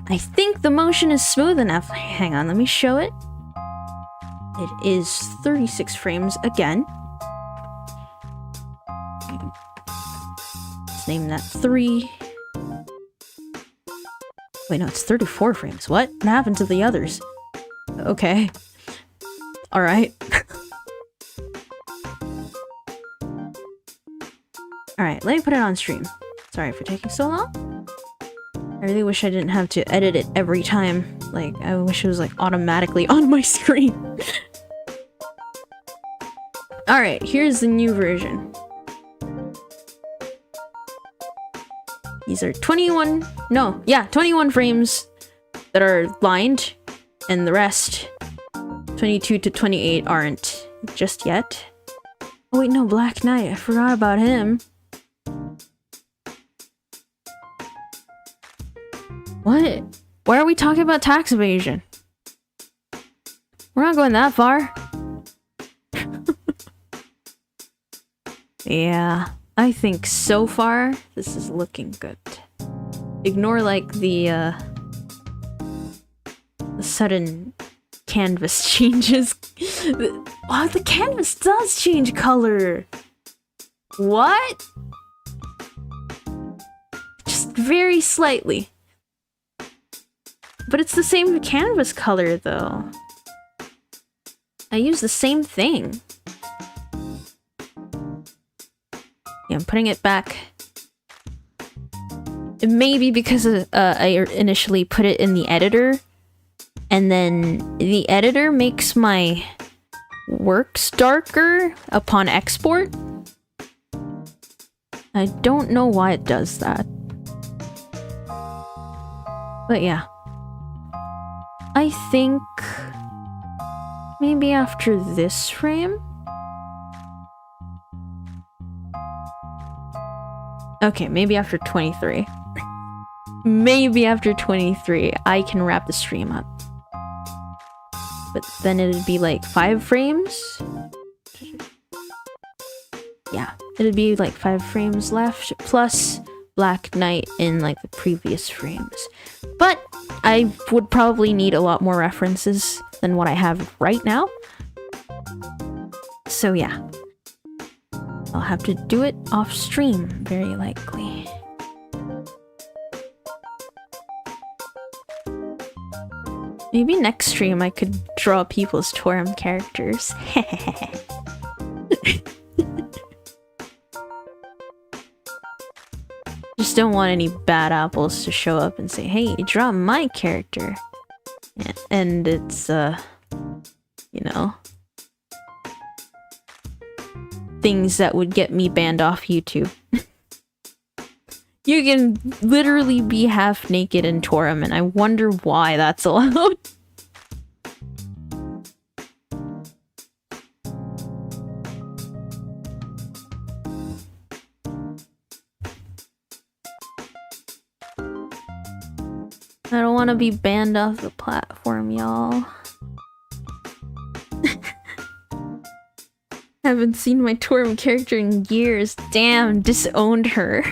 I think the motion is smooth enough. Hang on, let me show it. It is 36 frames again. Let's name that 3. Wait, no, it's 34 frames. What? What happened to the others? Okay. Alright. Alright, let me put it on stream. Sorry for taking so long. I really wish I didn't have to edit it every time. Like, I wish it was like automatically on my screen. Alright, here's the new version. These are 21 frames that are lined, and the rest, 22 to 28, aren't just yet. Oh wait, no, Black Knight. I forgot about him. What? Why are we talking about tax evasion? We're not going that far. Yeah, I think so far this is looking good. Ignore like the sudden canvas changes. Oh, the canvas does change color. What? Just very slightly. But it's the same canvas color though. I use the same thing. Yeah, I'm putting it back. It may be because I initially put it in the editor, and then the editor makes my works darker upon export. I don't know why it does that. But yeah. I think maybe after this frame? Okay, maybe after 23. Maybe after 23, I can wrap the stream up. But then it'd be like 5 frames? Yeah, it'd be like 5 frames left, plus Black Knight in like the previous frames. But I would probably need a lot more references than what I have right now. So yeah. I'll have to do it off stream, very likely. Maybe next stream I could draw people's Toram characters. Just don't want any bad apples to show up and say, hey, draw my character. And it's, you know, things that would get me banned off YouTube. You can literally be half naked in Toram, and I wonder why that's allowed. I don't want to be banned off the platform, y'all. Haven't seen my Toram character in years. Damn, disowned her.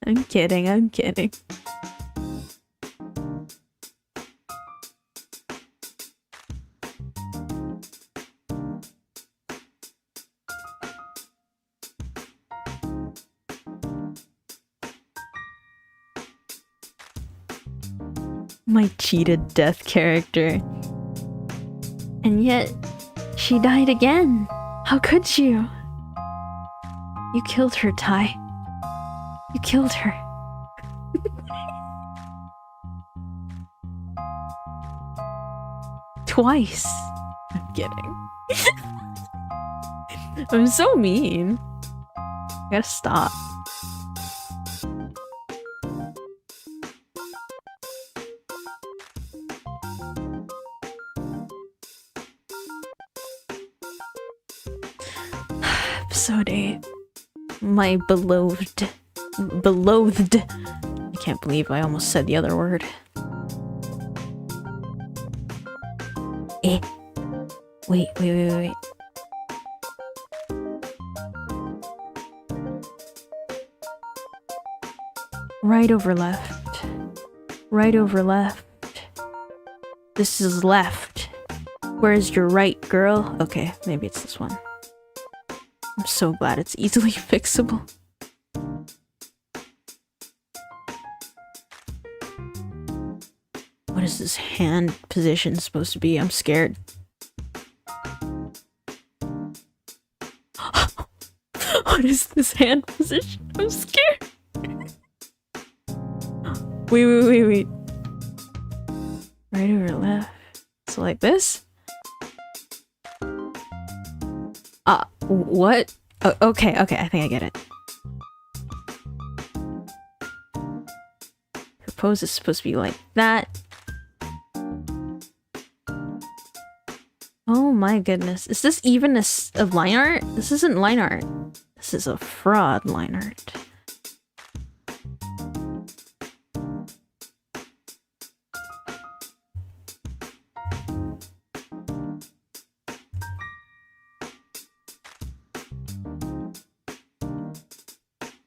I'm kidding, I'm kidding. My cheated death character. And yet, she died again. How could you? You killed her, Ty. You killed her. Twice. I'm kidding. I'm so mean. I gotta stop. Episode 8. My beloved. I can't believe I almost said the other word. Wait. Right over left. Right over left. This is left. Where's your right, girl? Okay, maybe it's this one. I'm so glad it's easily fixable. What is this hand position supposed to be? I'm scared. What is this hand position? I'm scared. Wait. Right over left. So like this? What? Okay, I think I get it. suppose it's supposed to be like that. Oh my goodness. Is this even a line art? This isn't line art. This is a fraud line art.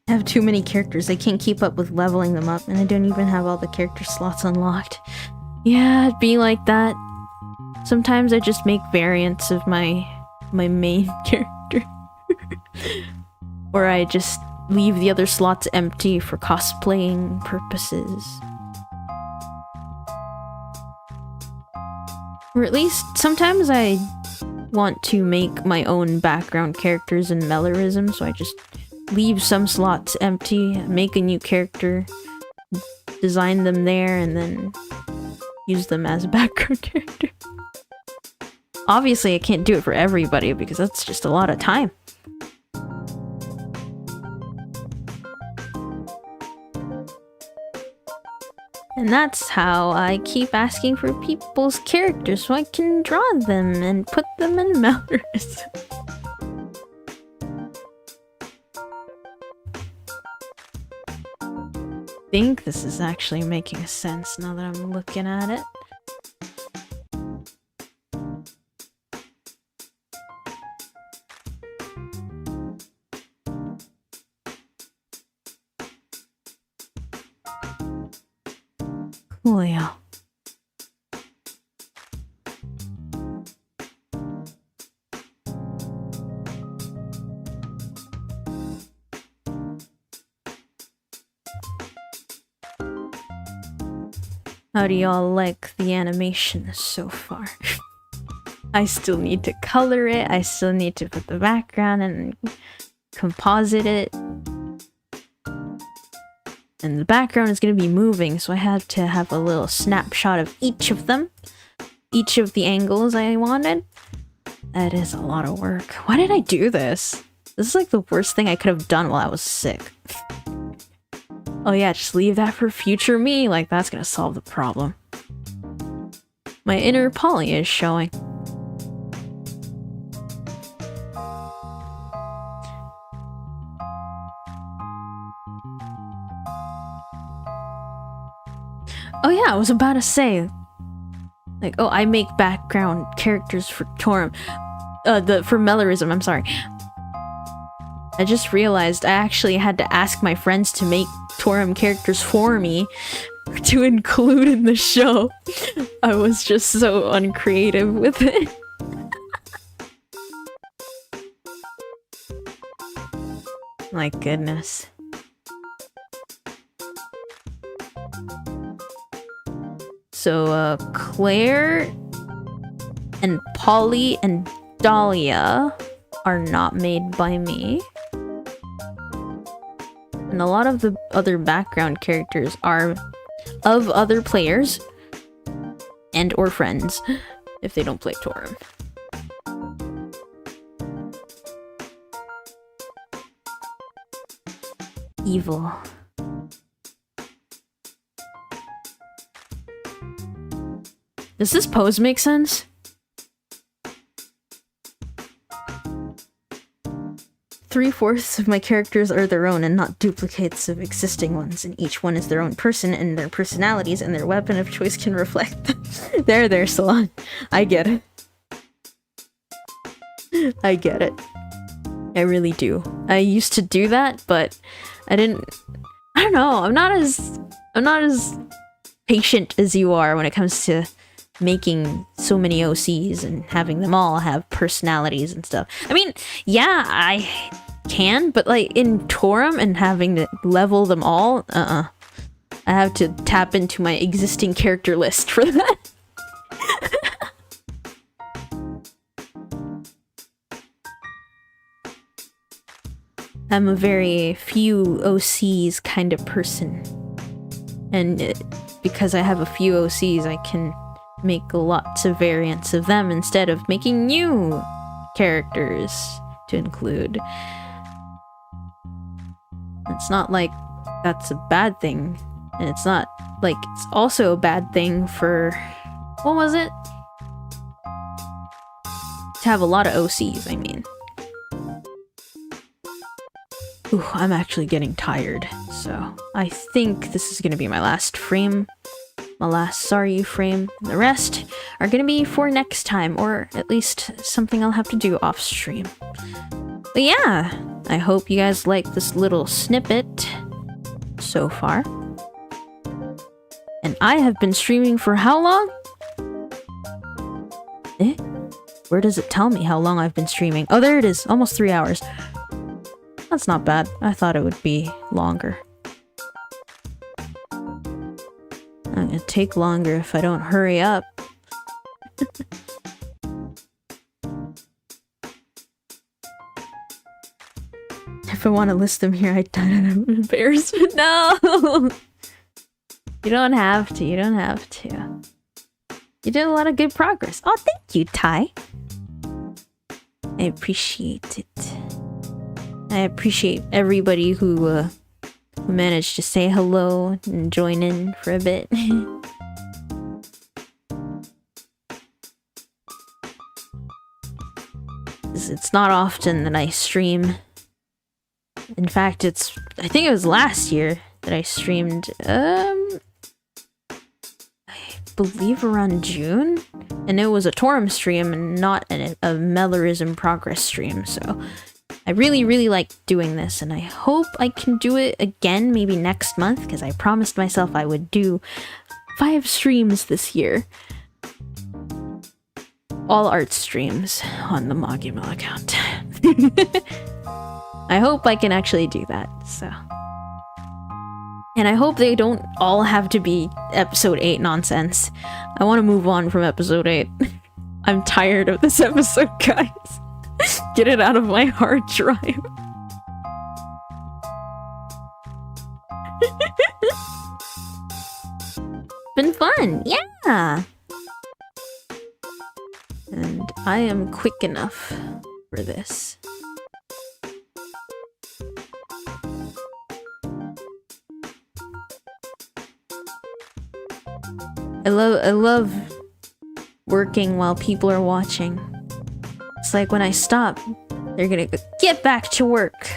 I have too many characters. I can't keep up with leveling them up, and I don't even have all the character slots unlocked. Yeah, it'd be like that. Sometimes I just make variants of my main character. Or I just leave the other slots empty for cosplaying purposes. Or at least sometimes I want to make my own background characters in Mellorism, so I just leave some slots empty, make a new character, design them there, and then use them as a background character. Obviously, I can't do it for everybody because that's just a lot of time. And that's how I keep asking for people's characters so I can draw them and put them in Mellorism. I think this is actually making sense now that I'm looking at it. Coolio. How do y'all like the animation so far? I still need to color it, I still need to put the background and composite it. And the background is going to be moving, so I have to have a little snapshot of each of them. Each of the angles I wanted. That is a lot of work. Why did I do this? This is like the worst thing I could have done while I was sick. Oh yeah, just leave that for future me. Like, that's gonna solve the problem. My inner Polly is showing. Oh yeah, I was about to say, like, oh, I make background characters for Toram. For Mellorism, I'm sorry. I just realized I actually had to ask my friends to make Toram characters for me to include in the show. I was just so uncreative with it. My goodness. So, Claire and Polly and Dahlia are not made by me. And a lot of the other background characters are of other players and or friends if they don't play Toram. Evil. Does this pose make sense? Three-fourths of my characters are their own and not duplicates of existing ones, and each one is their own person, and their personalities and their weapon of choice can reflect them. There, Salon. I get it. I get it. I really do. I used to do that, but I don't know, I'm not as patient as you are when it comes to making so many OCs and having them all have personalities and stuff. I mean, yeah, I can, but like in Toram and having to level them all, I have to tap into my existing character list for that. I'm a very few OCs kind of person. And because I have a few OCs, I can make lots of variants of them instead of making new characters to include. It's not like that's a bad thing And it's not, like, it's also a bad thing for... What was it? To have a lot of OCs, I mean. Ooh, I'm actually getting tired, so I think this is gonna be my last frame. My last Sariu frame. The rest are gonna be for next time, or at least something I'll have to do off stream. But yeah, I hope you guys like this little snippet so far. And I have been streaming for how long? Eh? Where does it tell me how long I've been streaming? Oh, there it is. Almost 3 hours. That's not bad. I thought it would be longer. I'm gonna take longer if I don't hurry up. If I want to list them here, I'm embarrassed. No! You don't have to. You don't have to. You did a lot of good progress. Oh, thank you, Ty. I appreciate it. I appreciate everybody who managed to say hello and join in for a bit. It's not often that I stream. In fact, I think it was last year that I streamed, I believe around June? And it was a Toram stream and not a Mellorism progress stream, so I really, really like doing this, and I hope I can do it again maybe next month, because I promised myself I would do 5 streams this year. All art streams on the Magimo account. I hope I can actually do that, so. And I hope they don't all have to be episode 8 nonsense. I want to move on from episode 8. I'm tired of this episode, guys. Get it out of my hard drive. Been fun, yeah! And I am quick enough for this. I love working while people are watching. It's like when I stop, they're gonna go, get back to work.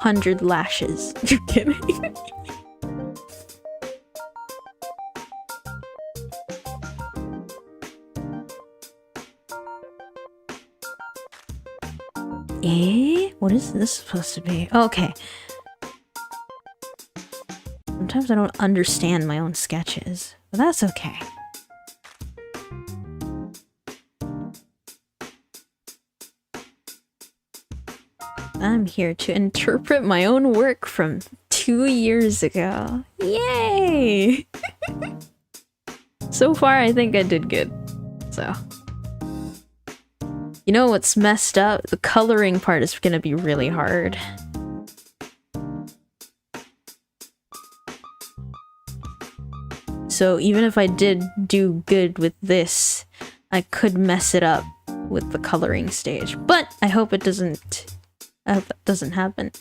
100 lashes. You're kidding. Eh? What is this supposed to be? Okay. Sometimes I don't understand my own sketches, but that's okay. I'm here to interpret my own work from 2 years ago. Yay! So far, I think I did good. So. You know what's messed up? The coloring part is gonna be really hard. So even if I did do good with this, I could mess it up with the coloring stage. But I hope it doesn't... I hope that doesn't happen.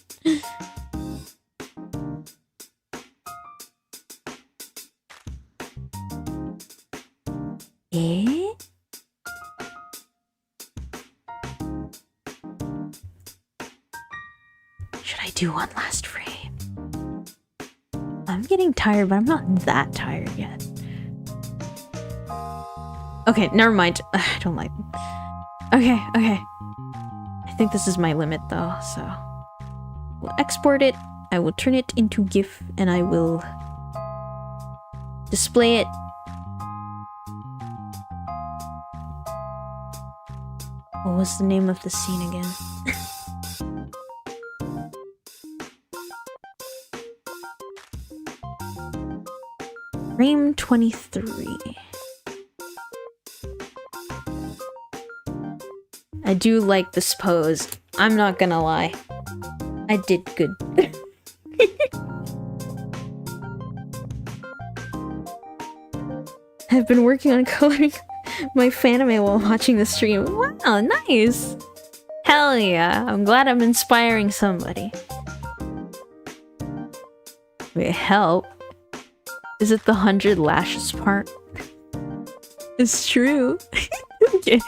Eh? Should I do one last frame? I'm getting tired, but I'm not that tired yet. Okay, never mind. I don't like... Okay, okay. I think this is my limit though, so... We'll export it, I will turn it into GIF, and I will... display it. What was the name of the scene again? Frame 23. I do like this pose. I'm not gonna lie. I did good. I've been working on coloring my Fanime while watching the stream. Wow, nice! Hell yeah, I'm glad I'm inspiring somebody. Wait, help? Is it the 100 lashes part? It's true. Okay.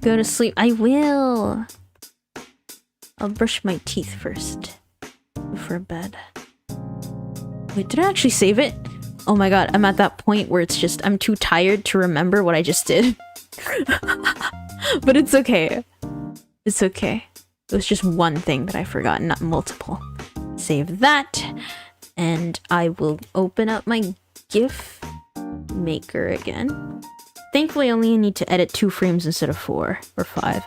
Go to sleep. I will. I'll brush my teeth first before bed. Wait, did I actually save it? Oh my god, I'm at that point where it's just I'm too tired to remember what I just did. But it's okay. It's okay. It was just one thing that I forgot, not multiple. Save that, and I will open up my GIF maker again. Thankfully, I only need to edit 2 frames instead of 4 or 5.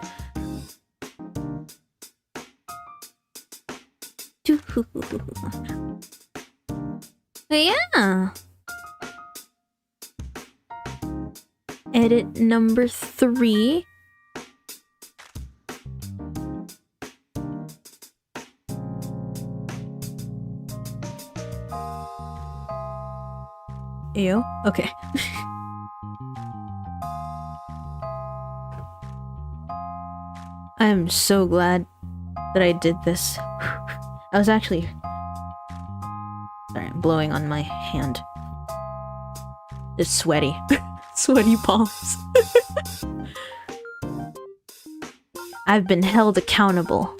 But yeah. Edit number 3. Ew. Okay. I am so glad that I did this. I was actually... Sorry, I'm blowing on my hand. It's sweaty. Sweaty palms. I've been held accountable.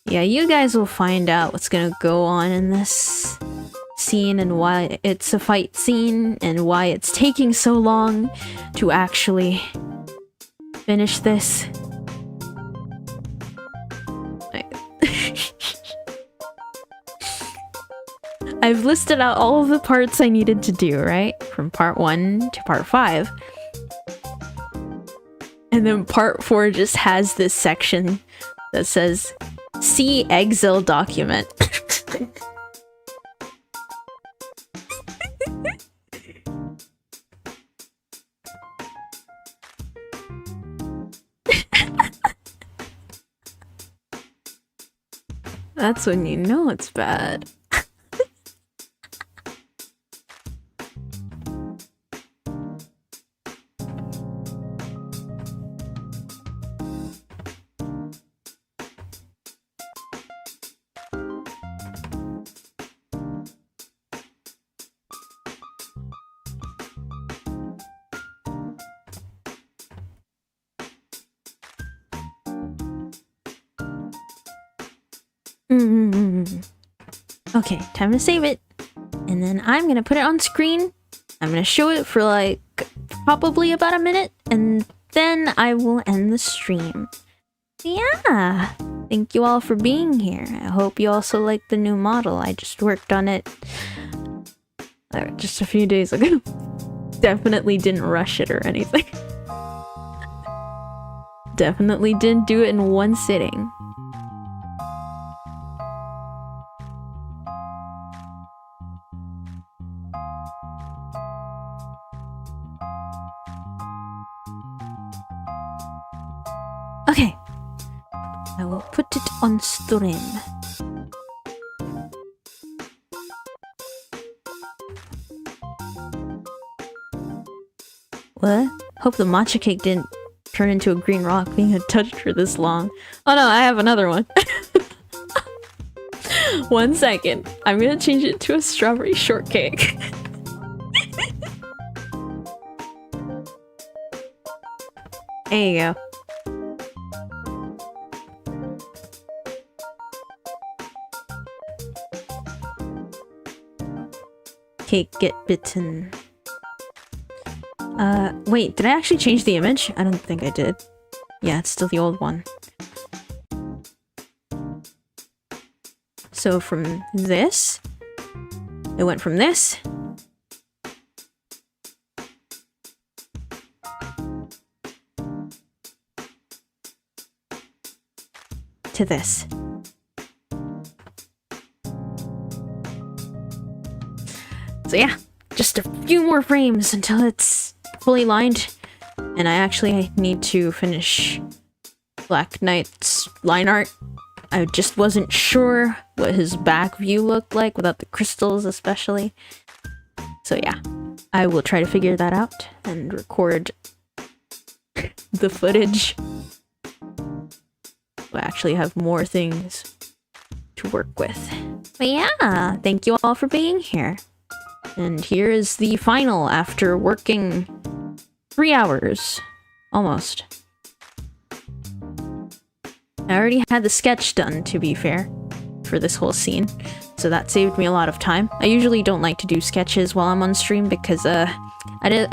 Yeah, you guys will find out what's gonna go on in this scene and why it's a fight scene and why it's taking so long to actually finish this. I've listed out all of the parts I needed to do, right? From part 1 to part 5. And then part 4 just has this section that says, see exile document. That's when you know it's bad. Okay, time to save it. And then I'm gonna put it on screen. I'm gonna show it for like probably about a minute, and then I will end the stream. Yeah, thank you all for being here. I hope you also like the new model. I just worked on it just a few days ago. Definitely didn't rush it or anything. Definitely didn't do it in one sitting. Okay, I will put it on stream. What? Hope the matcha cake didn't turn into a green rock being untouched for this long. Oh no, I have another one. 1 second. I'm gonna change it to a strawberry shortcake. There you go. Cake get bitten. Wait, did I actually change the image? I don't think I did. Yeah, it's still the old one. So from this, it went from this to this. So yeah, just a few more frames until it's fully lined. And I actually need to finish Black Knight's line art. I just wasn't sure what his back view looked like without the crystals especially. So yeah, I will try to figure that out and record the footage. I actually have more things to work with. But yeah, thank you all for being here. And here is the final after working 3 hours. Almost. I already had the sketch done, to be fair, for this whole scene. So that saved me a lot of time. I usually don't like to do sketches while I'm on stream because I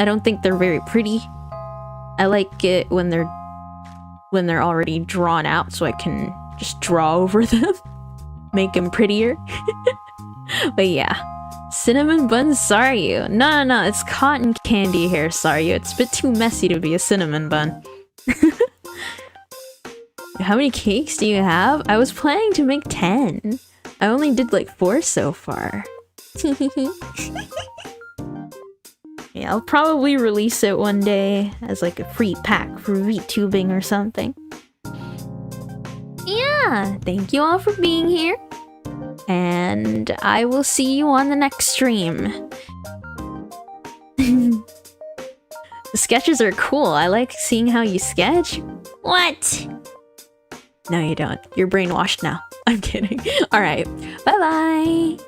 don't think they're very pretty. I like it when they're already drawn out so I can just draw over them. Make them prettier. But yeah. Cinnamon bun Sariu. No, it's cotton candy hair Sariu. It's a bit too messy to be a cinnamon bun. How many cakes do you have? I was planning to make 10. I only did like 4 so far. Yeah, I'll probably release it one day as like a free pack for VTubing or something. Yeah, thank you all for being here. And I will see you on the next stream. The sketches are cool. I like seeing how you sketch. What? No, you don't. You're brainwashed now. I'm kidding. Alright, bye-bye!